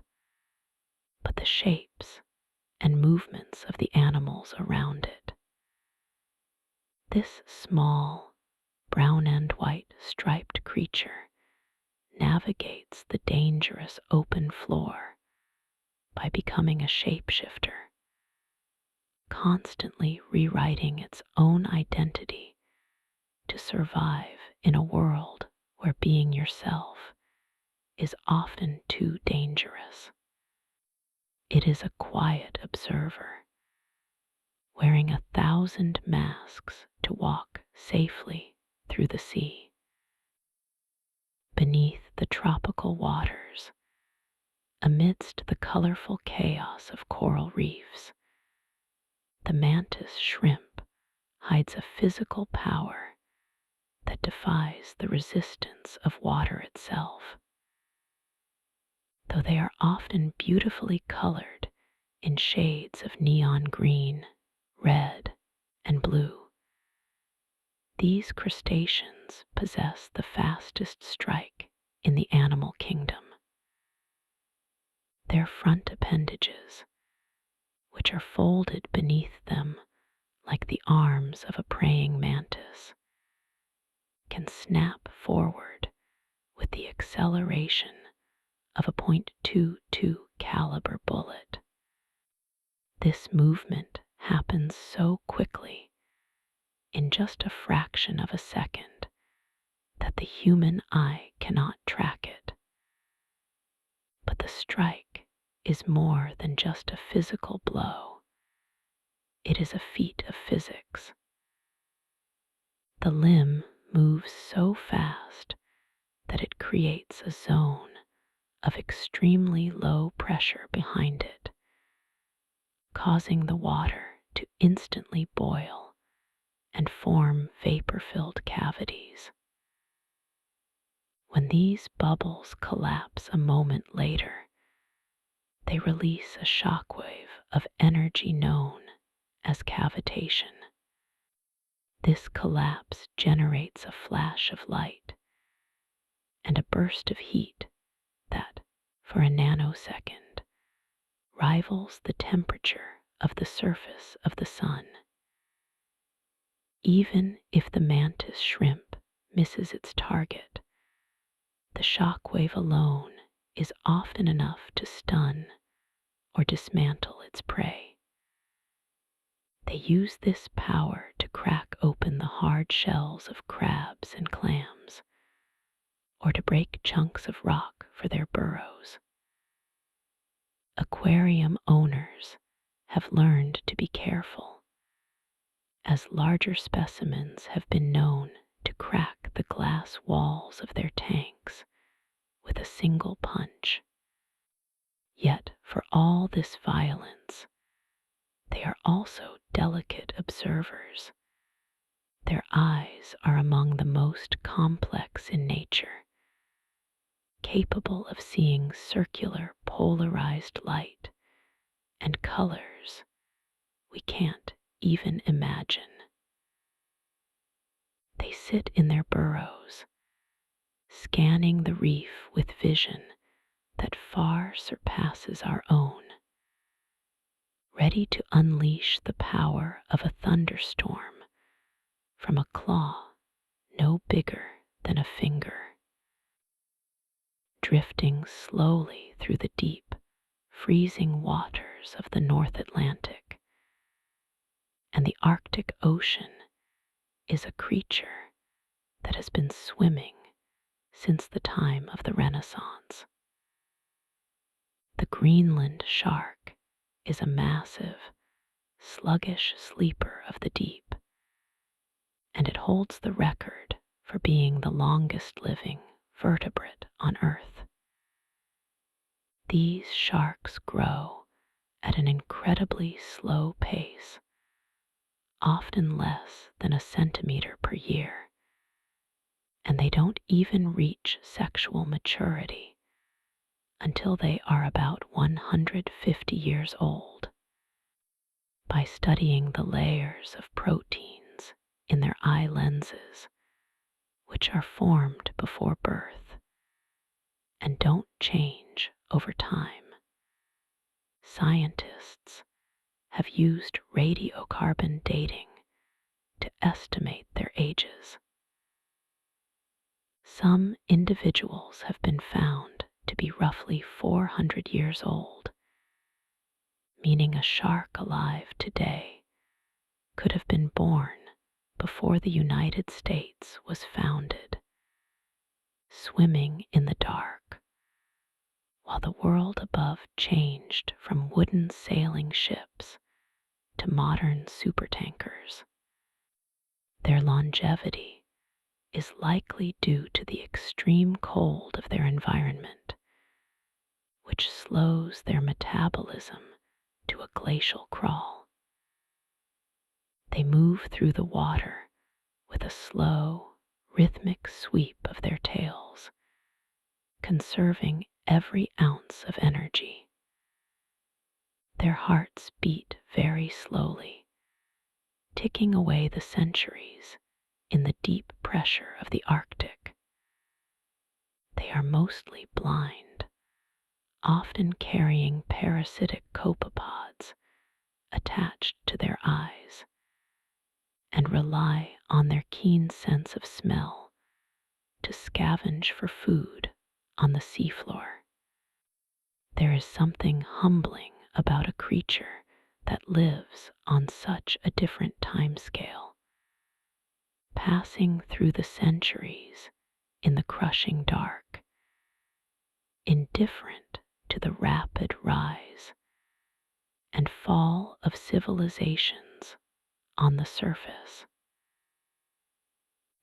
but the shapes and movements of the animals around it. This small, brown and white striped creature navigates the dangerous open floor by becoming a shapeshifter, constantly rewriting its own identity to survive in a world where being yourself is often too dangerous. It is a quiet observer, wearing 1,000 masks to walk safely through the sea. Beneath the tropical waters, amidst the colorful chaos of coral reefs, the mantis shrimp hides a physical power that defies the resistance of water itself. Though they are often beautifully colored in shades of neon green, red, and blue, these crustaceans possess the fastest strike in the animal kingdom. Their front appendages, which are folded beneath them like the arms of a praying mantis, can snap forward with the acceleration of a .22 caliber bullet. This movement happens so quickly, in just a fraction of a second, that the human eye cannot track it. But the strike is more than just a physical blow. It is a feat of physics. The limb moves so fast that it creates a zone of extremely low pressure behind it, causing the water to instantly boil and form vapor-filled cavities. When these bubbles collapse a moment later, they release a shockwave of energy known as cavitation. This collapse generates a flash of light and a burst of heat that, for a nanosecond, rivals the temperature of the surface of the sun. Even if the mantis shrimp misses its target, the shock wave alone is often enough to stun or dismantle its prey. They use this power to crack open the hard shells of crabs and clams, or to break chunks of rock for their burrows. Aquarium owners have learned to be careful, as larger specimens have been known to crack the glass walls of their tanks with a single punch. Yet for all this violence, they are also delicate observers. Their eyes are among the most complex in nature, capable of seeing circular polarized light and colors we can't even imagine. They sit in their burrows, scanning the reef with vision that far surpasses our own, ready to unleash the power of a thunderstorm from a claw no bigger than a finger. Drifting slowly through the deep, freezing waters of the North Atlantic and the Arctic Ocean is a creature that has been swimming since the time of the Renaissance. The Greenland shark is a massive, sluggish sleeper of the deep, and it holds the record for being the longest living vertebrate on Earth. These sharks grow at an incredibly slow pace, often less than a centimeter per year, and they don't even reach sexual maturity until they are about 150 years old. By studying the layers of proteins in their eye lenses, which are formed before birth and don't change over time, scientists have used radiocarbon dating to estimate their ages. Some individuals have been found to be roughly 400 years old, meaning a shark alive today could have been born before the United States was founded, swimming in the dark, while the world above changed from wooden sailing ships to modern supertankers. Their longevity is likely due to the extreme cold of their environment, which slows their metabolism to a glacial crawl. They move through the water with a slow, rhythmic sweep of their tails, conserving every ounce of energy. Their hearts beat very slowly, ticking away the centuries in the deep pressure of the Arctic. They are mostly blind, often carrying parasitic copepods attached to their eyes, and rely on their keen sense of smell to scavenge for food on the seafloor. There is something humbling about a creature that lives on such a different time scale, passing through the centuries in the crushing dark, indifferent to the rapid rise and fall of civilizations on the surface.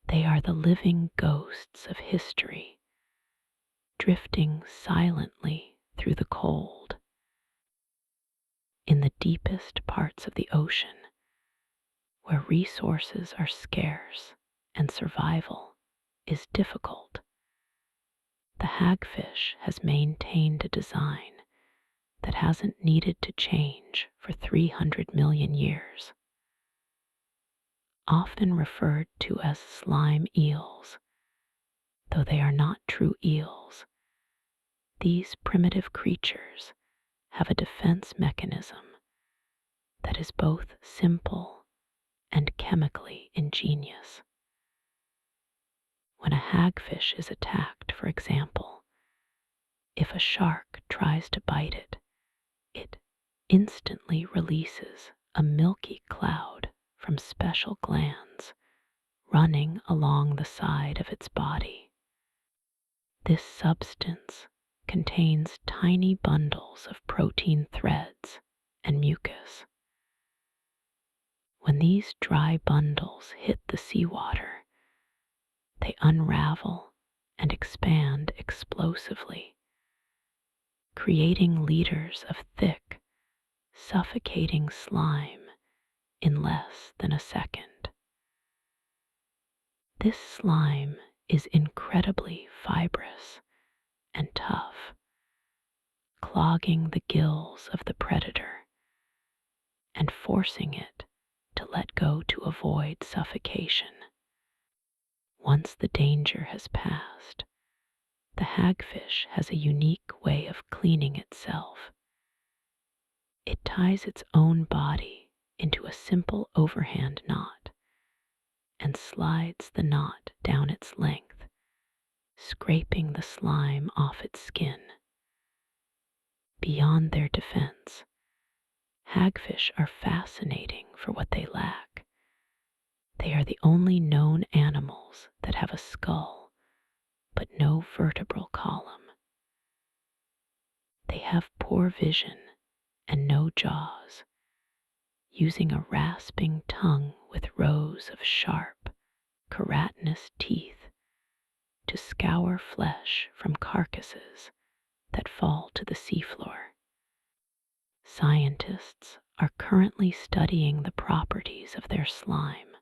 They are the living ghosts of history, drifting silently through the cold. In the deepest parts of the ocean, where resources are scarce and survival is difficult, the hagfish has maintained a design that hasn't needed to change for 300 million years. Often referred to as slime eels, though they are not true eels, these primitive creatures have a defense mechanism that is both simple and chemically ingenious. When a hagfish is attacked, for example, if a shark tries to bite it, it instantly releases a milky cloud from special glands running along the side of its body. This substance contains tiny bundles of protein threads and mucus. When these dry bundles hit the seawater, they unravel and expand explosively, creating liters of thick, suffocating slime in less than a second. This slime is incredibly fibrous and tough, clogging the gills of the predator and forcing it to let go to avoid suffocation. Once the danger has passed, the hagfish has a unique way of cleaning itself. It ties its own body into a simple overhand knot and slides the knot down its length, scraping the slime off its skin. Beyond their defense, hagfish are fascinating for what they lack. They are the only known animals that have a skull, but no vertebral column. They have poor vision and no jaws, using a rasping tongue with rows of sharp, keratinous teeth to scour flesh from carcasses that fall to the seafloor. Scientists are currently studying the properties of their slime,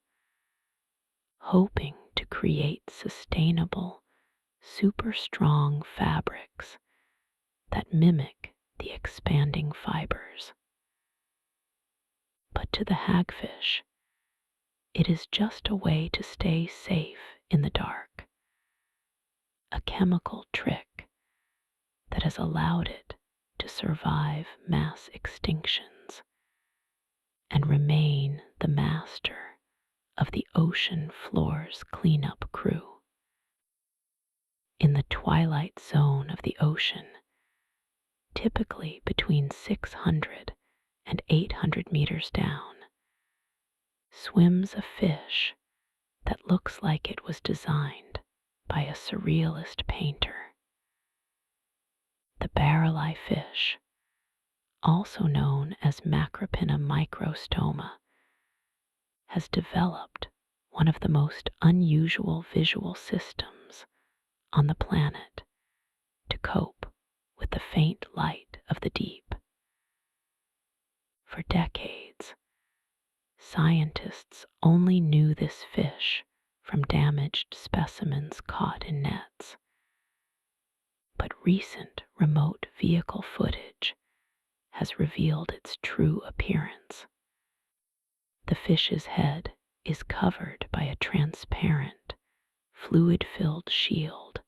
hoping to create sustainable, super strong fabrics that mimic the expanding fibers. But to the hagfish, it is just a way to stay safe in the dark, a chemical trick that has allowed it to survive mass extinctions and remain the master of the ocean floor's cleanup crew. In the twilight zone of the ocean, typically between 600 and 800 meters down, swims a fish that looks like it was designed by a surrealist painter. The barrel-eye fish, also known as Macropina microstoma, has developed one of the most unusual visual systems on the planet to cope with the faint light of the deep. For decades, scientists only knew this fish from damaged specimens caught in nets. But recent remote vehicle footage has revealed its true appearance. The fish's head is covered by a transparent, fluid-filled shield,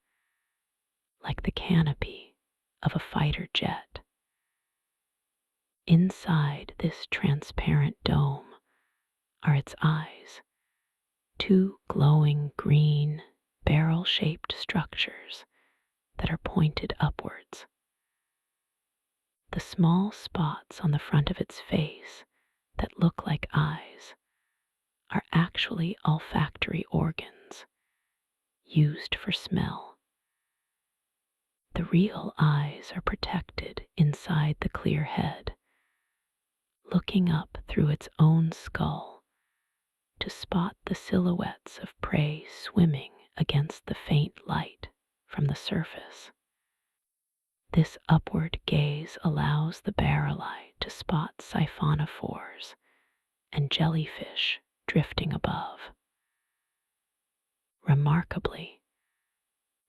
like the canopy of a fighter jet. Inside this transparent dome are its eyes, two glowing green, barrel-shaped structures that are pointed upwards. The small spots on the front of its face that look like eyes are actually olfactory organs used for smell. The real eyes are protected inside the clear head, looking up through its own skull to spot the silhouettes of prey swimming against the faint light from the surface. This upward gaze allows the barrel-eye to spot siphonophores and jellyfish drifting above. Remarkably,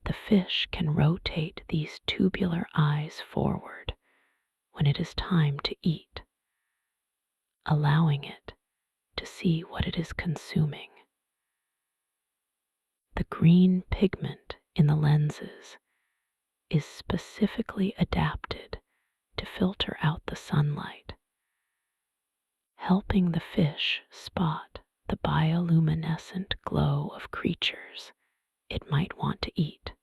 the fish can rotate these tubular eyes forward when it is time to eat, allowing it to see what it is consuming. The green pigment in the lenses is specifically adapted to filter out the sunlight, helping the fish spot the bioluminescent glow of creatures it might want to eat.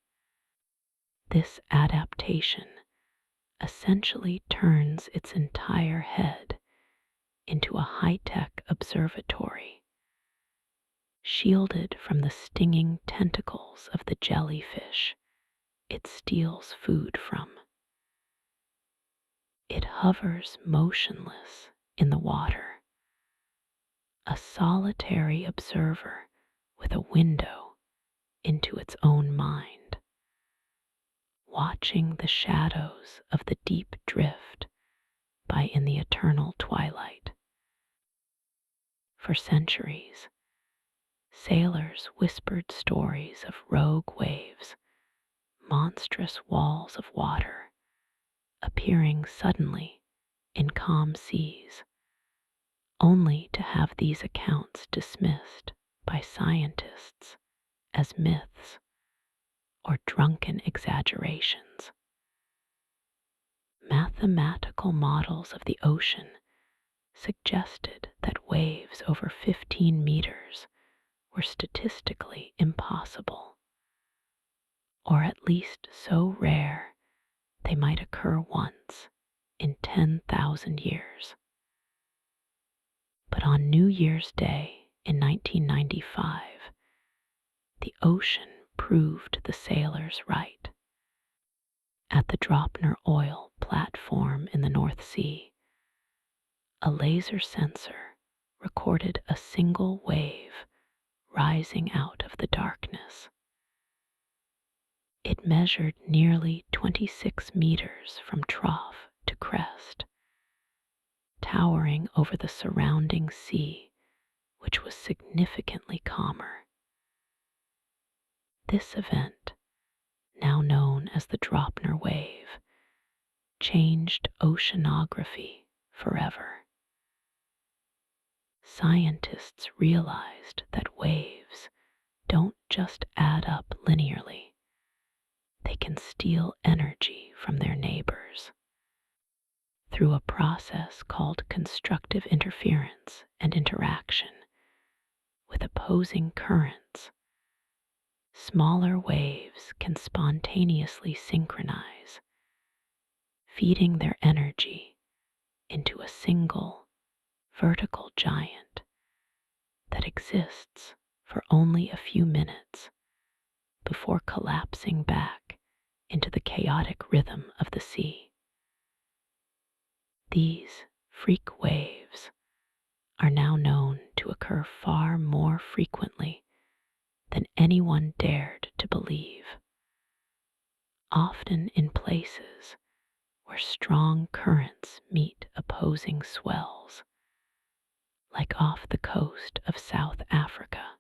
This adaptation essentially turns its entire head into a high-tech observatory, shielded from the stinging tentacles of the jellyfish it steals food from. It hovers motionless in the water, a solitary observer with a window into its own mind, watching the shadows of the deep drift by in the eternal twilight. For centuries, sailors whispered stories of rogue waves, monstrous walls of water appearing suddenly in calm seas, only to have these accounts dismissed by scientists as myths or drunken exaggerations. Mathematical models of the ocean suggested that waves over 15 meters were statistically impossible, or at least so rare they might occur once in 10,000 years. But on New Year's Day in 1995, the ocean proved the sailors right. At the Dropner Oil platform in the North Sea, a laser sensor recorded a single wave rising out of the darkness. It measured nearly 26 meters from trough to crest, towering over the surrounding sea, which was significantly calmer. This event, now known as the Dropner wave, changed oceanography forever. Scientists realized that waves don't just add up linearly. They can steal energy from their neighbors. Through a process called constructive interference and interaction with opposing currents, smaller waves can spontaneously synchronize, feeding their energy into a single vertical giant that exists for only a few minutes before collapsing back into the chaotic rhythm of the sea. These freak waves are now known to occur far more frequently than anyone dared to believe, often in places where strong currents meet opposing swells, like off the coast of South Africa.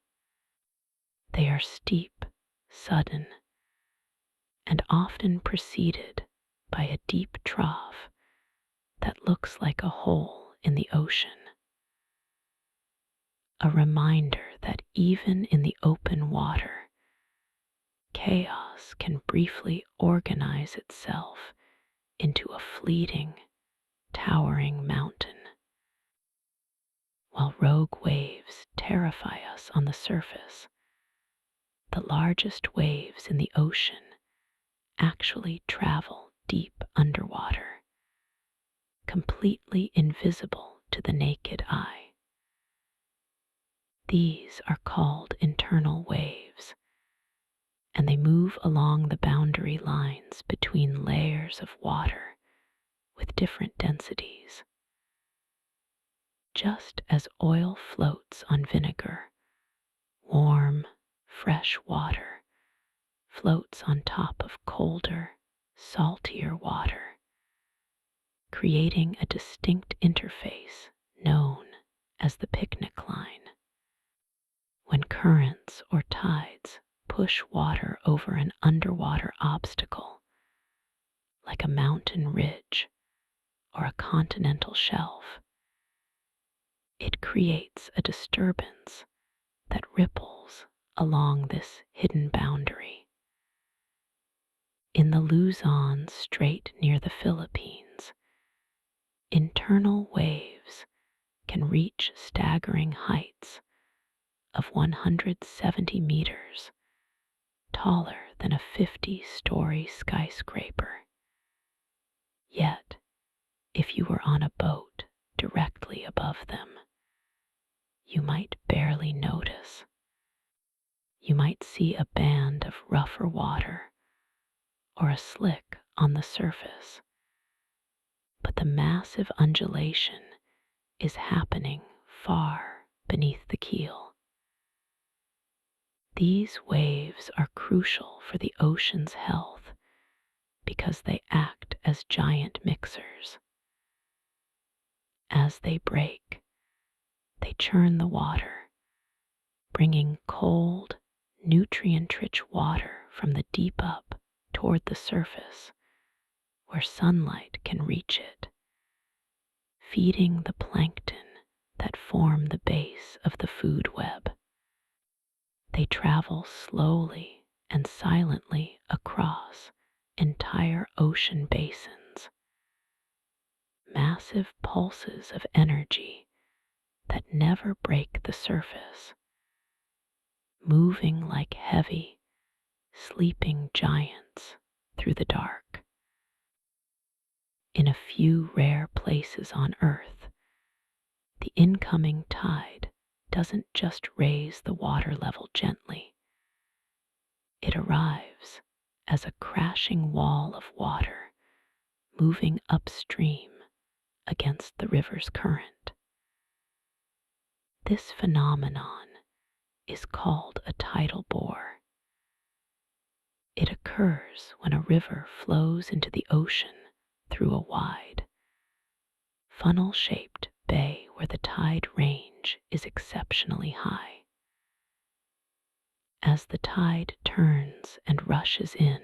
They are steep, sudden, and often preceded by a deep trough that looks like a hole in the ocean. A reminder that even in the open water, chaos can briefly organize itself into a fleeting, towering mountain. While rogue waves terrify us on the surface, the largest waves in the ocean actually travel deep underwater, completely invisible to the naked eye. These are called internal waves, and they move along the boundary lines between layers of water with different densities. Just as oil floats on vinegar, warm, fresh water floats on top of colder, saltier water, creating a distinct interface known as the picnic line. When currents or tides push water over an underwater obstacle, like a mountain ridge or a continental shelf, it creates a disturbance that ripples along this hidden boundary. In the Luzon Strait near the Philippines, internal waves can reach staggering heights of 170 meters, taller than a 50-story skyscraper. Yet, if you were on a boat directly above them, you might barely notice. You might see a band of rougher water or a slick on the surface, but the massive undulation is happening far beneath the keel. These waves are crucial for the ocean's health because they act as giant mixers. As they break, they churn the water, bringing cold, nutrient-rich water from the deep up toward the surface where sunlight can reach it, feeding the plankton that form the base of the food web. They travel slowly and silently across entire ocean basins, massive pulses of energy that never break the surface, moving like heavy, sleeping giants through the dark. In a few rare places on Earth, the incoming tide doesn't just raise the water level gently. It arrives as a crashing wall of water moving upstream against the river's current. This phenomenon is called a tidal bore. It occurs when a river flows into the ocean through a wide, funnel-shaped bay where the tide range is exceptionally high. As the tide turns and rushes in,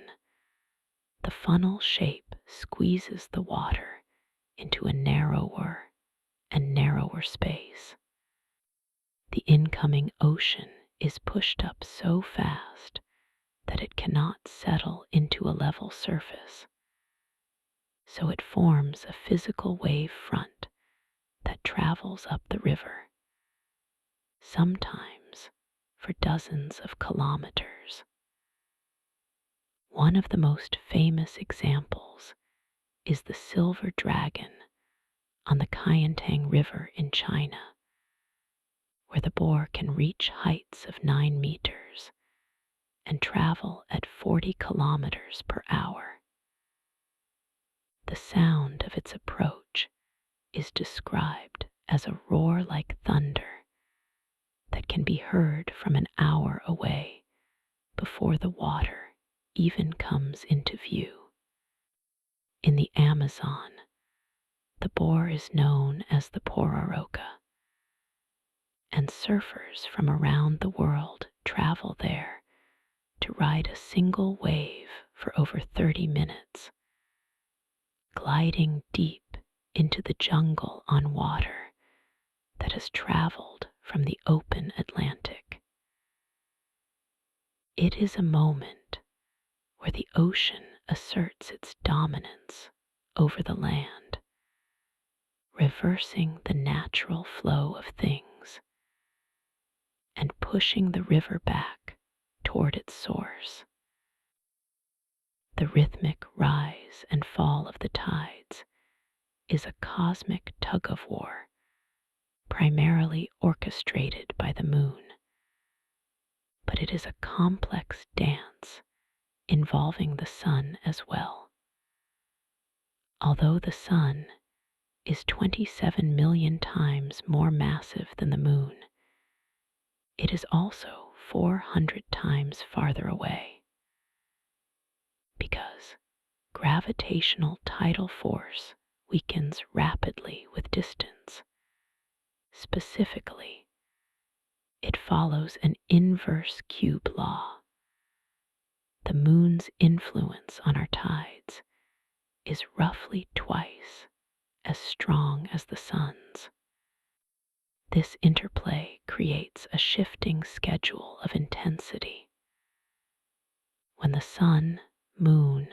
the funnel shape squeezes the water into a narrower and narrower space. The incoming ocean is pushed up so fast that it cannot settle into a level surface, so it forms a physical wave front that travels up the river, sometimes for dozens of kilometers. One of the most famous examples is the Silver Dragon on the Kayantang River in China, where the bore can reach heights of 9 meters and travel at 40 kilometers per hour. The sound of its approach is described as a roar like thunder that can be heard from an hour away before the water even comes into view. In the Amazon, the bore is known as the pororoca, and surfers from around the world travel there to ride a single wave for over 30 minutes, gliding deep into the jungle on water that has traveled from the open Atlantic. It is a moment where the ocean asserts its dominance over the land, reversing the natural flow of things and pushing the river back toward its source. The rhythmic rise and fall of the tides is a cosmic tug-of-war, primarily orchestrated by the moon, but it is a complex dance involving the sun as well. Although the sun is 27 million times more massive than the moon, it is also 400 times farther away, because gravitational tidal force weakens rapidly with distance. Specifically, it follows an inverse cube law. The moon's influence on our tides is roughly twice as strong as the sun's. This interplay creates a shifting schedule of intensity. When the sun, moon,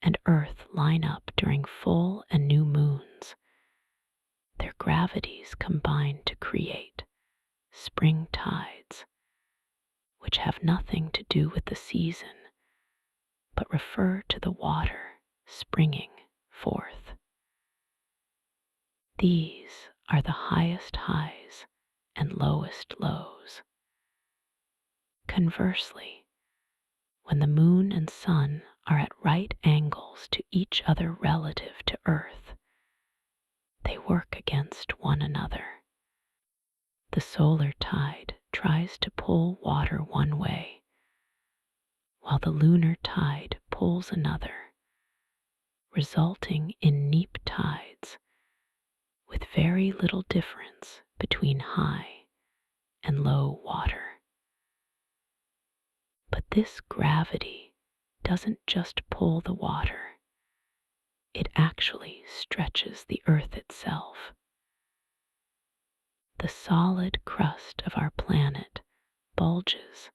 and earth line up during full and new moons, their gravities combine to create spring tides which have nothing to do with the season, but refer to the water springing forth. These are the highest highs and lowest lows. Conversely, when the moon and sun are at right angles to each other relative to Earth, they work against one another. The solar tide tries to pull water one way, while the lunar tide pulls another, resulting in neap tides with very little difference between high and low water. But this gravity doesn't just pull the water, it actually stretches the earth itself. The solid crust of our planet bulges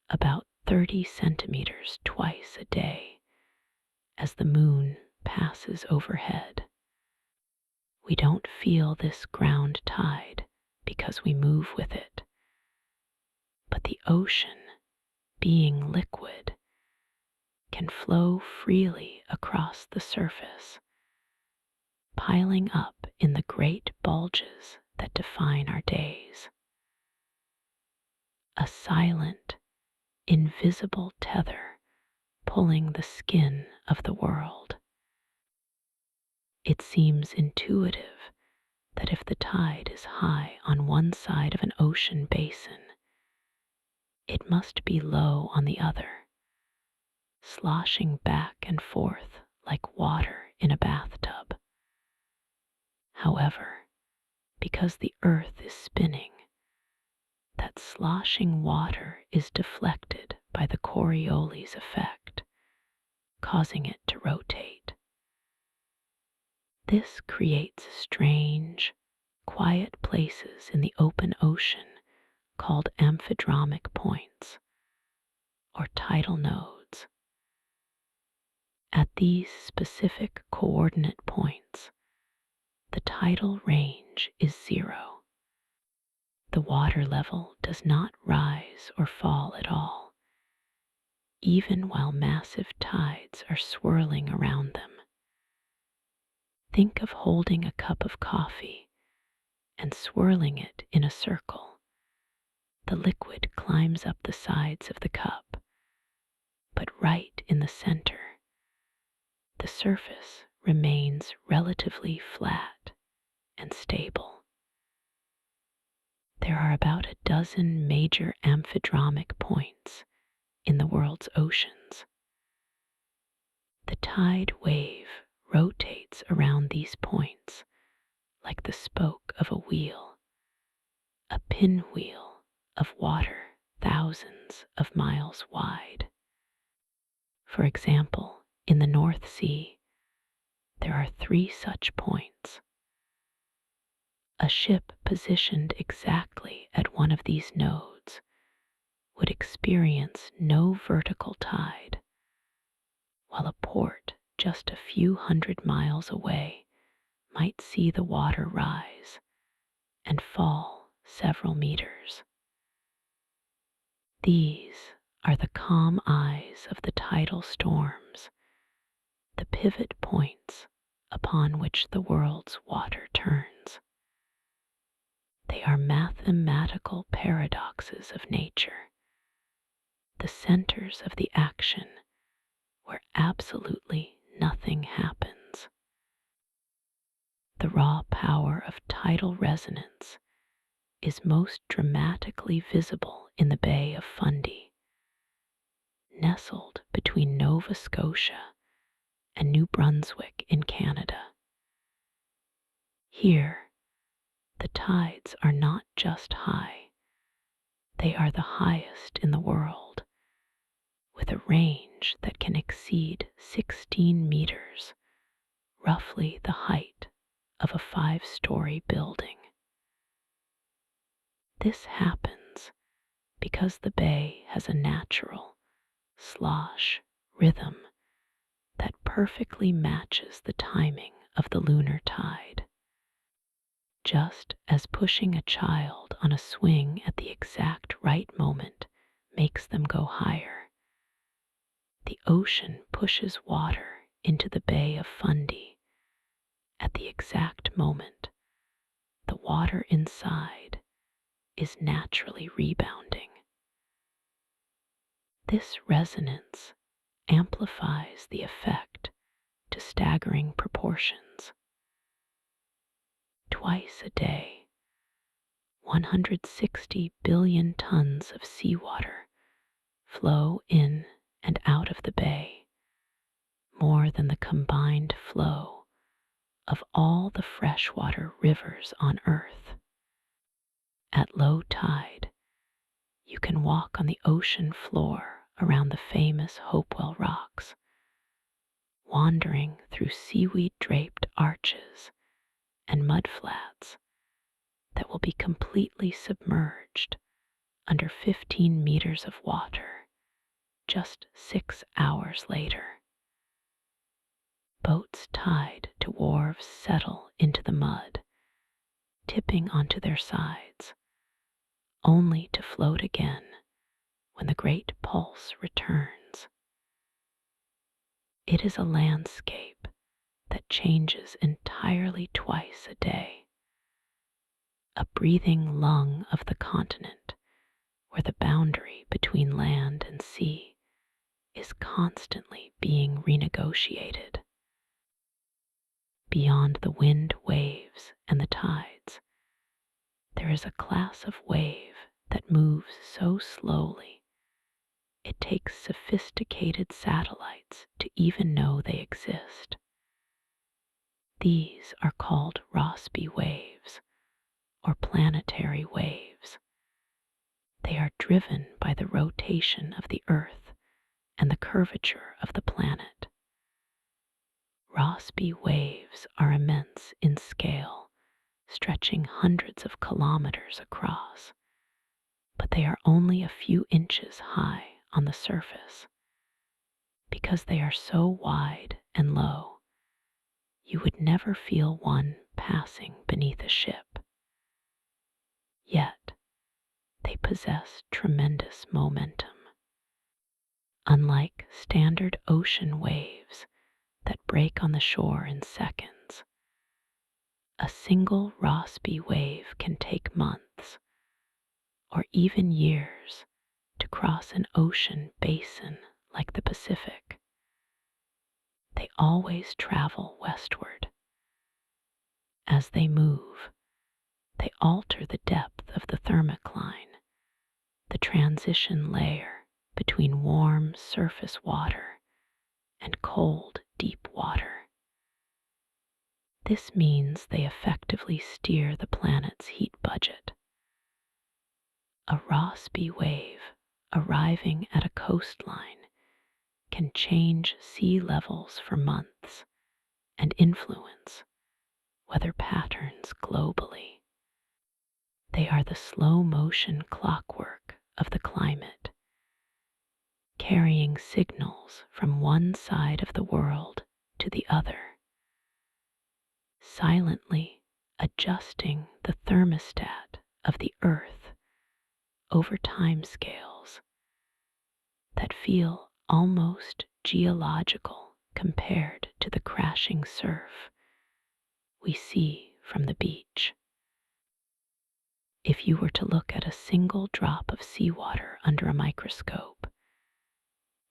about 30 centimeters twice a day as the moon passes overhead. We don't feel this ground tide because we move with it, but the ocean, being liquid, can flow freely across the surface, piling up in the great bulges that define our days. A silent, invisible tether pulling the skin of the world. It seems intuitive that if the tide is high on one side of an ocean basin, it must be low on the other, sloshing back and forth like water in a bathtub. However, because the earth is spinning, that sloshing water is deflected by the Coriolis effect, causing it to rotate. This creates strange, quiet places in the open ocean called amphidromic points, or tidal nodes. At these specific coordinate points, the tidal range is 0. The water level does not rise or fall at all, even while massive tides are swirling around them. Think of holding a cup of coffee and swirling it in a circle. The liquid climbs up the sides of the cup, but right in the center, the surface remains relatively flat and stable. There are about a dozen major amphidromic points in the world's oceans. The tide wave rotates around these points like the spoke of a wheel, a pinwheel of water thousands of miles wide. For example, in the North Sea, there are 3 such points. A ship positioned exactly at one of these nodes would experience no vertical tide, while a port just a few hundred miles away might see the water rise and fall several meters. These are the calm eyes of the tidal storms, the pivot points upon which the world's water turns. They are mathematical paradoxes of nature, the centers of the action where absolutely nothing happens. The raw power of tidal resonance is most dramatically visible in the Bay of Fundy, nestled between Nova Scotia and New Brunswick in Canada. Here, the tides are not just high, they are the highest in the world, with a range that can exceed 16 meters, roughly the height of a 5-story building. This happens because the bay has a natural slosh rhythm that perfectly matches the timing of the lunar tide. Just as pushing a child on a swing at the exact right moment makes them go higher. The ocean pushes water into the Bay of Fundy at the exact moment the water inside is naturally rebounding. This resonance amplifies the effect to staggering proportions. Twice a day, 160 billion tons of seawater flow in and out of the bay, more than the combined flow of all the freshwater rivers on Earth. At low tide, you can walk on the ocean floor around the famous Hopewell Rocks, wandering through seaweed-draped arches and mudflats that will be completely submerged under 15 meters of water just 6 hours later. Boats tied to wharves settle into the mud, tipping onto their sides, only to float again when the great pulse returns. It is a landscape that changes entirely twice a day, a breathing lung of the continent where the boundary between land and sea is constantly being renegotiated. Beyond the wind, waves, and the tides, there is a class of wave that moves so slowly it takes sophisticated satellites to even know they exist. These are called Rossby waves, or planetary waves. They are driven by the rotation of the Earth and the curvature of the planet. Rossby waves are immense in scale, stretching hundreds of kilometers across, but they are only a few inches high on the surface. Because they are so wide and low, you would never feel one passing beneath a ship. Yet, they possess tremendous momentum. Unlike standard ocean waves that break on the shore in seconds, a single Rossby wave can take months or even years to cross an ocean basin like the Pacific. They always travel westward. As they move, they alter the depth of the thermocline, the transition layer between warm surface water and cold deep water. This means they effectively steer the planet's heat budget. A Rossby wave arriving at a coastline can change sea levels for months and influence weather patterns globally. They are the slow motion clockwork of the climate, carrying signals from one side of the world to the other, silently adjusting the thermostat of the Earth over timescales that feel almost geological compared to the crashing surf we see from the beach. If you were to look at a single drop of seawater under a microscope,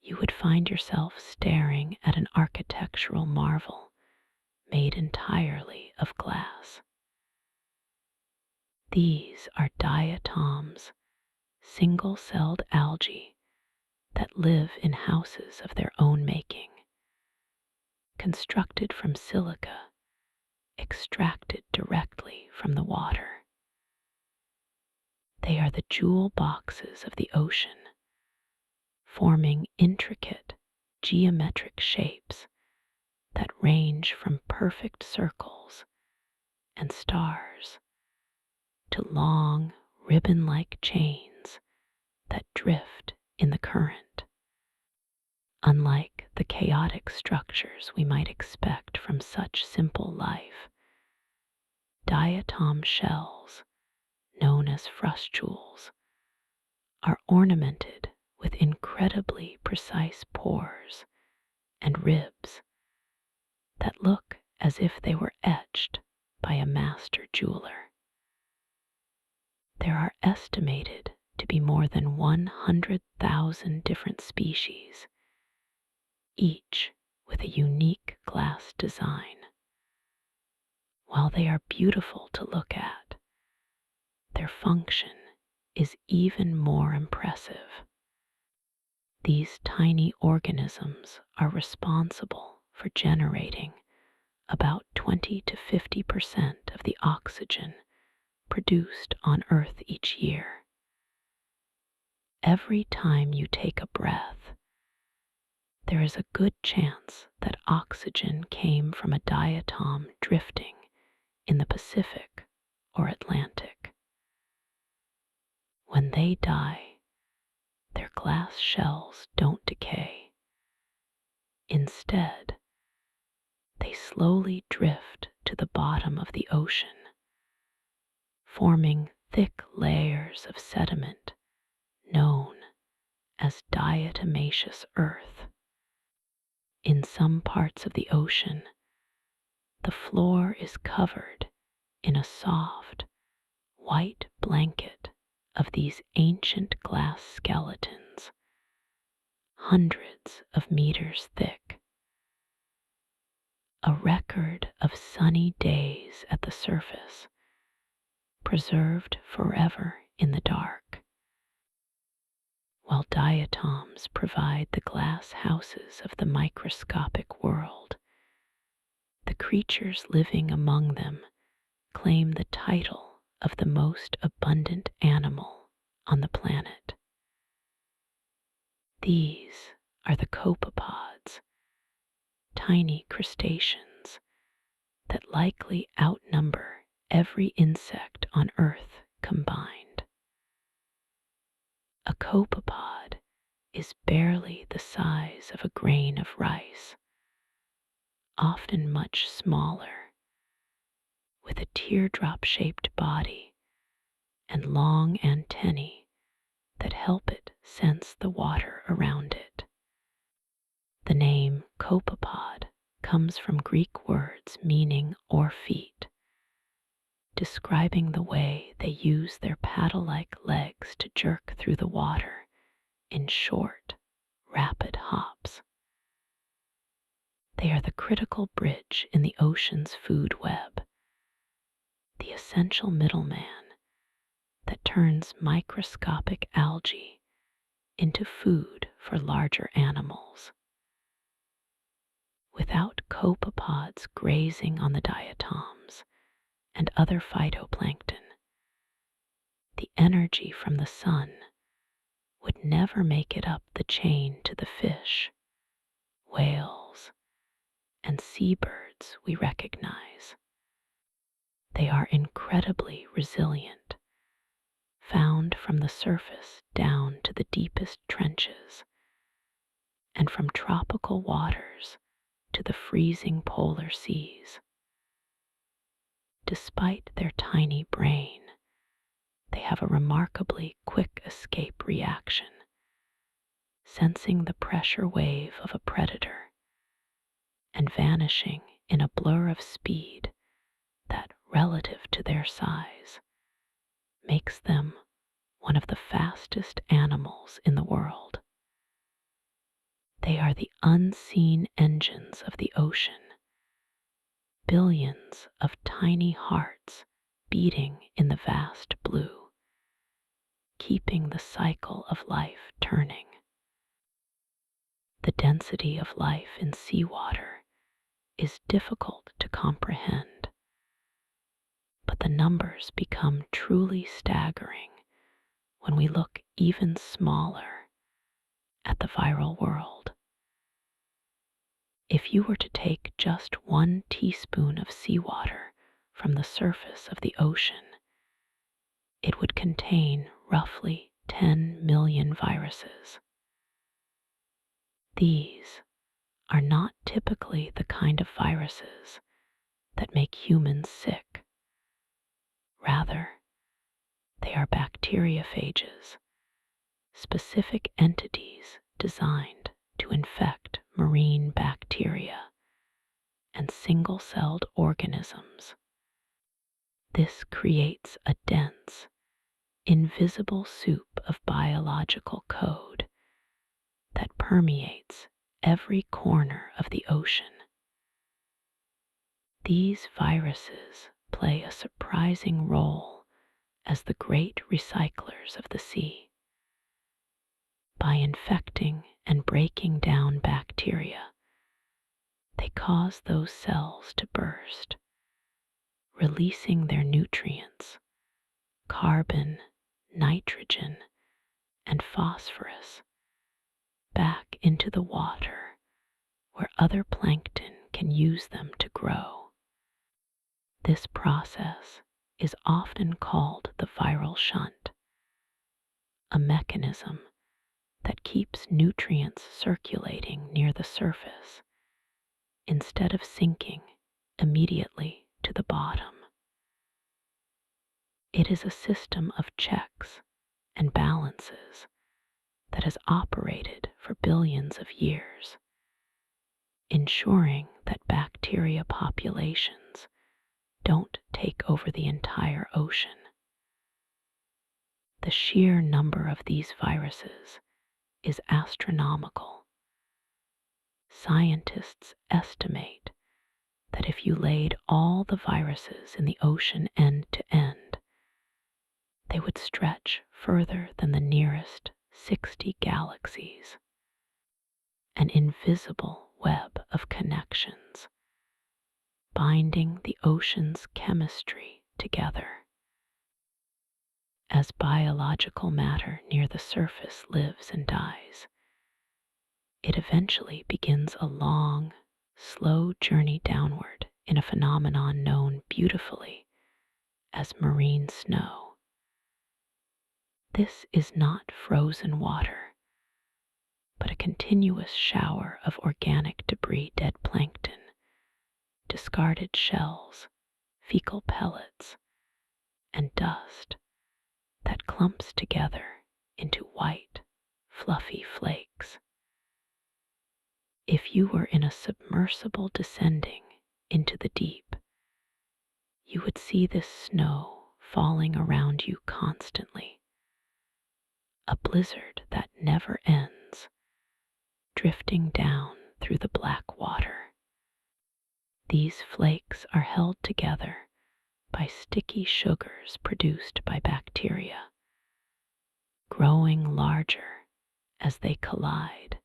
you would find yourself staring at an architectural marvel made entirely of glass. These are diatoms, single-celled algae that live in houses of their own making, constructed from silica, extracted directly from the water. They are the jewel boxes of the ocean, forming intricate geometric shapes that range from perfect circles and stars to long ribbon-like chains that drift in the current. Unlike the chaotic structures we might expect from such simple life, diatom shells, known as frustules, are ornamented with incredibly precise pores and ribs that look as if they were etched by a master jeweler. There are estimated to be more than 100,000 different species, each with a unique glass design. While they are beautiful to look at, their function is even more impressive. These tiny organisms are responsible for generating about 20 to 50% of the oxygen produced on Earth each year. Every time you take a breath, there is a good chance that oxygen came from a diatom drifting in the Pacific or Atlantic. When they die, their glass shells don't decay. Instead, they slowly drift to the bottom of the ocean, forming thick layers of sediment known as diatomaceous earth. In some parts of the ocean, the floor is covered in a soft, white blanket of these ancient glass skeletons, hundreds of meters thick. A record of sunny days at the surface, preserved forever in the dark. While diatoms provide the glass houses of the microscopic world, the creatures living among them claim the title of the most abundant animal on the planet. These are the copepods, tiny crustaceans that likely outnumber every insect on Earth combined. A copepod is barely the size of a grain of rice, often much smaller, with a teardrop-shaped body and long antennae that help it sense the water around it. The name copepod comes from Greek words meaning "oar feet," describing the way they use their paddle-like legs to jerk through the water in short, rapid hops. They are the critical bridge in the ocean's food web, the essential middleman that turns microscopic algae into food for larger animals. Without copepods grazing on the diatoms and other phytoplankton, the energy from the sun would never make it up the chain to the fish, whales, and seabirds we recognize. They are incredibly resilient, found from the surface down to the deepest trenches, and from tropical waters to the freezing polar seas. Despite their tiny brain, they have a remarkably quick escape reaction, sensing the pressure wave of a predator and vanishing in a blur of speed that, relative to their size, makes them one of the fastest animals in the world. They are the unseen engines of the ocean, billions of tiny hearts beating in the vast blue, keeping the cycle of life turning. The density of life in seawater is difficult to comprehend, but the numbers become truly staggering when we look even smaller at the viral world. If you were to take just 1 teaspoon of seawater from the surface of the ocean, it would contain roughly 10 million viruses. These are not typically the kind of viruses that make humans sick. Rather, they are bacteriophages specific entities designed to infect marine bacteria and single-celled organisms. This creates a dense, invisible soup of biological code that permeates every corner of the ocean. These viruses play a surprising role as the great recyclers of the sea. By infecting and breaking down bacteria, they cause those cells to burst, releasing their nutrients, carbon, nitrogen, and phosphorus, back into the water where other plankton can use them to grow. This process is often called the viral shunt, a mechanism that keeps nutrients circulating near the surface instead of sinking immediately to the bottom. It is a system of checks and balances that has operated for billions of years, ensuring that bacteria populations don't take over the entire ocean. The sheer number of these viruses is astronomical. Scientists estimate that if you laid all the viruses in the ocean end to end, they would stretch further than the nearest 60 galaxies, an invisible web of connections, binding the ocean's chemistry together. As biological matter near the surface lives and dies, it eventually begins a long, slow journey downward in a phenomenon known beautifully as marine snow. This is not frozen water, but a continuous shower of organic debris, dead plankton, discarded shells, fecal pellets, and dust that clumps together into white, fluffy flakes. If you were in a submersible descending into the deep, you would see this snow falling around you constantly, a blizzard that never ends, drifting down through the black water. These flakes are held together by sticky sugars produced by bacteria, growing larger as they collide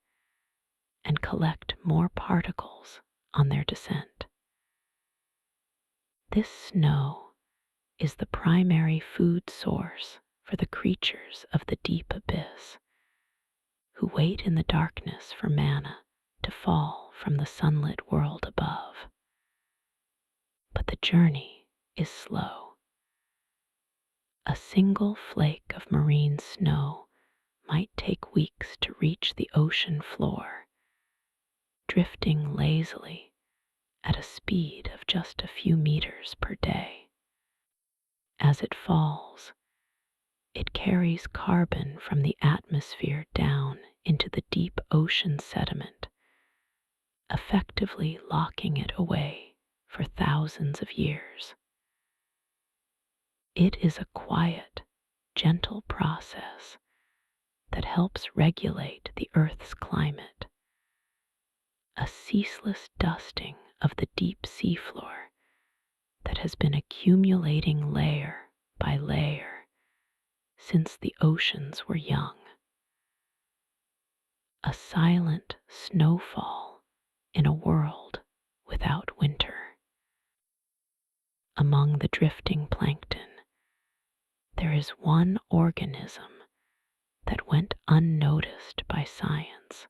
and collect more particles on their descent. This snow is the primary food source for the creatures of the deep abyss, who wait in the darkness for manna to fall from the sunlit world above. But the journey is slow. A single flake of marine snow might take weeks to reach the ocean floor, drifting lazily at a speed of just a few meters per day. As it falls, it carries carbon from the atmosphere down into the deep ocean sediment, effectively locking it away for thousands of years. It is a quiet, gentle process that helps regulate the Earth's climate, a ceaseless dusting of the deep seafloor that has been accumulating layer by layer since the oceans were young. A silent snowfall in a world without winter. Among the drifting plankton, there is one organism that went unnoticed by science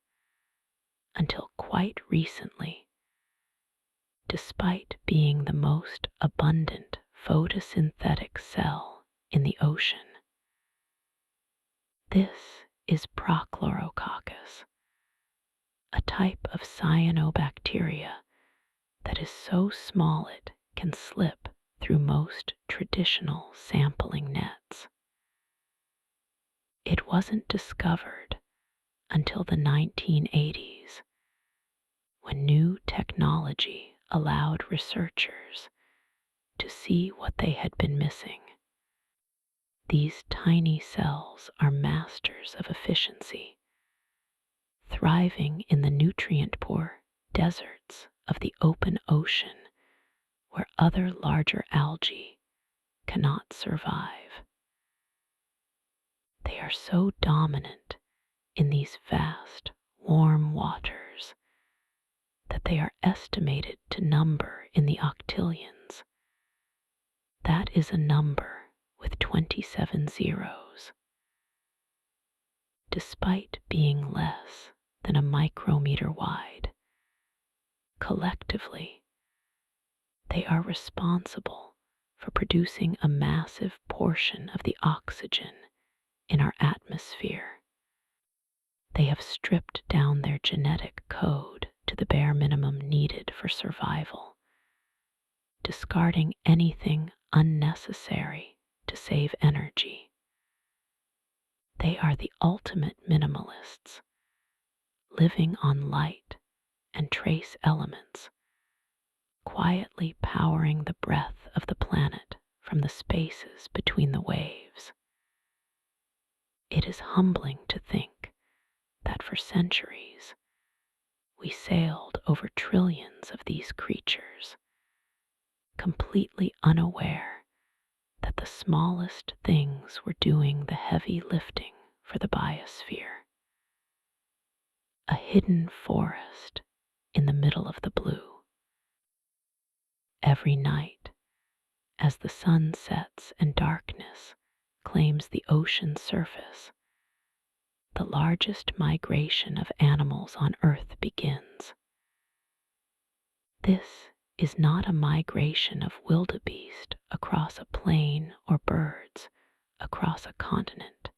until quite recently, despite being the most abundant photosynthetic cell in the ocean. This is Prochlorococcus, a type of cyanobacteria that is so small it can slip through most traditional sampling nets. It wasn't discovered until the 1980s, when new technology allowed researchers to see what they had been missing. These tiny cells are masters of efficiency, thriving in the nutrient-poor deserts of the open ocean where other larger algae cannot survive. They are so dominant in these vast, warm waters that they are estimated to number in the octillions. That is a number with 27 zeros. Despite being less than a micrometer wide, collectively, they are responsible for producing a massive portion of the oxygen in our atmosphere. They have stripped down their genetic code to the bare minimum needed for survival, discarding anything unnecessary to save energy. They are the ultimate minimalists, living on light and trace elements, quietly powering the breath of the planet from the spaces between the waves. It is humbling to think that for centuries we sailed over trillions of these creatures, completely unaware that the smallest things were doing the heavy lifting for the biosphere. A hidden forest in the middle of the blue. Every night, as the sun sets and darkness claims the ocean surface, the largest migration of animals on Earth begins. This is not a migration of wildebeest across a plain or birds across a continent,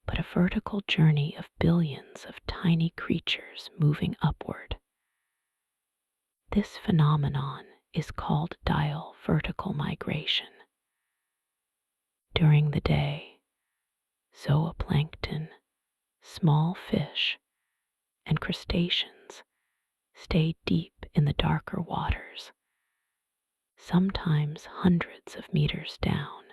but a vertical journey of billions of tiny creatures moving upward. This phenomenon is called diel vertical migration. During the day, zooplankton, small fish, and crustaceans stay deep in the darker waters, sometimes hundreds of meters down,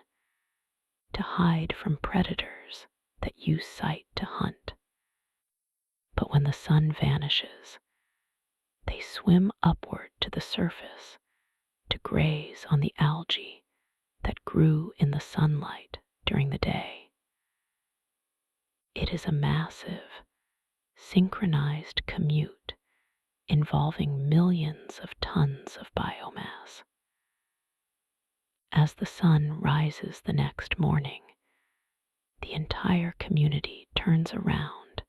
to hide from predators that use sight to hunt. But when the sun vanishes, they swim upward to the surface to graze on the algae that grew in the sunlight during the day. It is a massive, synchronized commute involving millions of tons of biomass. As the sun rises the next morning, the entire community turns around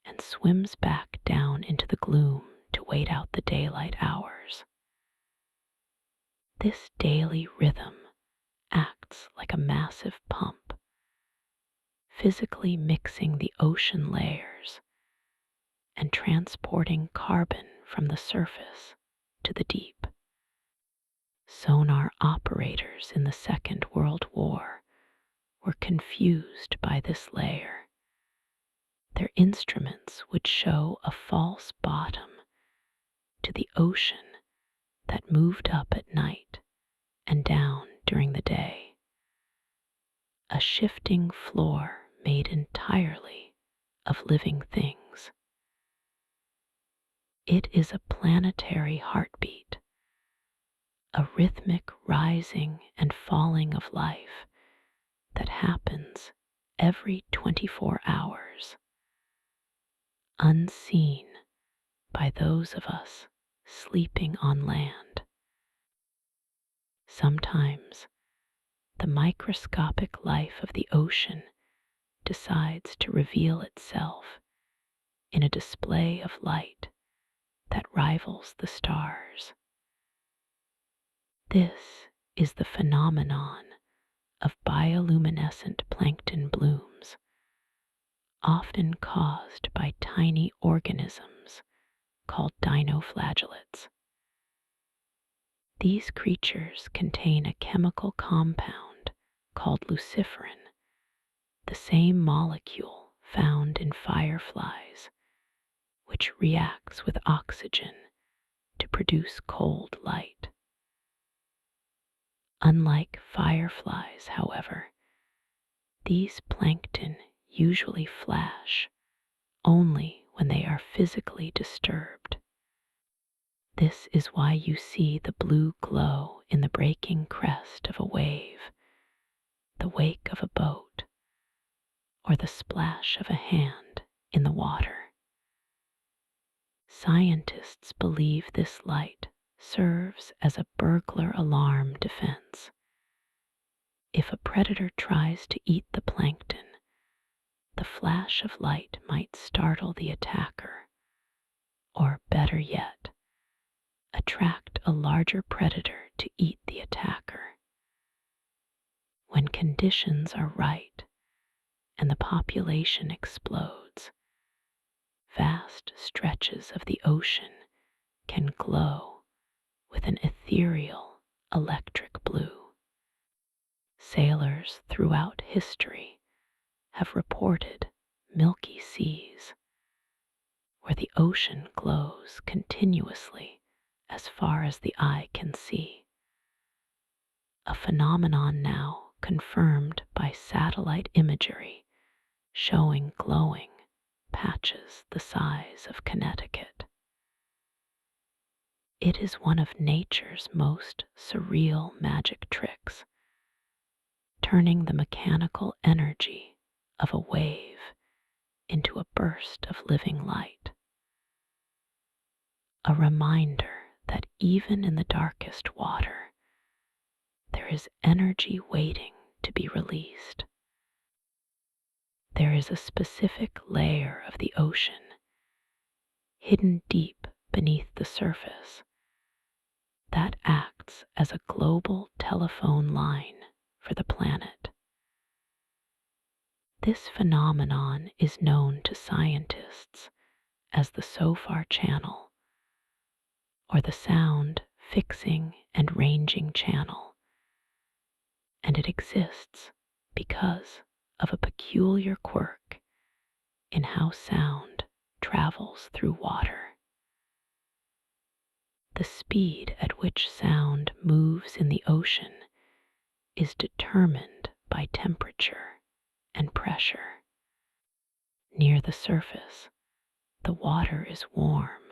and swims back down into the gloom to wait out the daylight hours. This daily rhythm acts like a massive pump, physically mixing the ocean layers and transporting carbon from the surface to the deep. Sonar operators in the Second World War were confused by this layer. Their instruments would show a false bottom to the ocean that moved up at night and down during the day. A shifting floor made entirely of living things. It is a planetary heartbeat, a rhythmic rising and falling of life that happens every 24 hours, unseen by those of us sleeping on land. Sometimes the microscopic life of the ocean decides to reveal itself in a display of light that rivals the stars. This is the phenomenon of bioluminescent plankton blooms, often caused by tiny organisms called dinoflagellates. These creatures contain a chemical compound called luciferin the same molecule found in fireflies, which reacts with oxygen to produce cold light. Unlike fireflies, however, these plankton usually flash only when they are physically disturbed. This is why you see the blue glow in the breaking crest of a wave, the wake of a boat, or the splash of a hand in the water. Scientists believe this light serves as a burglar alarm defense. If a predator tries to eat the plankton, the flash of light might startle the attacker, or better yet, attract a larger predator to eat the attacker. When conditions are right and the population explodes, vast stretches of the ocean can glow with an ethereal electric blue. Sailors throughout history have reported milky seas where the ocean glows continuously as far as the eye can see, a phenomenon now confirmed by satellite imagery showing glowing patches the size of Connecticut. It is one of nature's most surreal magic tricks, turning the mechanical energy of a wave into a burst of living light. A reminder that even in the darkest water, there is energy waiting to be released. There is a specific layer of the ocean, hidden deep beneath the surface, that acts as a global telephone line for the planet. This phenomenon is known to scientists as the SOFAR channel, or the sound fixing and ranging channel, and it exists because of a peculiar quirk in how sound travels through water. The speed at which sound moves in the ocean is determined by temperature and pressure. Near the surface, the water is warm,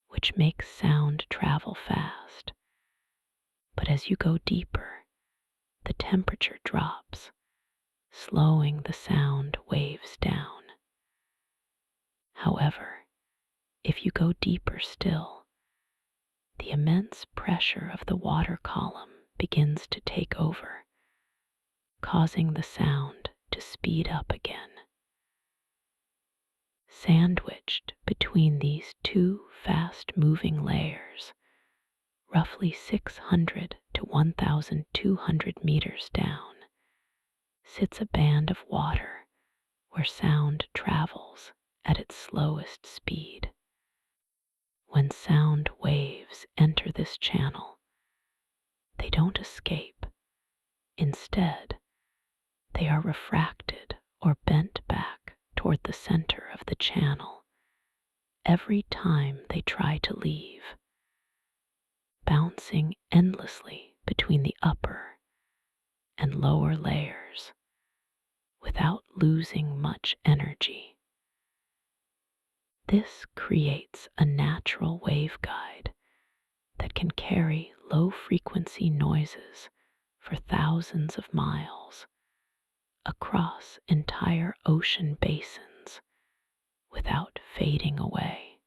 which makes sound travel fast. But as you go deeper, the temperature drops, slowing the sound waves down. However, if you go deeper still, the immense pressure of the water column begins to take over, causing the sound to speed up again. Sandwiched between these two fast-moving layers, roughly 600 to 1,200 meters down, sits a band of water where sound travels at its slowest speed. When sound waves enter this channel, they don't escape. Instead, they are refracted or bent back toward the center of the channel every time they try to leave, bouncing endlessly between the upper and lower layers without losing much energy. This creates a natural waveguide that can carry low-frequency noises for thousands of miles across entire ocean basins without fading away.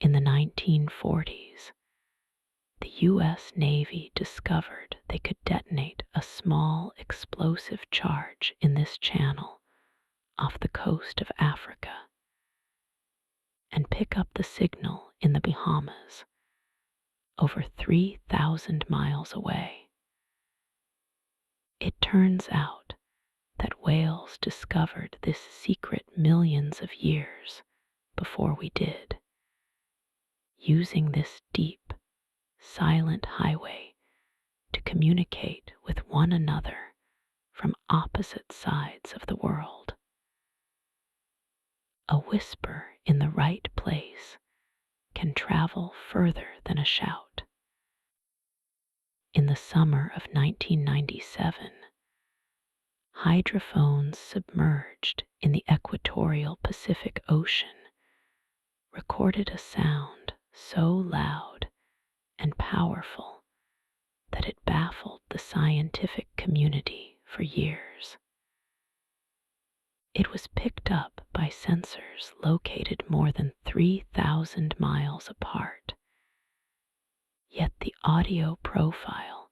In the 1940s, the U.S. Navy discovered they could detonate a small explosive charge in this channel off the coast of Africa and pick up the signal in the Bahamas, over 3,000 miles away. It turns out that whales discovered this secret millions of years before we did, using this deep, silent highway to communicate with one another from opposite sides of the world. A whisper in the right place can travel further than a shout. In the summer of 1997, hydrophones submerged in the equatorial Pacific Ocean recorded a sound so loud and powerful that it baffled the scientific community for years. It was picked up by sensors located more than 3,000 miles apart, yet the audio profile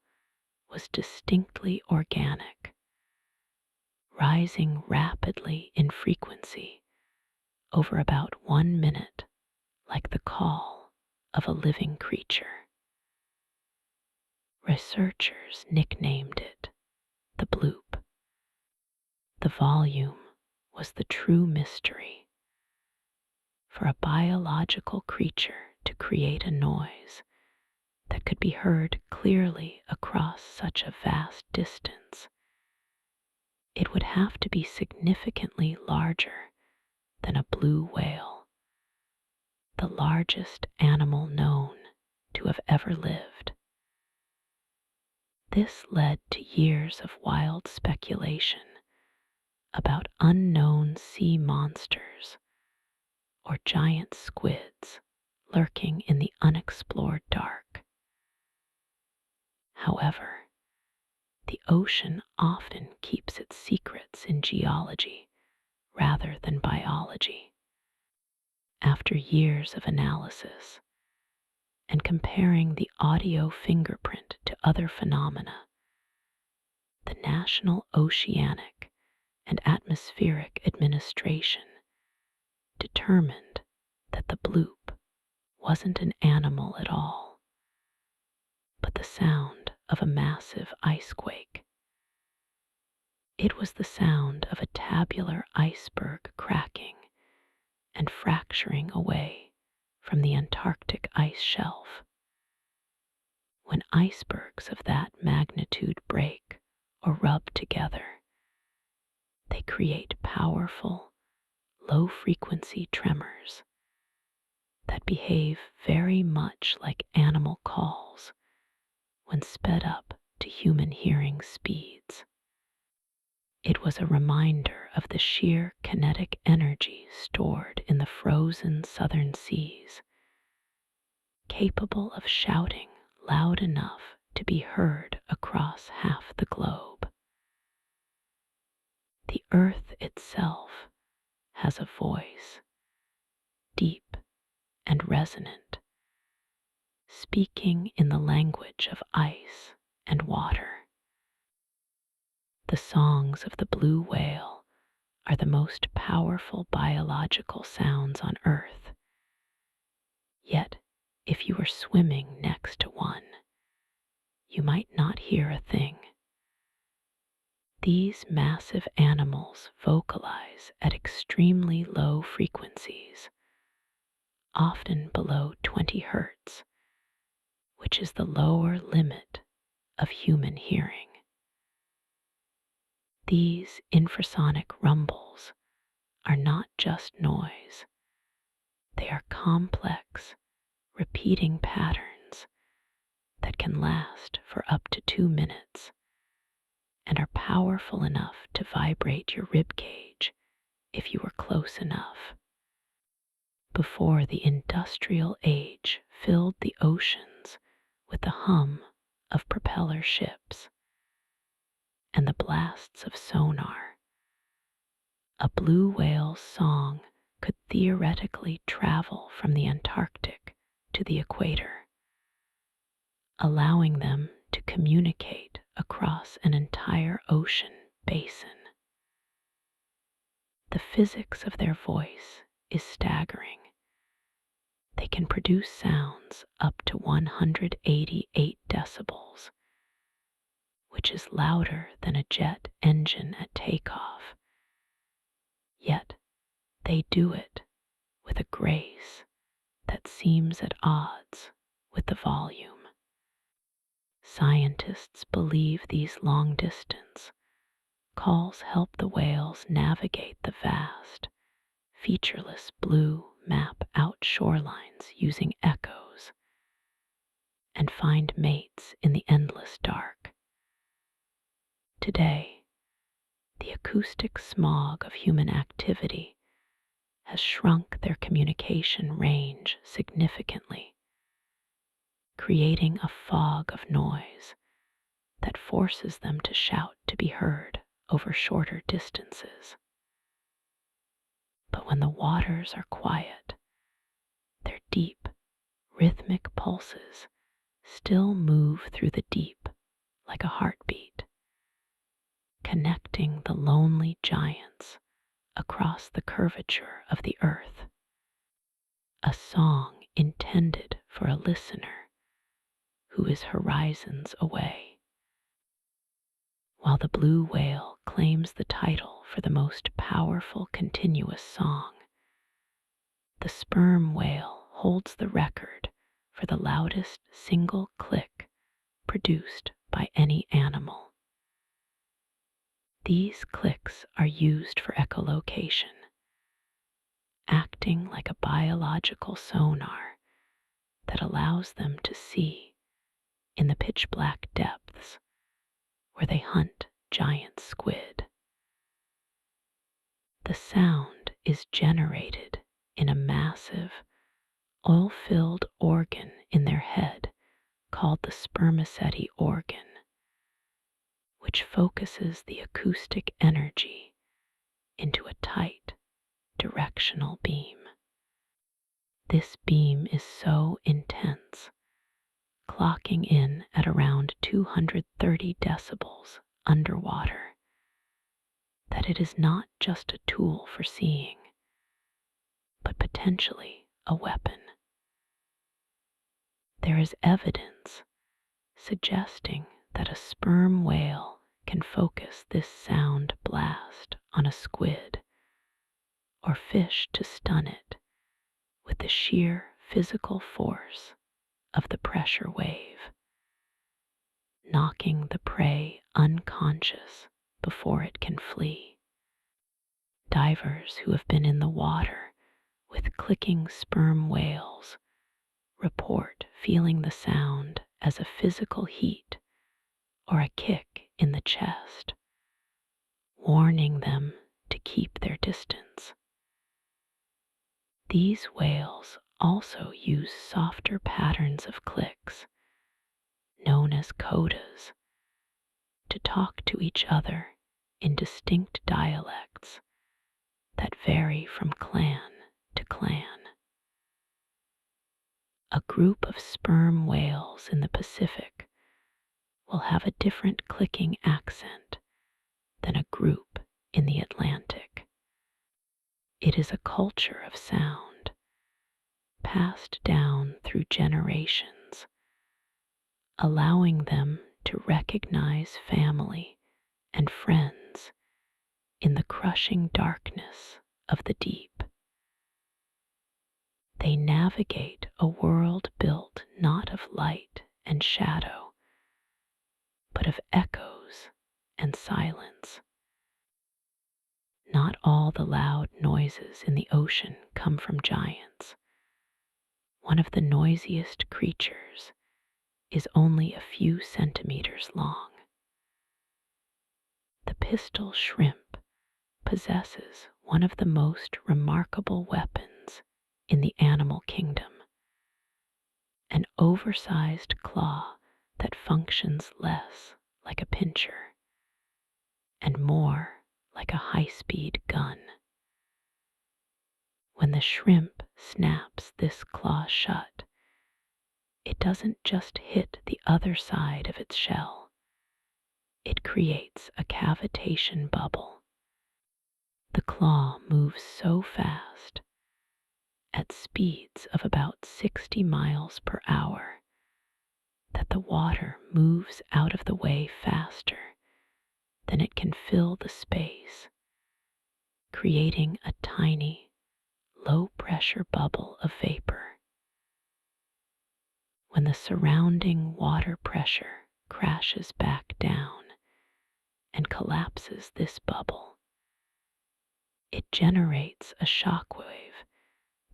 was distinctly organic, rising rapidly in frequency over about 1 minute, like the call of a living creature. Researchers nicknamed it the bloop. The volume was the true mystery. For a biological creature to create a noise that could be heard clearly across such a vast distance, it would have to be significantly larger than a blue whale, the largest animal known to have ever lived. This led to years of wild speculation about unknown sea monsters or giant squids lurking in the unexplored dark. However, the ocean often keeps its secrets in geology rather than biology. After years of analysis and comparing the audio fingerprint to other phenomena, the National Oceanic and Atmospheric Administration determined that the bloop wasn't an animal at all, but the sound of a massive ice quake. It was the sound of a tabular iceberg cracking and fracturing away from the Antarctic ice shelf. When icebergs of that magnitude break or rub together, they create powerful, low-frequency tremors that behave very much like animal calls when sped up to human hearing speeds. It was a reminder of the sheer kinetic energy stored in the frozen southern seas, capable of shouting loud enough to be heard across half the globe. The earth itself has a voice, deep and resonant, speaking in the language of ice and water. The songs of the blue whale are the most powerful biological sounds on Earth. Yet, if you were swimming next to one, you might not hear a thing. These massive animals vocalize at extremely low frequencies, often below 20 hertz, which is the lower limit of human hearing. These infrasonic rumbles are not just noise. They are complex, repeating patterns that can last for up to 2 minutes and are powerful enough to vibrate your rib cage if you were close enough. Before the industrial age filled the oceans with the hum of propeller ships and the blasts of sonar, a blue whale's song could theoretically travel from the Antarctic to the equator, allowing them to communicate across an entire ocean basin. The physics of their voice is staggering. They can produce sounds up to 188 decibels, which is louder than a jet engine at takeoff. Yet they do it with a grace that seems at odds with the volume. Scientists believe these long-distance, calls help the whales navigate the vast, featureless blue, map out shorelines using echoes, and find mates in the endless dark. Today, the acoustic smog of human activity has shrunk their communication range significantly, creating a fog of noise that forces them to shout to be heard over shorter distances. But when the waters are quiet, their deep, rhythmic pulses still move through the deep like a heartbeat, connecting the lonely giants across the curvature of the earth. A song intended for a listener who is horizons away. While the blue whale claims the title for the most powerful continuous song, the sperm whale holds the record for the loudest single click produced by any animal. These clicks are used for echolocation, acting like a biological sonar that allows them to see in the pitch-black depths where they hunt giant squid. The sound is generated in a massive, oil-filled organ in their head called the spermaceti organ, which focuses the acoustic energy into a tight, directional beam. This beam is so intense, clocking in at around 230 decibels underwater, that it is not just a tool for seeing, but potentially a weapon. There is evidence suggesting that a sperm whale can focus this sound blast on a squid or fish to stun it with the sheer physical force of the pressure wave, knocking the prey unconscious before it can flee. Divers who have been in the water with clicking sperm whales report feeling the sound as a physical heat or a kick in the chest, warning them to keep their distance. These whales also use softer patterns of clicks, known as codas, to talk to each other in distinct dialects that vary from clan to clan. A group of sperm whales in the Pacific will have a different clicking accent than a group in the Atlantic. It is a culture of sound, passed down through generations, allowing them to recognize family and friends in the crushing darkness of the deep. They navigate a world built not of light and shadow, but of echoes and silence. Not all the loud noises in the ocean come from giants. One of the noisiest creatures is only a few centimeters long. The pistol shrimp possesses one of the most remarkable weapons in the animal kingdom, an oversized claw that functions less like a pincher and more like a high-speed gun. When the shrimp snaps this claw shut, it doesn't just hit the other side of its shell. It creates a cavitation bubble. The claw moves so fast, at speeds of about 60 miles per hour, that the water moves out of the way faster than it can fill the space, creating a tiny, low-pressure bubble of vapor. When the surrounding water pressure crashes back down and collapses this bubble. It generates a shock wave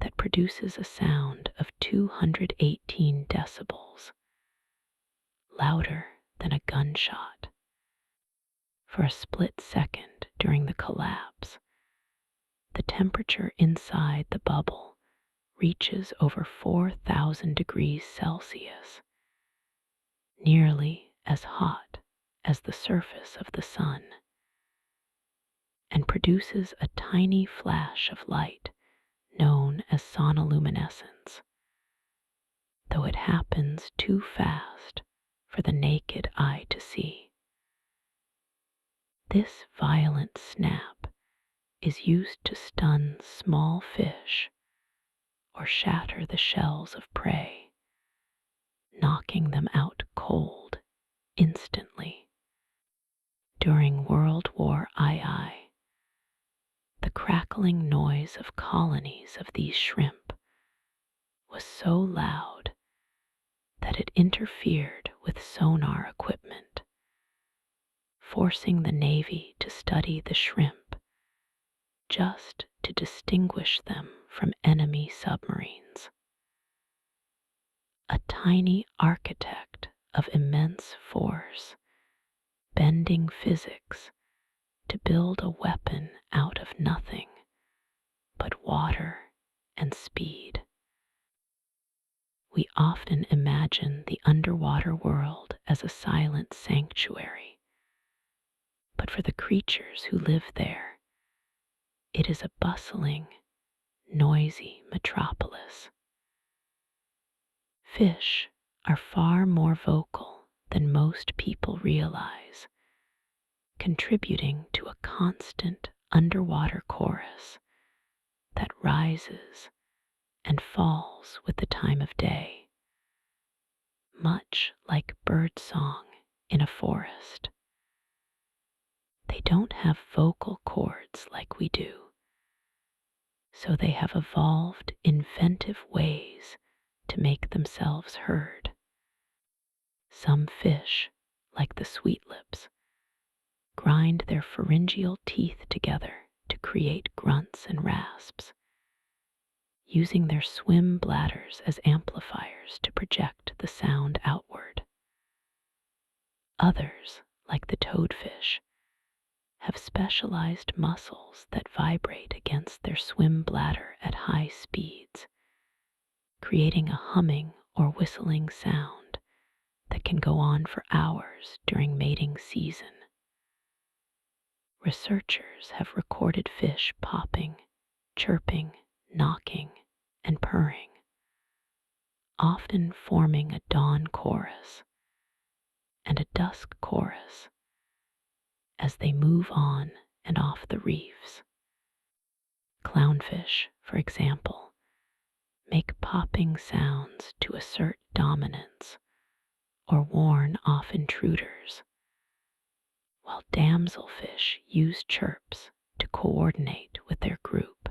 that produces a sound of 218 decibels, louder than a gunshot. For a split second during the collapse, the temperature inside the bubble reaches over 4,000 degrees Celsius, nearly as hot as the surface of the sun, and produces a tiny flash of light known as sonoluminescence, though it happens too fast for the naked eye to see. This violent snap is used to stun small fish or shatter the shells of prey, knocking them out cold instantly. During World War II, the crackling noise of colonies of these shrimp was so loud that it interfered with sonar equipment, forcing the Navy to study the shrimp just to distinguish them from enemy submarines. A tiny architect of immense force, bending physics to build a weapon out of nothing but water and speed. We often imagine the underwater world as a silent sanctuary, but for the creatures who live there, it is a bustling, noisy metropolis. Fish are far more vocal than most people realize, contributing to a constant underwater chorus that rises and falls with the time of day, much like birdsong in a forest. They don't have vocal cords like we do, so they have evolved inventive ways to make themselves heard. Some fish, like the sweetlips, grind their pharyngeal teeth together to create grunts and rasps, using their swim bladders as amplifiers to project the sound outward. Others, like the toadfish, have specialized muscles that vibrate against their swim bladder at high speeds, creating a humming or whistling sound that can go on for hours during mating season. Researchers have recorded fish popping, chirping, knocking, and purring, often forming a dawn chorus and a dusk chorus as they move on and off the reefs. Clownfish, for example, make popping sounds to assert dominance or warn off intruders, while damselfish use chirps to coordinate with their group.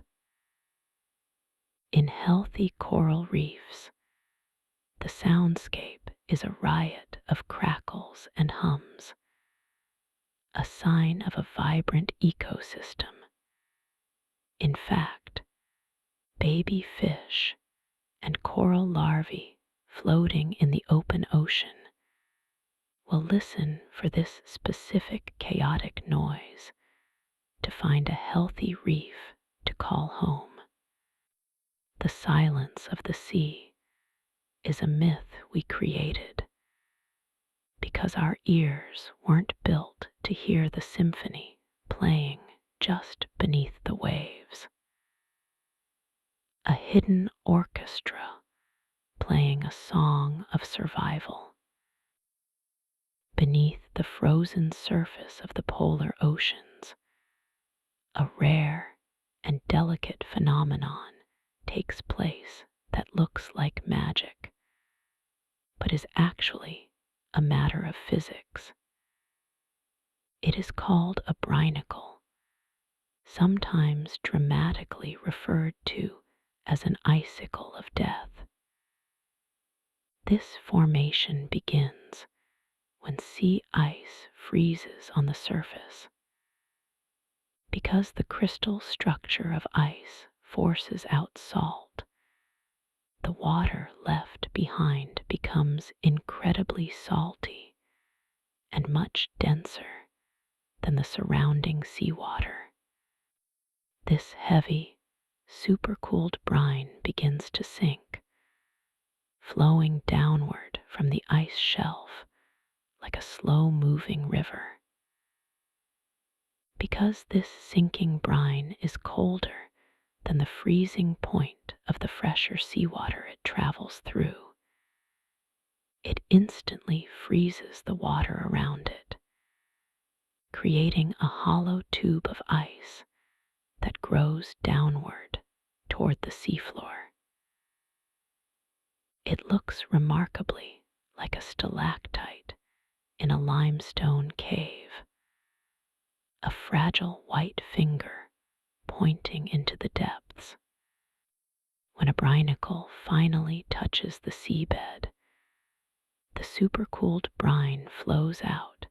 In healthy coral reefs, the soundscape is a riot of crackles and hums, a sign of a vibrant ecosystem. In fact, baby fish and coral larvae floating in the open ocean will listen for this specific chaotic noise to find a healthy reef to call home. The silence of the sea is a myth we created because our ears weren't built to hear the symphony playing just beneath the waves. A hidden orchestra playing a song of survival. Beneath the frozen surface of the polar oceans, a rare and delicate phenomenon takes place that looks like magic, but is actually a matter of physics. It is called a brinacle, sometimes dramatically referred to as an icicle of death. This formation begins when sea ice freezes on the surface. Because the crystal structure of ice forces out salt, the water left behind becomes incredibly salty and much denser than the surrounding seawater. This heavy, supercooled brine begins to sink, flowing downward from the ice shelf like a slow-moving river. Because this sinking brine is colder than the freezing point of the fresher seawater it travels through, it instantly freezes the water around it, creating a hollow tube of ice that grows downward toward the seafloor. It looks remarkably like a stalactite in a limestone cave, a fragile white finger pointing into the depths. When a brinacle finally touches the seabed, the supercooled brine flows out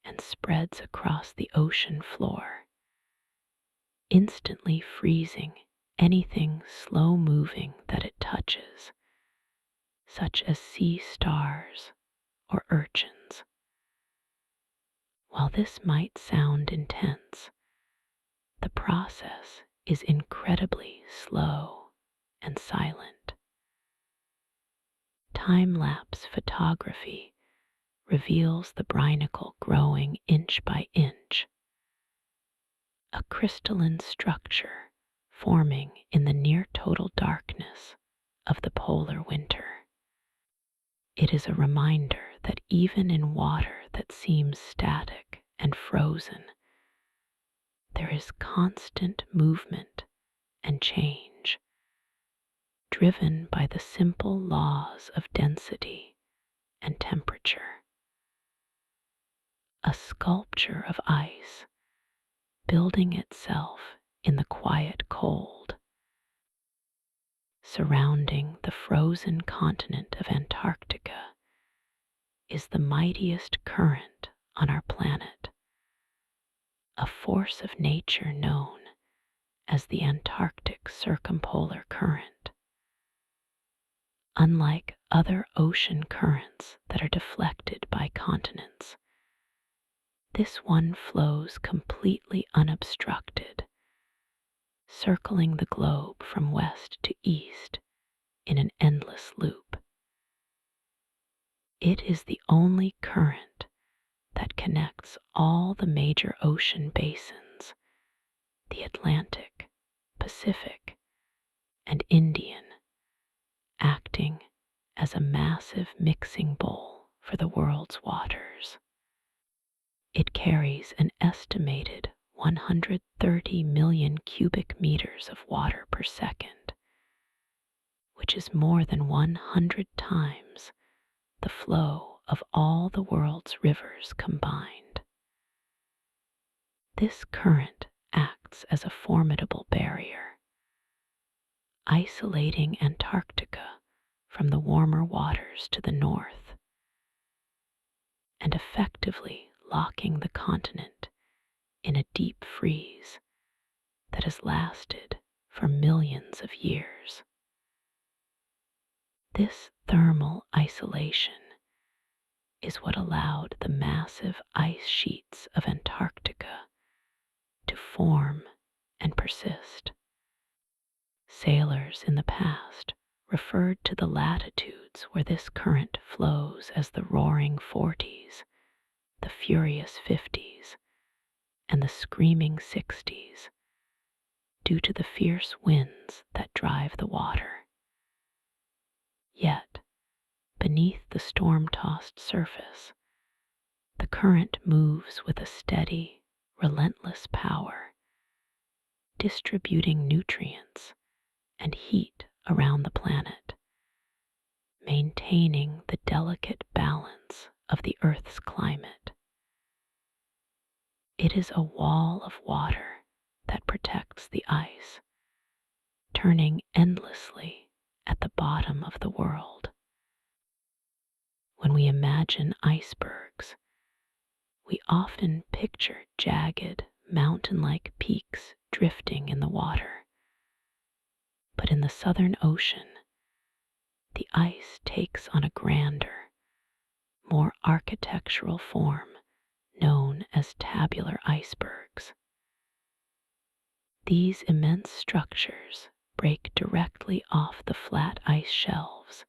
and spreads across the ocean floor, instantly freezing anything slow-moving that it touches, such as sea stars or urchins. While this might sound intense, the process is incredibly slow and silent. Time-lapse photography reveals the brinacle growing inch by inch, a crystalline structure forming in the near-total darkness of the polar winter. It is a reminder that even in water that seems static and frozen, there is constant movement and change, driven by the simple laws of density and temperature. A sculpture of ice, building itself in the quiet cold, surrounding the frozen continent of Antarctica, is the mightiest current on our planet, a force of nature known as the Antarctic Circumpolar Current. Unlike other ocean currents that are deflected by continents, this one flows completely unobstructed, circling the globe from west to east in an endless loop. It is the only current that connects all the major ocean basins, the Atlantic, Pacific, and Indian, acting as a massive mixing bowl for the world's waters. It carries an estimated 130 million cubic meters of water per second, which is more than 100 times the flow of all the world's rivers combined. This current acts as a formidable barrier, isolating Antarctica from the warmer waters to the north, and effectively locking the continent in a deep freeze that has lasted for millions of years. This thermal isolation is what allowed the massive ice sheets of Antarctica to form and persist. Sailors in the past referred to the latitudes where this current flows as the roaring 40s, the furious 50s, and the screaming 60s, due to the fierce winds that drive the water. Yet, beneath the storm-tossed surface, the current moves with a steady, relentless power, distributing nutrients and heat around the planet, maintaining the delicate balance of the Earth's climate. It is a wall of water that protects the ice, turning endlessly at the bottom of the world. When we imagine icebergs we often picture jagged, mountain-like peaks drifting in the water. But in the Southern Ocean, the ice takes on a grander, more architectural form known as tabular icebergs. These immense structures break directly off the flat ice shelves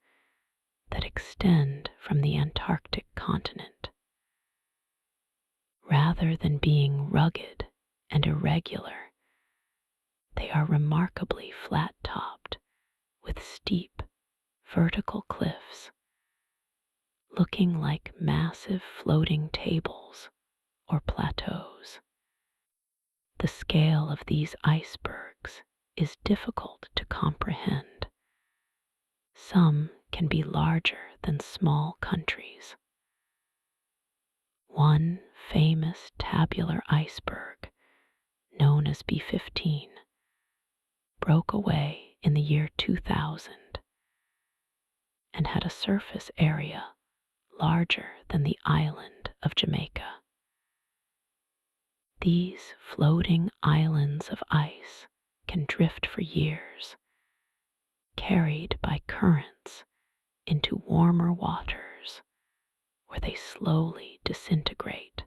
that extend from the Antarctic continent. Rather than being rugged and irregular, they are remarkably flat-topped with steep, vertical cliffs, looking like massive floating tables or plateaus. The scale of these icebergs is difficult to comprehend. Some can be larger than small countries. One famous tabular iceberg, known as B-15, broke away in the year 2000 and had a surface area larger than the island of Jamaica. These floating islands of ice can drift for years, carried by currents into warmer waters where they slowly disintegrate.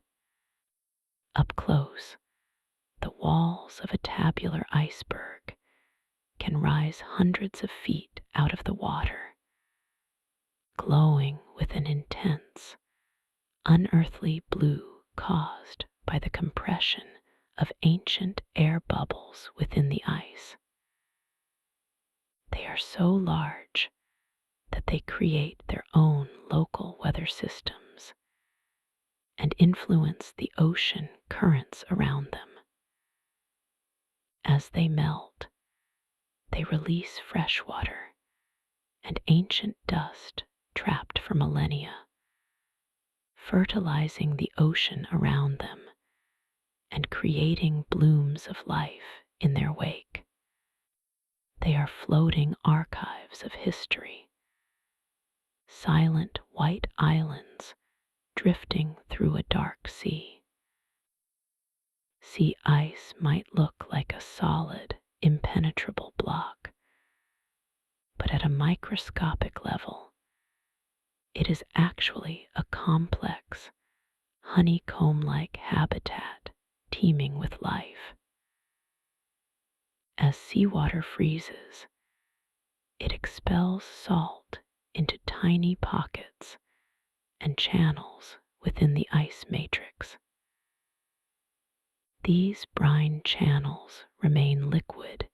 Up close, the walls of a tabular iceberg can rise hundreds of feet out of the water, glowing with an intense, unearthly blue caused by the compression of ancient air bubbles within the ice. They are so large that they create their own local weather systems and influence the ocean currents around them. As they melt, they release fresh water and ancient dust trapped for millennia, fertilizing the ocean around them and creating blooms of life in their wake. They are floating archives of history, silent white islands drifting through a dark sea. Sea ice might look like a solid, impenetrable block, but at a microscopic level, it is actually a complex, honeycomb-like habitat teeming with life. As seawater freezes, it expels salt into tiny pockets and channels within the ice matrix. These brine channels remain liquid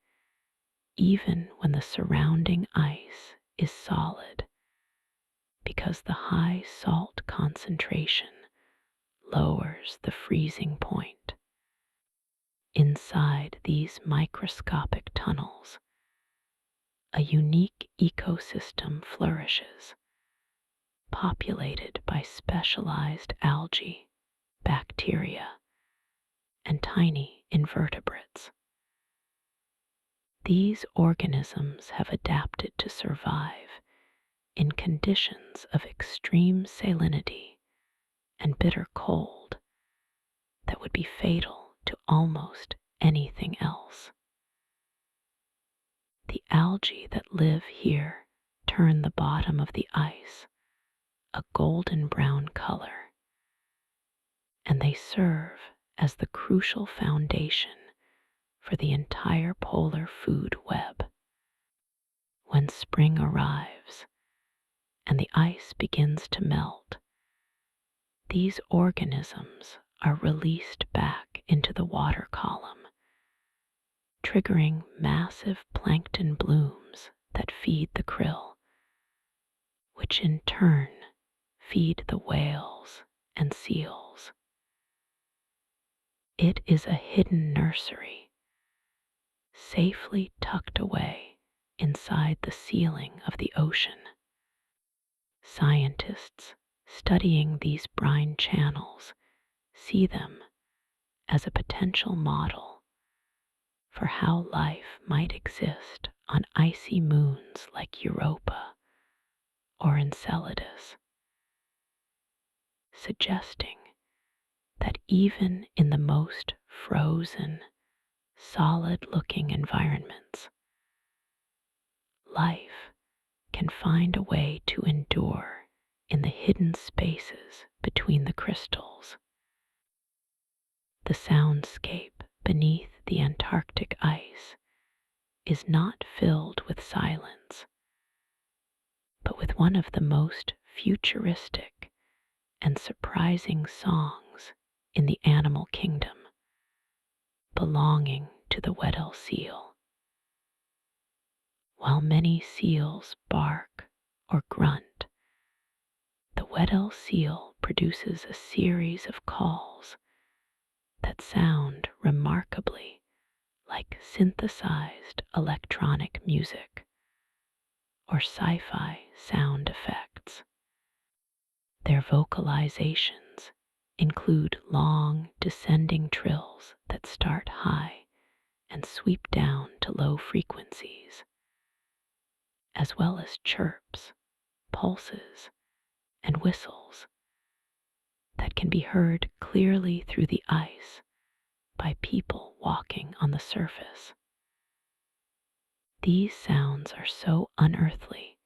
even when the surrounding ice is solid, because the high salt concentration lowers the freezing point. Inside these microscopic tunnels, a unique ecosystem flourishes, populated by specialized algae, bacteria, and tiny invertebrates. These organisms have adapted to survive in conditions of extreme salinity and bitter cold that would be fatal to almost anything else. The algae that live here turn the bottom of the ice a golden brown color, and they serve as the crucial foundation for the entire polar food web. When spring arrives and the ice begins to melt, these organisms are released back into the water column, triggering massive plankton blooms that feed the krill, which in turn feed the whales and seals. It is a hidden nursery, safely tucked away inside the ceiling of the ocean. Scientists studying these brine channels see them as a potential model for how life might exist on icy moons like Europa or Enceladus, suggesting that even in the most frozen, solid-looking environments, life can find a way to endure in the hidden spaces between the crystals. The soundscape beneath the Antarctic ice is not filled with silence, but with one of the most futuristic and surprising songs in the animal kingdom, belonging to the Weddell seal. While many seals bark or grunt, the Weddell seal produces a series of calls that sound remarkably like synthesized electronic music or sci-fi sound effects. Their vocalizations include long descending trills that start high and sweep down to low frequencies, as well as chirps, pulses, and whistles that can be heard clearly through the ice by people walking on the surface. These sounds are so unearthly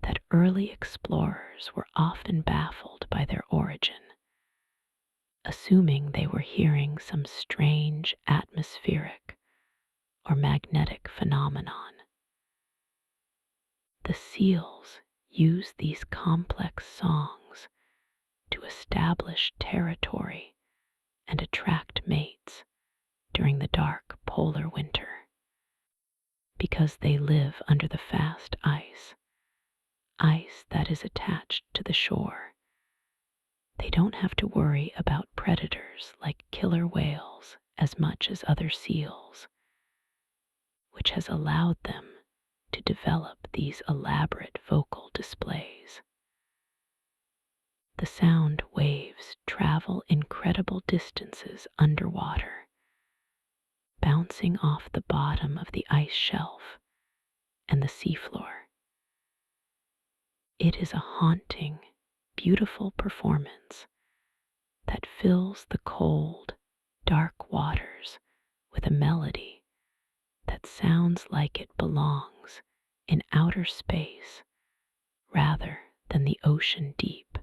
that early explorers were often baffled by their origin, assuming they were hearing some strange atmospheric or magnetic phenomenon. The seals use these complex songs to establish territory and attract mates during the dark polar winter. Because they live under the fast ice that is attached to the shore, they don't have to worry about predators like killer whales as much as other seals, which has allowed them to develop these elaborate vocal displays. The sound waves travel incredible distances underwater, bouncing off the bottom of the ice shelf and the seafloor. It is a haunting, beautiful performance that fills the cold, dark waters with a melody that sounds like it belongs in outer space rather than the ocean deep.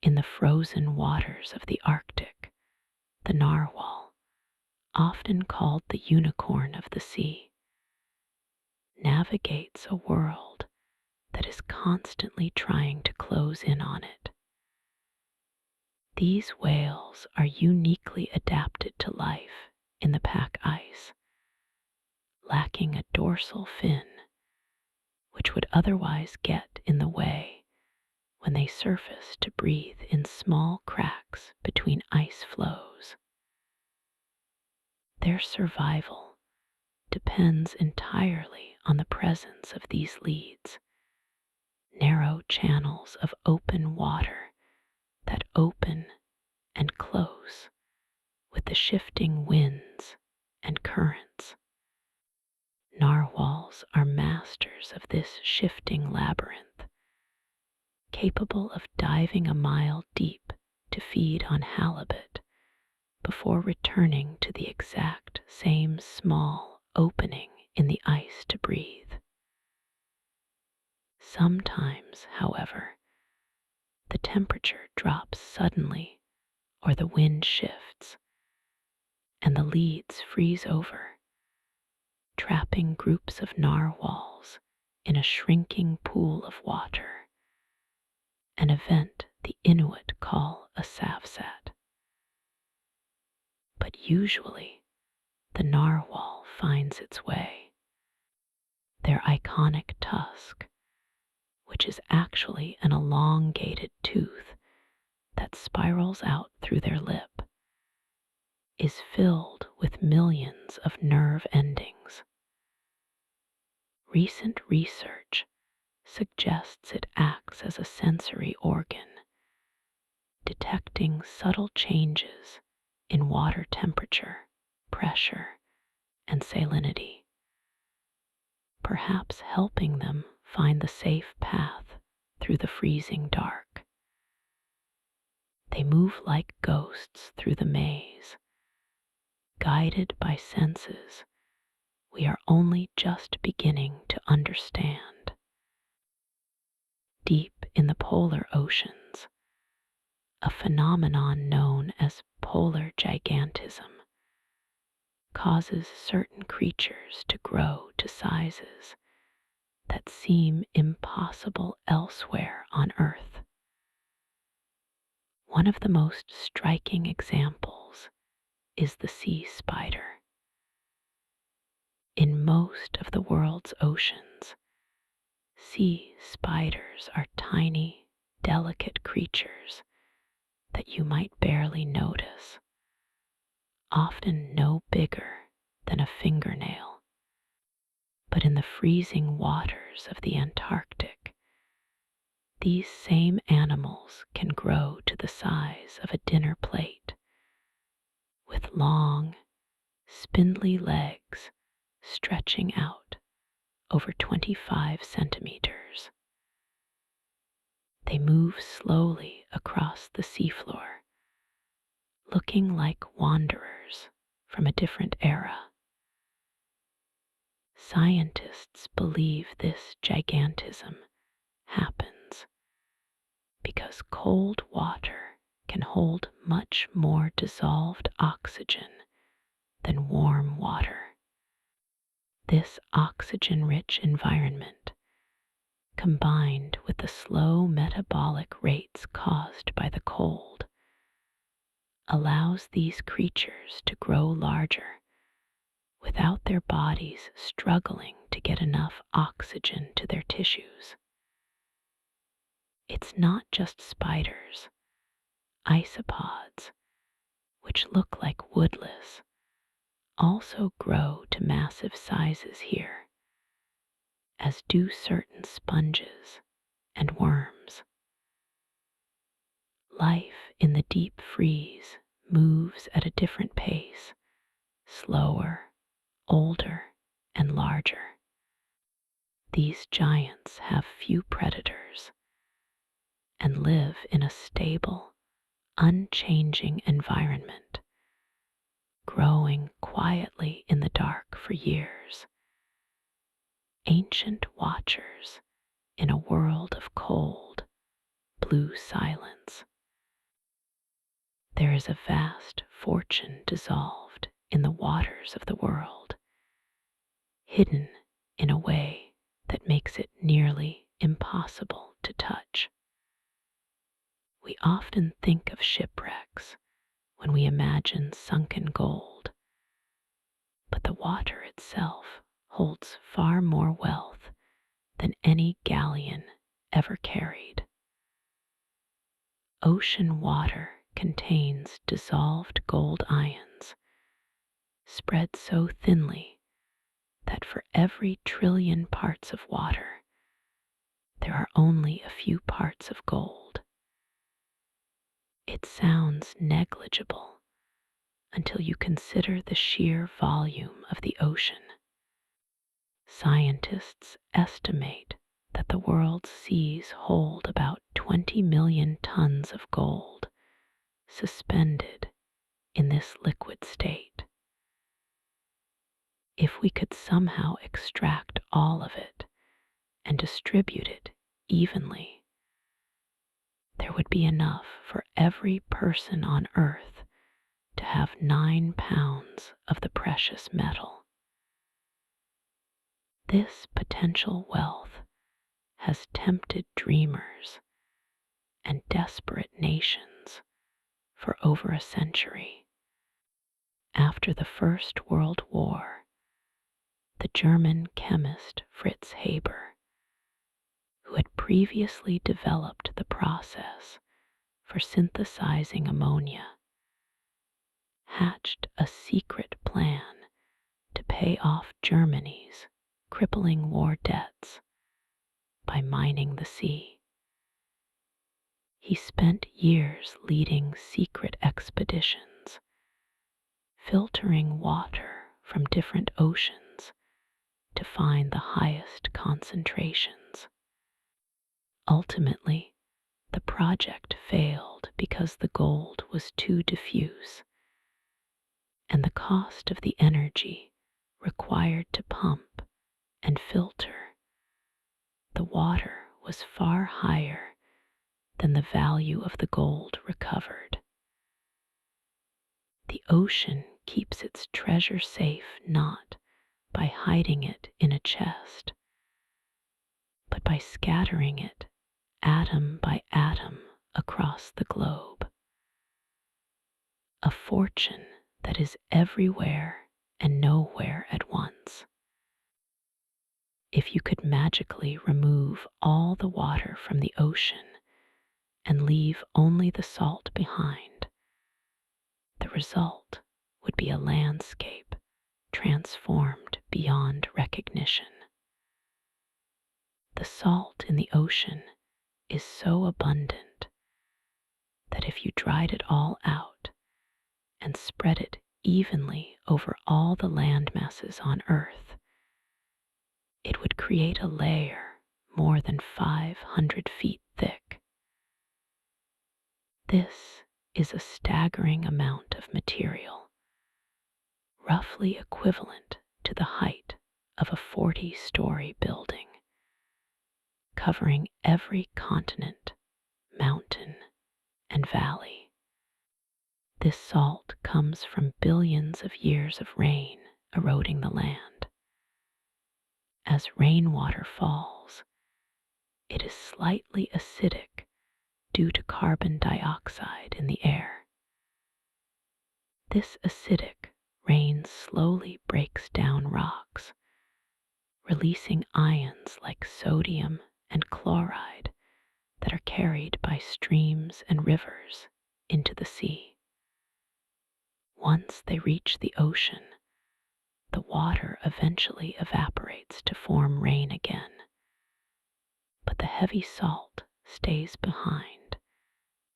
In the frozen waters of the Arctic, the narwhal, often called the unicorn of the sea, navigates a world that is constantly trying to close in on it. These whales are uniquely adapted to life in the pack ice, lacking a dorsal fin, which would otherwise get in the way when they surface to breathe in small cracks between ice floes. Their survival depends entirely on the presence of these leads, narrow channels of open water that open and close with the shifting winds and currents. Narwhals are masters of this shifting labyrinth, capable of diving a mile deep to feed on halibut before returning to the exact same small opening in the ice to breathe. Sometimes, however, the temperature drops suddenly or the wind shifts, and the leads freeze over, trapping groups of narwhals in a shrinking pool of water, an event the Inuit call a savsat. But usually, the narwhal finds its way. Their iconic tusk, which is actually an elongated tooth that spirals out through their lip, is filled with millions of nerve endings. Recent research suggests it acts as a sensory organ, detecting subtle changes in water temperature, pressure, and salinity, perhaps helping them find the safe path through the freezing dark. They move like ghosts through the maze, guided by senses we are only just beginning to understand. Deep in the polar oceans, a phenomenon known as polar gigantism causes certain creatures to grow to sizes that seem impossible elsewhere on Earth. One of the most striking examples is the sea spider. In most of the world's oceans, sea spiders are tiny, delicate creatures that you might barely notice, often no bigger than a fingernail. But in the freezing waters of the Antarctic, these same animals can grow to the size of a dinner plate, with long, spindly legs stretching out over 25 centimeters. They move slowly across the seafloor, looking like wanderers from a different era. Scientists believe this gigantism happens because cold water can hold much more dissolved oxygen than warm water. This oxygen-rich environment, combined with the slow metabolic rates caused by the cold, allows these creatures to grow larger without their bodies struggling to get enough oxygen to their tissues. It's not just spiders. Isopods, which look like woodlice, also grow to massive sizes here, as do certain sponges and worms. Life in the deep freeze moves at a different pace, slower, older, and larger. These giants have few predators and live in a stable, unchanging environment, growing quietly in the dark for years. Ancient watchers in a world of cold, blue silence. There is a vast fortune dissolved in the waters of the world, hidden in a way that makes it nearly impossible to touch. We often think of shipwrecks when we imagine sunken gold, but the water itself holds far more wealth than any galleon ever carried. Ocean water contains dissolved gold ions, spread so thinly that for every trillion parts of water, there are only a few parts of gold. It sounds negligible until you consider the sheer volume of the ocean. Scientists estimate that the world's seas hold about 20 million tons of gold suspended in this liquid state. If we could somehow extract all of it and distribute it evenly, there would be enough for every person on Earth to have 9 pounds of the precious metal. This potential wealth has tempted dreamers and desperate nations for over a century. After the First World War, the German chemist Fritz Haber, who had previously developed the process for synthesizing ammonia, hatched a secret plan to pay off Germany's crippling war debts by mining the sea. He spent years leading secret expeditions, filtering water from different oceans to find the highest concentrations. Ultimately, The project failed because the gold was too diffuse, and the cost of the energy required to pump and filter the water was far higher than the value of the gold recovered. The ocean keeps its treasure safe not by hiding it in a chest, but by scattering it atom by atom across the globe. A fortune that is everywhere and nowhere at once. If you could magically remove all the water from the ocean and leave only the salt behind, the result would be a landscape transformed beyond recognition. The salt in the ocean is so abundant that if you dried it all out and spread it evenly over all the land masses on Earth, it would create a layer more than 500 feet thick. This is a staggering amount of material, roughly equivalent to the height of a 40-story building, covering every continent, mountain, and valley. This salt comes from billions of years of rain eroding the land. As rainwater falls, it is slightly acidic due to carbon dioxide in the air. This acidic rain slowly breaks down rocks, releasing ions like sodium and chloride that are carried by streams and rivers into the sea. Once they reach the ocean, the water eventually evaporates to form rain again, but the heavy salt stays behind,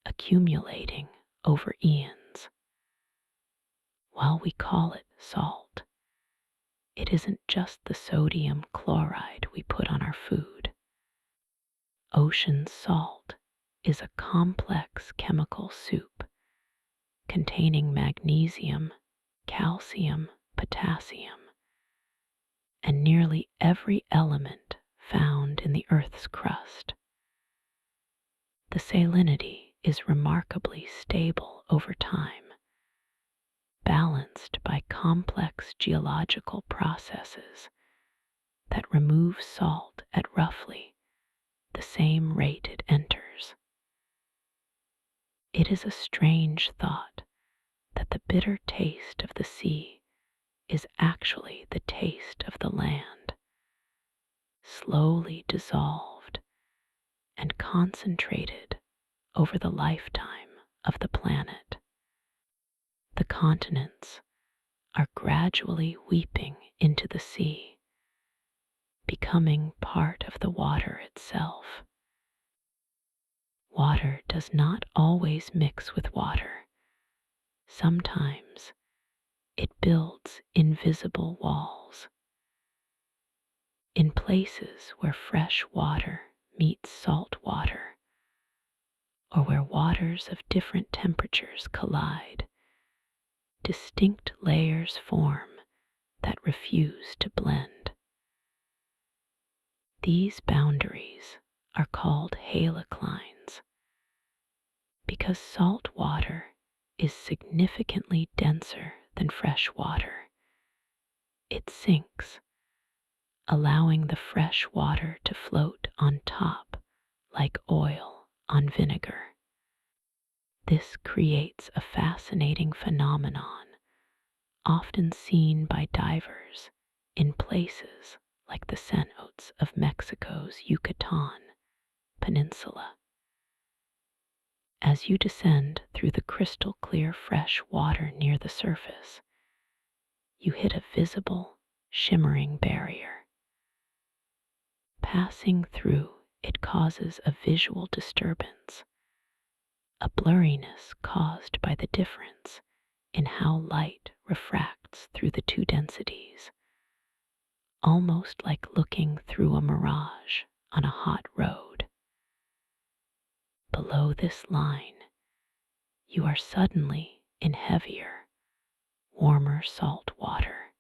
accumulating over eons. While we call it salt, it isn't just the sodium chloride we put on our food. Ocean salt is a complex chemical soup containing magnesium, calcium, potassium, and nearly every element found in the Earth's crust. The salinity is remarkably stable over time, balanced by complex geological processes that remove salt at roughly the same rate it enters. It is a strange thought that the bitter taste of the sea is actually the taste of the land, slowly dissolved and concentrated over the lifetime of the planet. The continents are gradually weeping into the sea, becoming part of the water itself. Water does not always mix with water. Sometimes it builds invisible walls. In places where fresh water meets salt water, or where waters of different temperatures collide, distinct layers form that refuse to blend. These boundaries are called haloclines because salt water is significantly denser than fresh water. It sinks, allowing the fresh water to float on top like oil on vinegar. This creates a fascinating phenomenon often seen by divers in places like the cenotes of Mexico's Yucatan Peninsula. As you descend through the crystal clear fresh water near the surface, you hit a visible, shimmering barrier. Passing through, it causes a visual disturbance, a blurriness caused by the difference in how light refracts through the two densities, almost like looking through a mirage on a hot road. below this line, you are suddenly in heavier, warmer salt water.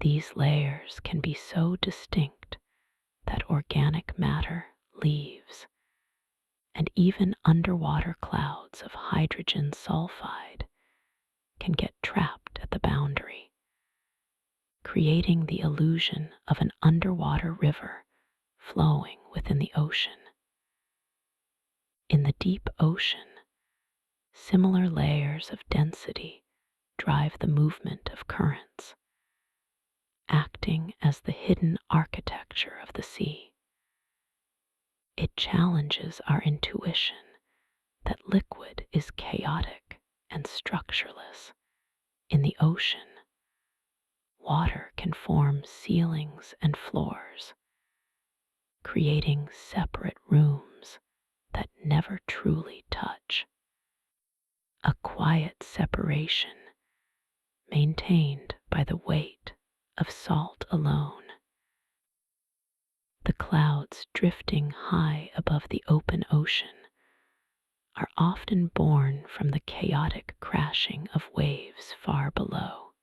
These layers can be so distinct that organic matter leaves, and even underwater clouds of hydrogen sulfide can get trapped at the boundary, creating the illusion of an underwater river flowing within the ocean. In the deep ocean, similar layers of density drive the movement of currents, acting as the hidden architecture of the sea. It challenges our intuition that liquid is chaotic and structureless. In the ocean, water can form ceilings and floors, creating separate rooms that never truly touch. A quiet separation maintained by the weight of salt alone. The clouds drifting high above the open ocean are often born from the chaotic crashing of waves far below.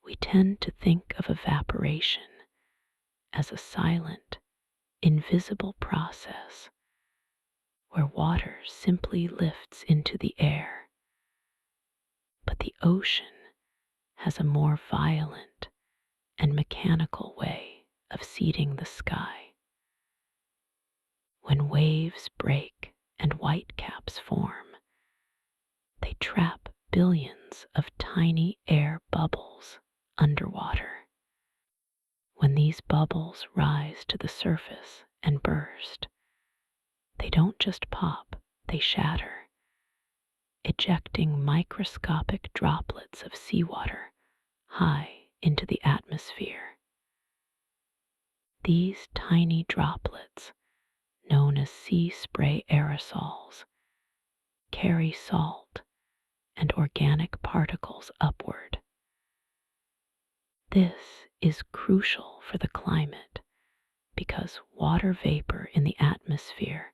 We tend to think of evaporation as a silent, invisible process where water simply lifts into the air, but the ocean has a more violent and mechanical way of seeding the sky. When waves break and whitecaps form, they trap billions of tiny air bubbles underwater. When these bubbles rise to the surface and burst, they don't just pop, they shatter, ejecting microscopic droplets of seawater high into the atmosphere. These tiny droplets, known as sea spray aerosols, carry salt and organic particles upward. This is crucial for the climate because water vapor in the atmosphere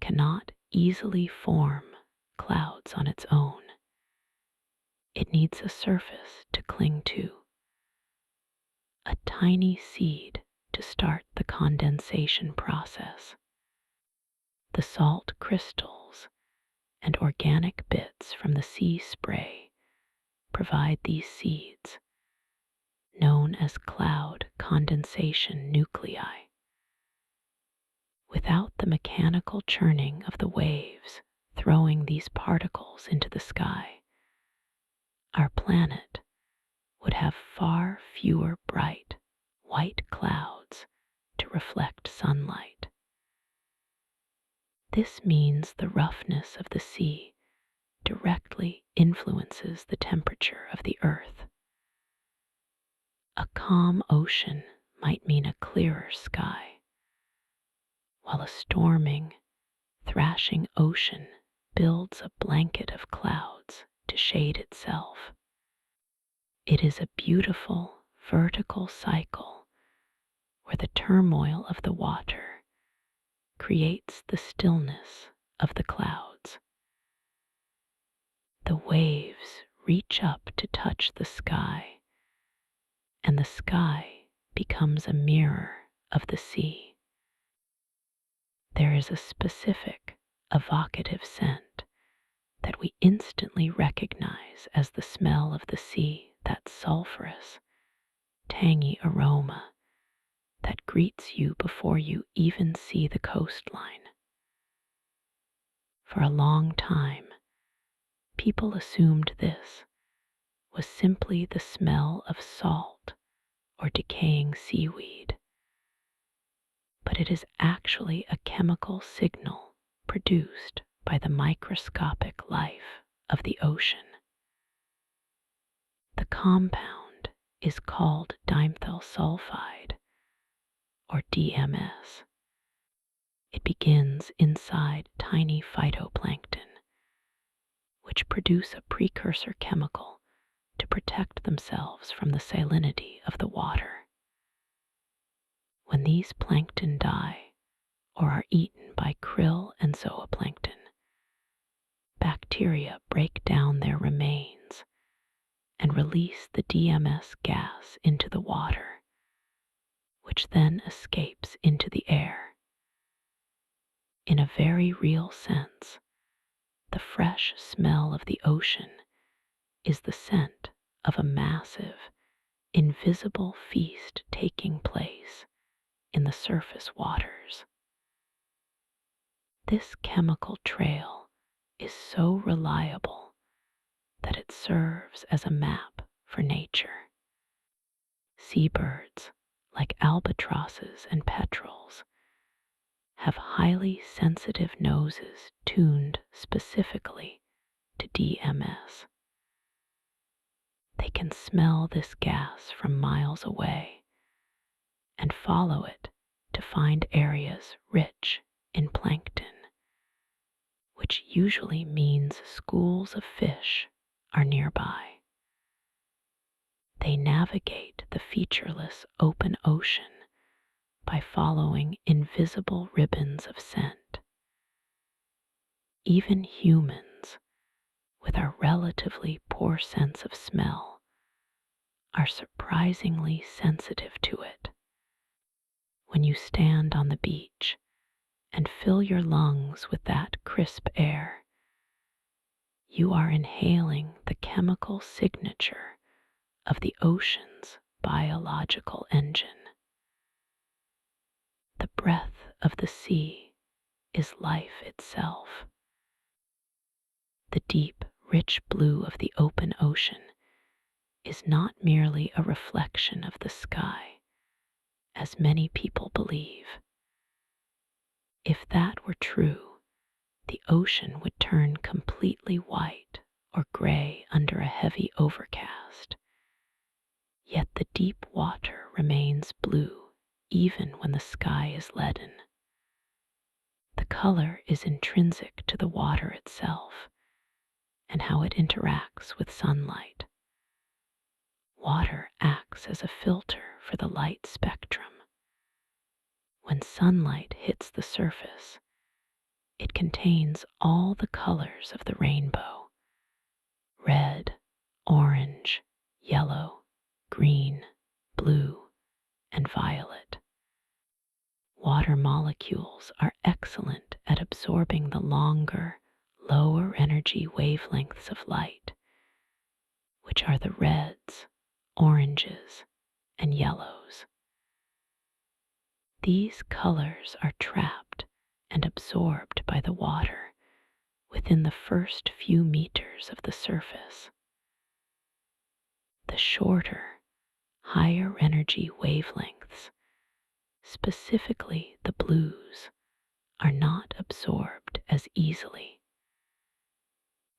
cannot easily form clouds on its own. It needs a surface to cling to, a tiny seed to start the condensation process. The salt crystals and organic bits from the sea spray provide these seeds, known as cloud condensation nuclei. Without the mechanical churning of the waves throwing these particles into the sky, our planet would have far fewer bright, white clouds to reflect sunlight. This means the roughness of the sea directly influences the temperature of the earth. A calm ocean might mean a clearer sky, while a storming, thrashing ocean builds a blanket of clouds to shade itself. It is a beautiful vertical cycle where the turmoil of the water creates the stillness of the clouds. The waves reach up to touch the sky, and the sky becomes a mirror of the sea. There is a specific, evocative scent that we instantly recognize as the smell of the sea, that sulfurous, tangy aroma that greets you before you even see the coastline. For a long time, people assumed this was simply the smell of salt or decaying seaweed, but it is actually a chemical signal produced by the microscopic life of the ocean. The compound is called dimethyl sulfide, or DMS. It begins inside tiny phytoplankton, which produce a precursor chemical to protect themselves from the salinity of the water. When these plankton die or are eaten by krill and zooplankton, bacteria break down their remains and release the DMS gas into the water, which then escapes into the air. In a very real sense, the fresh smell of the ocean is the scent of a massive, invisible feast taking place in the surface waters. This chemical trail is so reliable that it serves as a map for nature. Seabirds, like albatrosses and petrels, have highly sensitive noses tuned specifically to DMS. They can smell this gas from miles away and follow it to find areas rich in plankton, which usually means schools of fish are nearby. They navigate the featureless open ocean by following invisible ribbons of scent. Even humans, with our relatively poor sense of smell, are surprisingly sensitive to it. When you stand on the beach and fill your lungs with that crisp air, you are inhaling the chemical signature of the ocean's biological engine. The breath of the sea is life itself. The deep, rich blue of the open ocean is not merely a reflection of the sky, as many people believe. If that were true, the ocean would turn completely white or gray under a heavy overcast. Yet the deep water remains blue even when the sky is leaden. The color is intrinsic to the water itself and how it interacts with sunlight. Water acts as a filter for the light spectrum. When sunlight hits the surface, it contains all the colors of the rainbow: red, orange, yellow, green, blue, and violet. Water molecules are excellent at absorbing the longer, lower energy wavelengths of light, which are the reds, oranges, and yellows. These colors are trapped and absorbed by the water within the first few meters of the surface. The shorter, higher energy wavelengths, specifically the blues, are not absorbed as easily.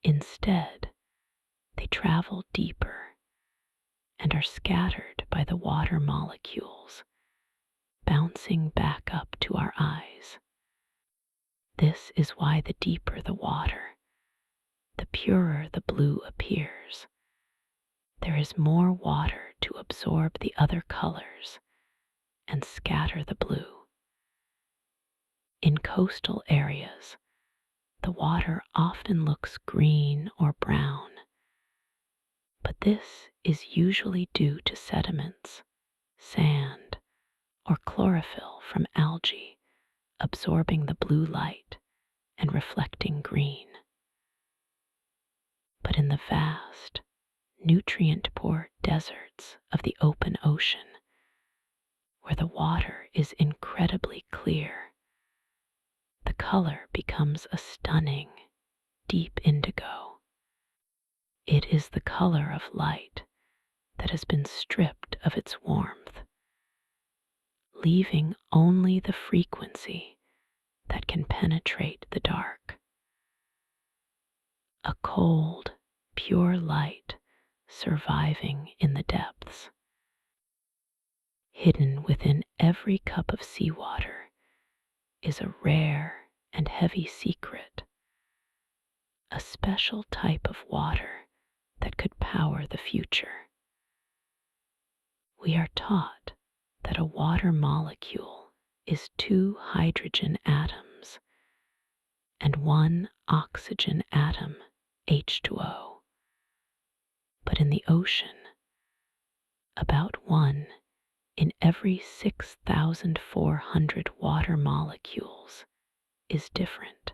Instead, they travel deeper and are scattered by the water molecules, bouncing back up to our eyes. This is why the deeper the water, the purer the blue appears. There is more water to absorb the other colors and scatter the blue. In coastal areas, the water often looks green or brown, but this is usually due to sediments, sand, or chlorophyll from algae absorbing the blue light and reflecting green. But in the vast, nutrient-poor deserts of the open ocean, where the water is incredibly clear, the color becomes a stunning, deep indigo. It is the color of light that has been stripped of its warmth, leaving only the frequency that can penetrate the dark. A cold, pure light surviving in the depths. Hidden within every cup of seawater is a rare and heavy secret, a special type of water that could power the future. We are taught that a water molecule is 2 hydrogen atoms and 1 oxygen atom, H2O. But in the ocean, about 1 in every 6,400 water molecules is different.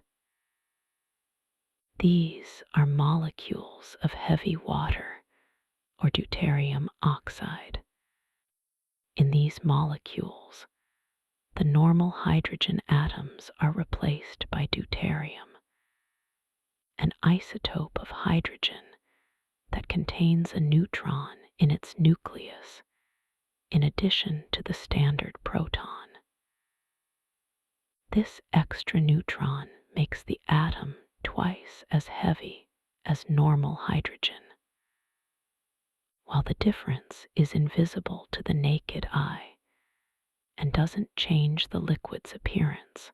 These are molecules of heavy water or deuterium oxide. In these molecules, the normal hydrogen atoms are replaced by deuterium, an isotope of hydrogen that contains a neutron in its nucleus in addition to the standard proton. This extra neutron makes the atom twice as heavy as normal hydrogen. While the difference is invisible to the naked eye and doesn't change the liquid's appearance,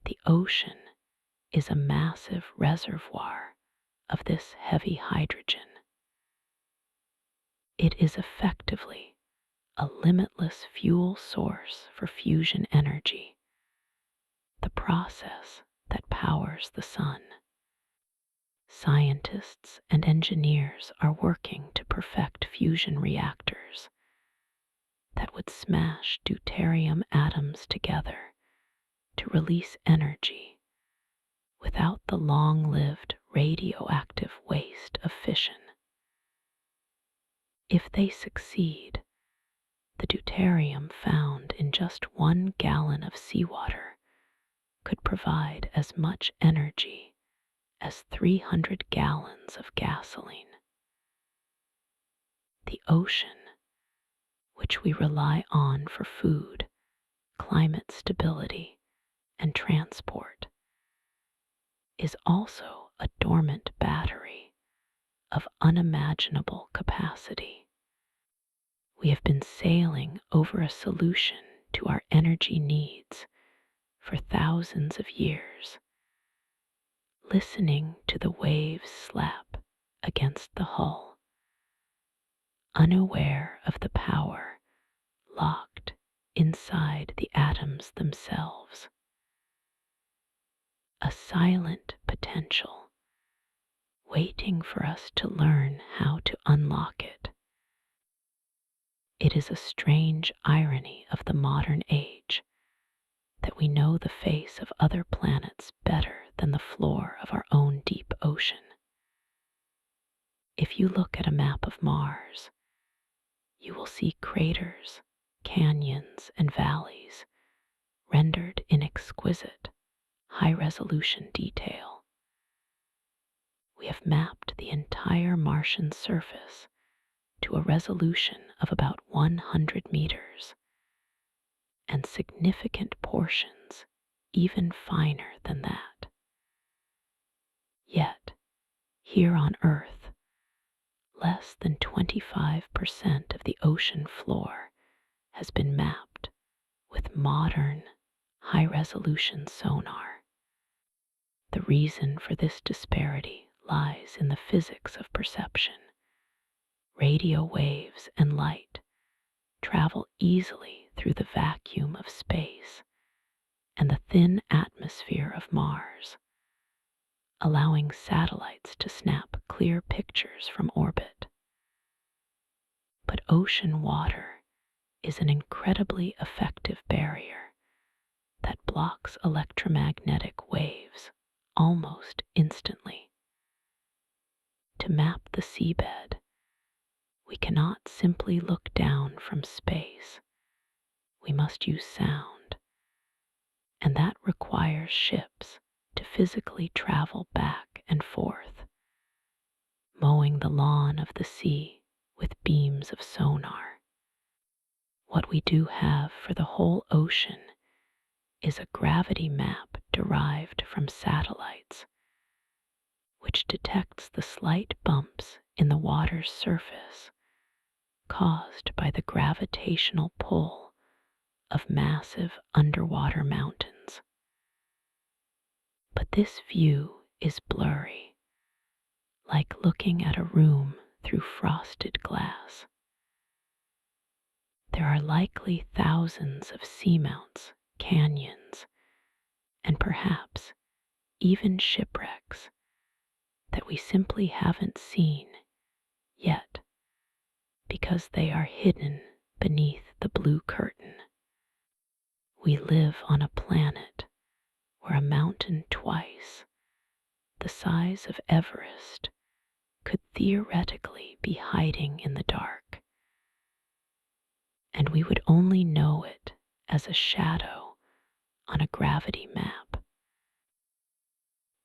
the ocean is a massive reservoir of this heavy hydrogen. It is effectively a limitless fuel source for fusion energy, the process that powers the sun. Scientists and engineers are working to perfect fusion reactors that would smash deuterium atoms together to release energy without the long-lived radioactive waste of fission. If they succeed, the deuterium found in just 1 gallon of seawater could provide as much energy as 300 gallons of gasoline. The ocean, which we rely on for food, climate stability, and transport, is also a dormant battery of unimaginable capacity. We have been sailing over a solution to our energy needs for thousands of years, listening to the waves slap against the hull, unaware of the power locked inside the atoms themselves. A silent potential waiting for us to learn how to unlock it. It is a strange irony of the modern age that we know the face of other planets better than the floor of our own deep ocean. If you look at a map of Mars, you will see craters, canyons, and valleys rendered in exquisite, high-resolution detail. We have mapped the entire Martian surface to a resolution of about 100 meters, and significant portions even finer than that. Yet, here on Earth, less than 25% of the ocean floor has been mapped with modern, high-resolution sonar. The reason for this disparity lies in the physics of perception. Radio waves and light travel easily through the vacuum of space and the thin atmosphere of Mars, allowing satellites to snap clear pictures from orbit. But ocean water is an incredibly effective barrier that blocks electromagnetic waves almost instantly. To map the seabed, we cannot simply look down from space. We must use sound, and that requires ships to physically travel back and forth, mowing the lawn of the sea with beams of sonar. What we do have for the whole ocean is a gravity map derived from satellites, which detects the slight bumps in the water's surface caused by the gravitational pull of massive underwater mountains. But this view is blurry, like looking at a room through frosted glass. there are likely thousands of seamounts, canyons, and perhaps even shipwrecks that we simply haven't seen yet because they are hidden beneath the blue curtain. We live on a planet where a mountain twice the size of Everest could theoretically be hiding in the dark, and we would only know it as a shadow on a gravity map.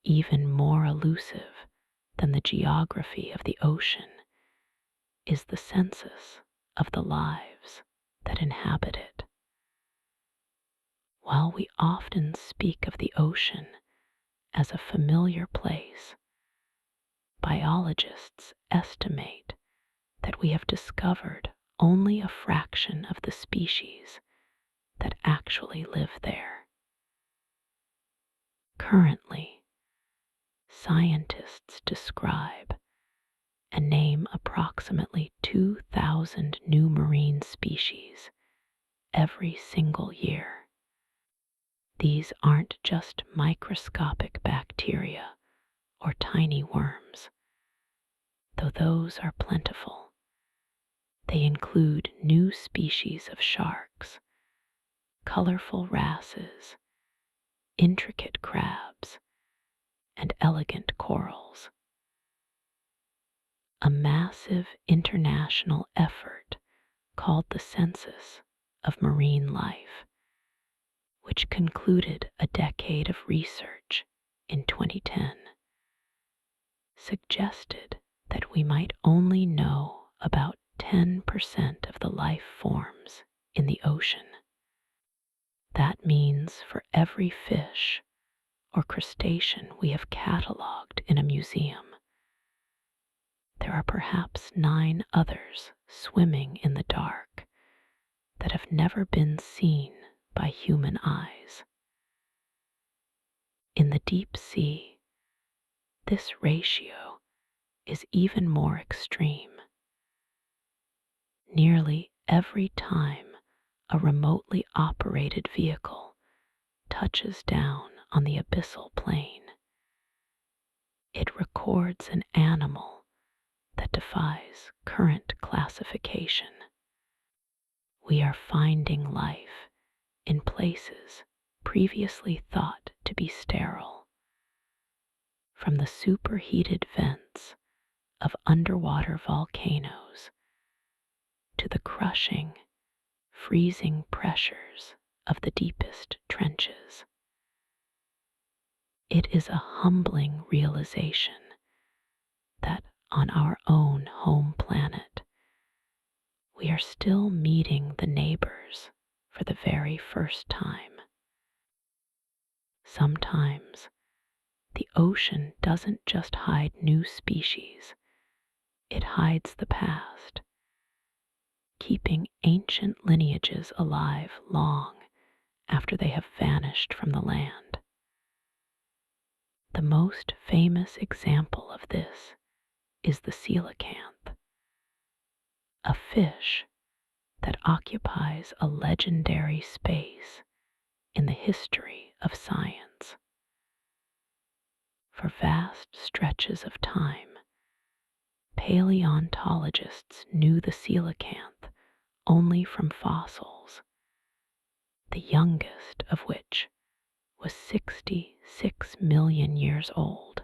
Even more elusive than the geography of the ocean is the census of the lives that inhabit it. While we often speak of the ocean as a familiar place, biologists estimate that we have discovered only a fraction of the species that actually live there. Currently, scientists describe and name approximately 2,000 new marine species every single year. These aren't just microscopic bacteria or tiny worms, though those are plentiful. They include new species of sharks, colorful wrasses, intricate crabs, and elegant corals. A massive international effort called the Census of Marine Life, which concluded a decade of research in 2010, suggested that we might only know about 10% of the life forms in the ocean. That means for every fish or crustacean we have cataloged in a museum, there are perhaps 9 others swimming in the dark that have never been seen by human eyes. In the deep sea, this ratio is even more extreme. Nearly every time a remotely operated vehicle touches down on the abyssal plain, it records an animal that defies current classification. We are finding life in places previously thought to be sterile, from the superheated vents of underwater volcanoes to the crushing, freezing pressures of the deepest trenches. It is a humbling realization that on our own home planet, we are still meeting the neighbors for the very first time. Sometimes the ocean doesn't just hide new species, it hides the past, keeping ancient lineages alive long after they have vanished from the land. The most famous example of this is the coelacanth, a fish that occupies a legendary space in the history of science. For vast stretches of time, paleontologists knew the coelacanth only from fossils, the youngest of which was 66 million years old.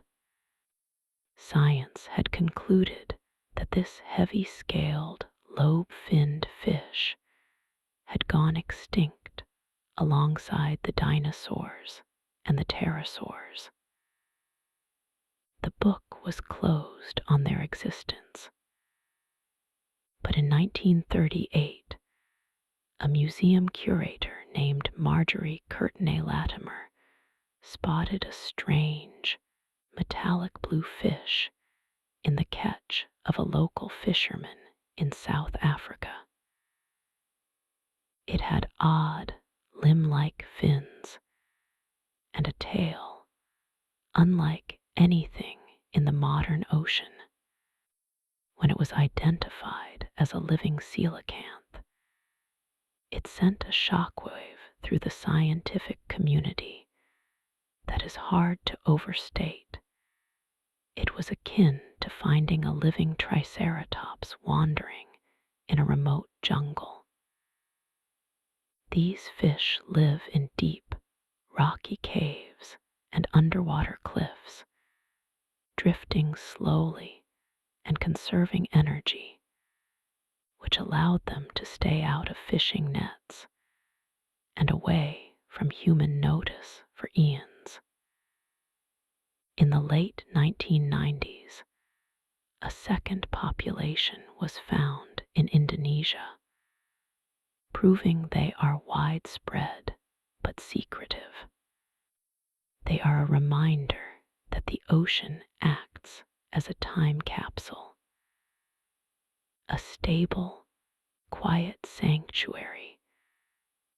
Science had concluded that this heavy-scaled, lobe-finned fish had gone extinct alongside the dinosaurs and the pterosaurs. The book was closed on their existence. But in 1938, a museum curator named Marjorie Courtenay-Latimer spotted a strange, metallic blue fish in the catch of a local fisherman in South Africa. It had odd, limb-like fins and a tail unlike anything in the modern ocean. When it was identified as a living coelacanth, It sent a shockwave through the scientific community that is hard to overstate. It was akin to finding a living triceratops wandering in a remote jungle. These fish live in deep, rocky caves and underwater cliffs, drifting slowly and conserving energy, which allowed them to stay out of fishing nets and away from human notice for eons. In the late 1990s, a second population was found in Indonesia, proving they are widespread but secretive. They are a reminder that the ocean acts as a time capsule, a stable, quiet sanctuary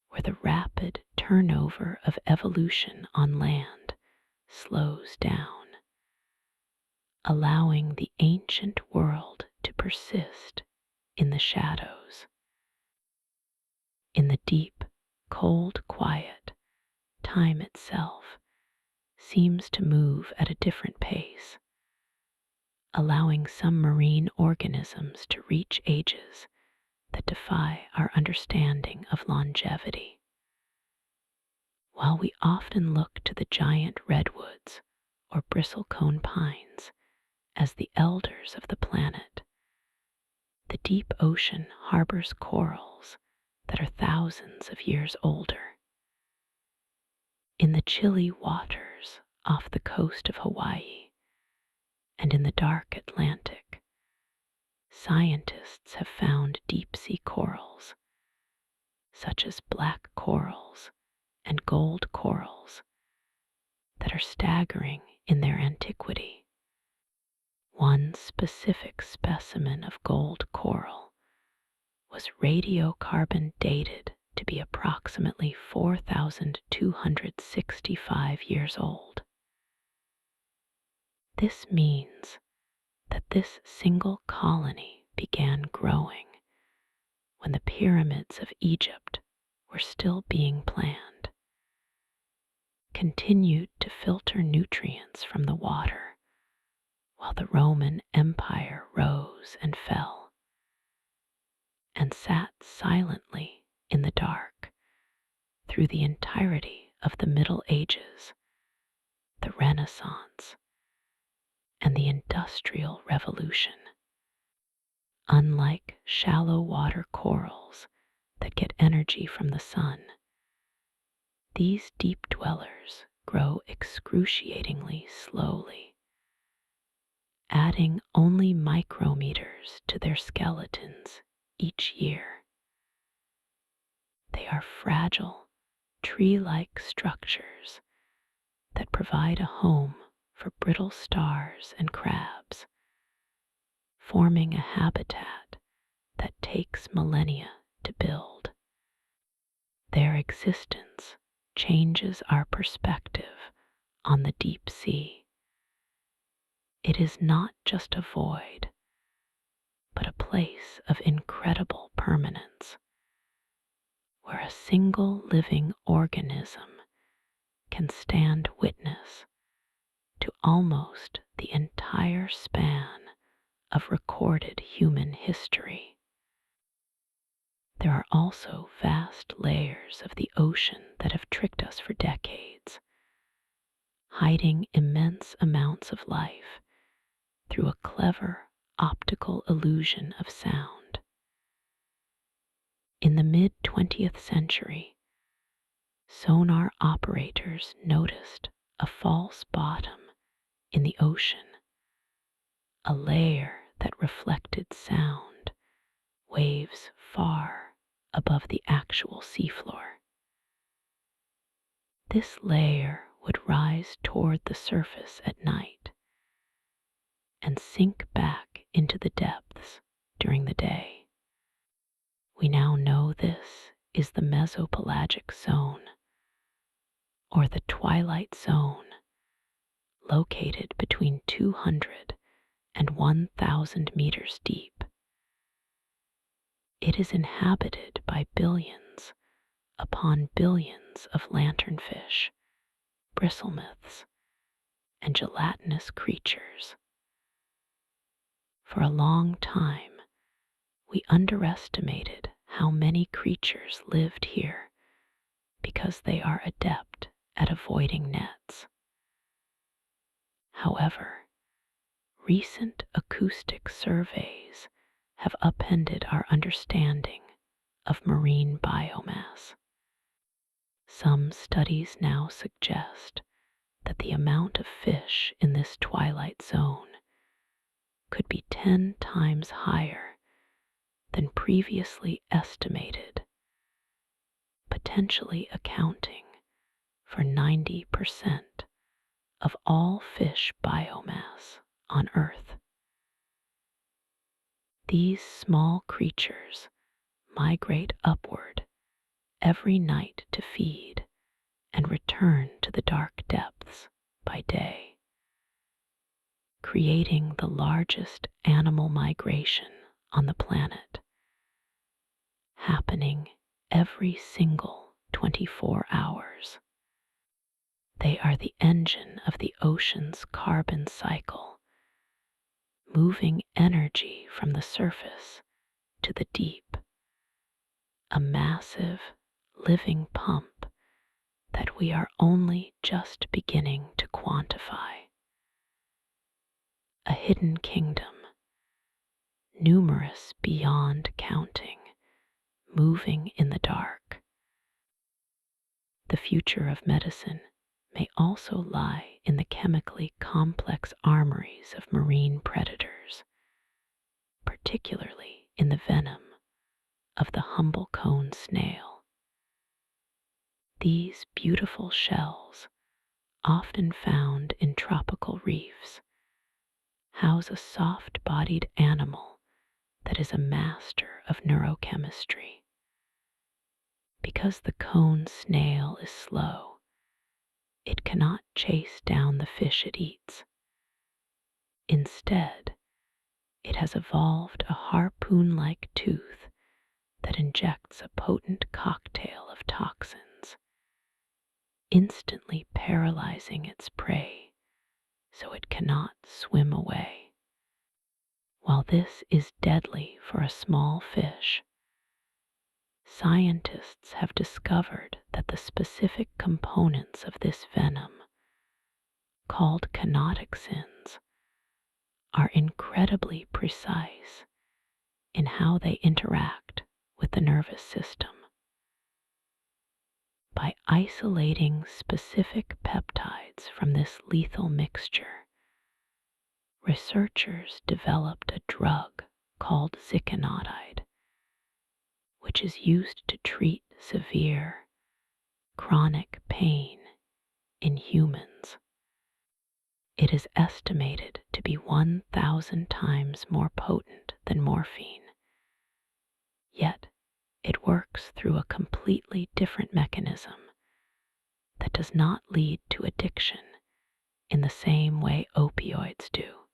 where the rapid turnover of evolution on land slows down, allowing the ancient world to persist in the shadows. In the deep, cold quiet, time itself seems to move at a different pace, allowing some marine organisms to reach ages that defy our understanding of longevity. While we often look to the giant redwoods or bristlecone pines as the elders of the planet, the deep ocean harbors corals that are thousands of years older. In the chilly waters off the coast of Hawaii and in the dark Atlantic, scientists have found deep-sea corals, such as black corals and gold corals, that are staggering in their antiquity. One specific specimen of gold coral was radiocarbon dated to be approximately 4,265 years old. This means that this single colony began growing when the pyramids of Egypt were still being planned, continued to filter nutrients from the water while the Roman Empire rose and fell, and sat silently in the dark through the entirety of the Middle Ages, the Renaissance, and the Industrial Revolution. Unlike shallow water corals that get energy from the sun, these deep dwellers grow excruciatingly slowly, adding only micrometers to their skeletons each year. They are fragile, tree-like structures that provide a home for brittle stars and crabs, forming a habitat that takes millennia to build. Their existence changes our perspective on the deep sea. It is not just a void, but a place of incredible permanence, where a single living organism can stand witness to almost the entire span of recorded human history. There are also vast layers of the ocean that have tricked us for decades, hiding immense amounts of life through a clever optical illusion of sound. In the mid-20th century, sonar operators noticed a false bottom in the ocean, a layer that reflected sound, waves far above the actual seafloor. This layer would rise toward the surface at night and sink back into the depths during the day. We now know this is the mesopelagic zone, or the twilight zone, located between 200 and 1,000 meters deep. It is inhabited by billions upon billions of lanternfish, bristlemouths, and gelatinous creatures. For a long time, we underestimated how many creatures lived here because they are adept at avoiding nets. However, recent acoustic surveys have upended our understanding of marine biomass. Some studies now suggest that the amount of fish in this twilight zone could be 10 times higher than previously estimated, potentially accounting for 90% of all fish biomass on Earth. These small creatures migrate upward every night to feed and return to the dark depths by day, creating the largest animal migration on the planet, happening every single 24 hours. They are the engine of the ocean's carbon cycle, moving energy from the surface to the deep, a massive, living pump that we are only just beginning to quantify. A hidden kingdom, numerous beyond counting, moving in the dark. The future of medicine may also lie in the chemically complex armories of marine predators, particularly in the venom of the humble cone snail. These beautiful shells, often found in tropical reefs, house a soft-bodied animal that is a master of neurochemistry. Because the cone snail is slow, it cannot chase down the fish it eats. Instead, it has evolved a harpoon-like tooth that injects a potent cocktail of toxins, instantly paralyzing its prey so it cannot swim away. While this is deadly for a small fish, scientists have discovered that the specific components of this venom, called canotoxins, are incredibly precise in how they interact with the nervous system. By isolating specific peptides from this lethal mixture, researchers developed a drug called ziconotide, which is used to treat severe, chronic pain in humans. It is estimated to be 1,000 times more potent than morphine, yet it works through a completely different mechanism that does not lead to addiction in the same way opioids do.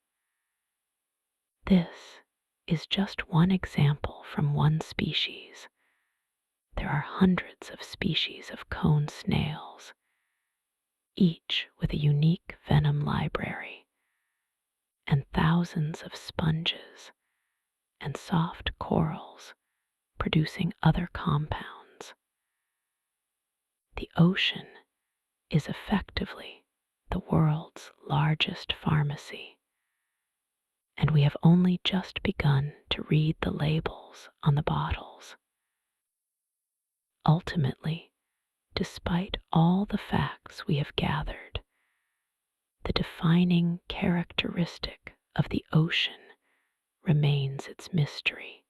This is just one example from one species. There are hundreds of species of cone snails, each with a unique venom library, and thousands of sponges and soft corals producing other compounds. The ocean is effectively the world's largest pharmacy, and we have only just begun to read the labels on the bottles. Ultimately, despite all the facts we have gathered, the defining characteristic of the ocean remains its mystery.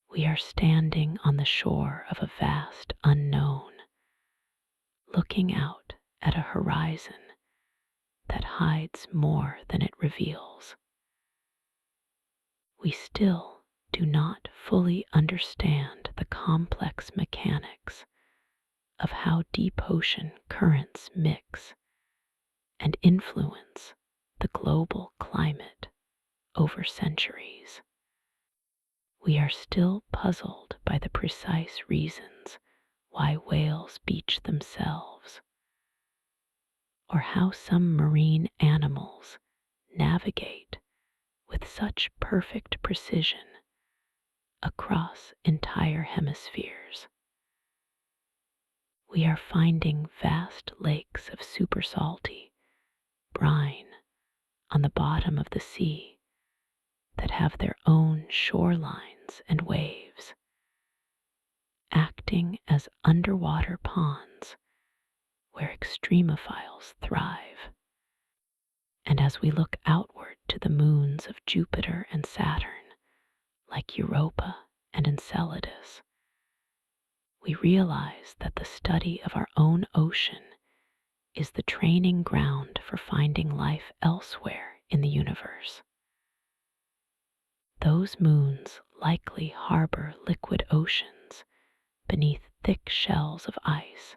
We are standing on the shore of a vast unknown, looking out at a horizon that hides more than it reveals. We still do not fully understand the complex mechanics of how deep ocean currents mix and influence the global climate over centuries. We are still puzzled by the precise reasons why whales beach themselves, or how some marine animals navigate with such perfect precision across entire hemispheres. We are finding vast lakes of supersalty brine on the bottom of the sea that have their own shorelines and waves, acting as underwater ponds where extremophiles thrive. And as we look outward to the moons of Jupiter and Saturn, like Europa and Enceladus, we realize that the study of our own ocean is the training ground for finding life elsewhere in the universe. Those moons likely harbor liquid oceans beneath thick shells of ice,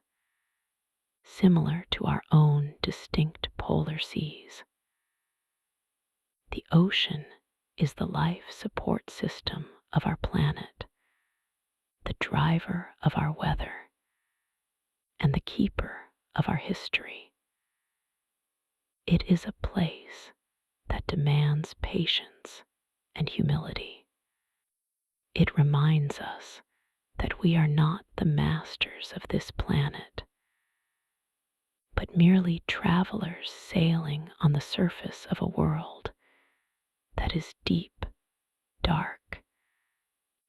similar to our own distinct polar seas. The ocean is the life support system of our planet, the driver of our weather, and the keeper of our history. It is a place that demands patience and humility. It reminds us that we are not the masters of this planet, but merely travelers sailing on the surface of a world that is deep, dark,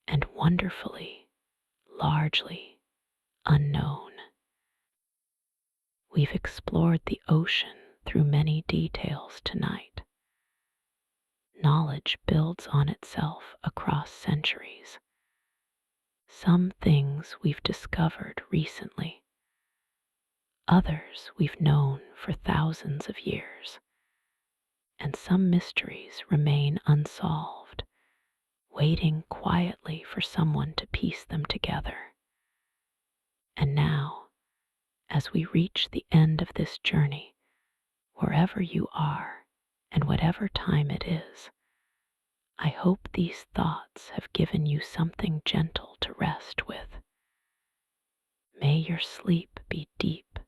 and wonderfully, largely unknown. We've explored the ocean through many details tonight. Knowledge builds on itself across centuries. Some things we've discovered recently, others we've known for thousands of years, and some mysteries remain unsolved, waiting quietly for someone to piece them together. And now, as we reach the end of this journey, wherever you are and whatever time it is, I hope these thoughts have given you something gentle to rest with. May your sleep be deep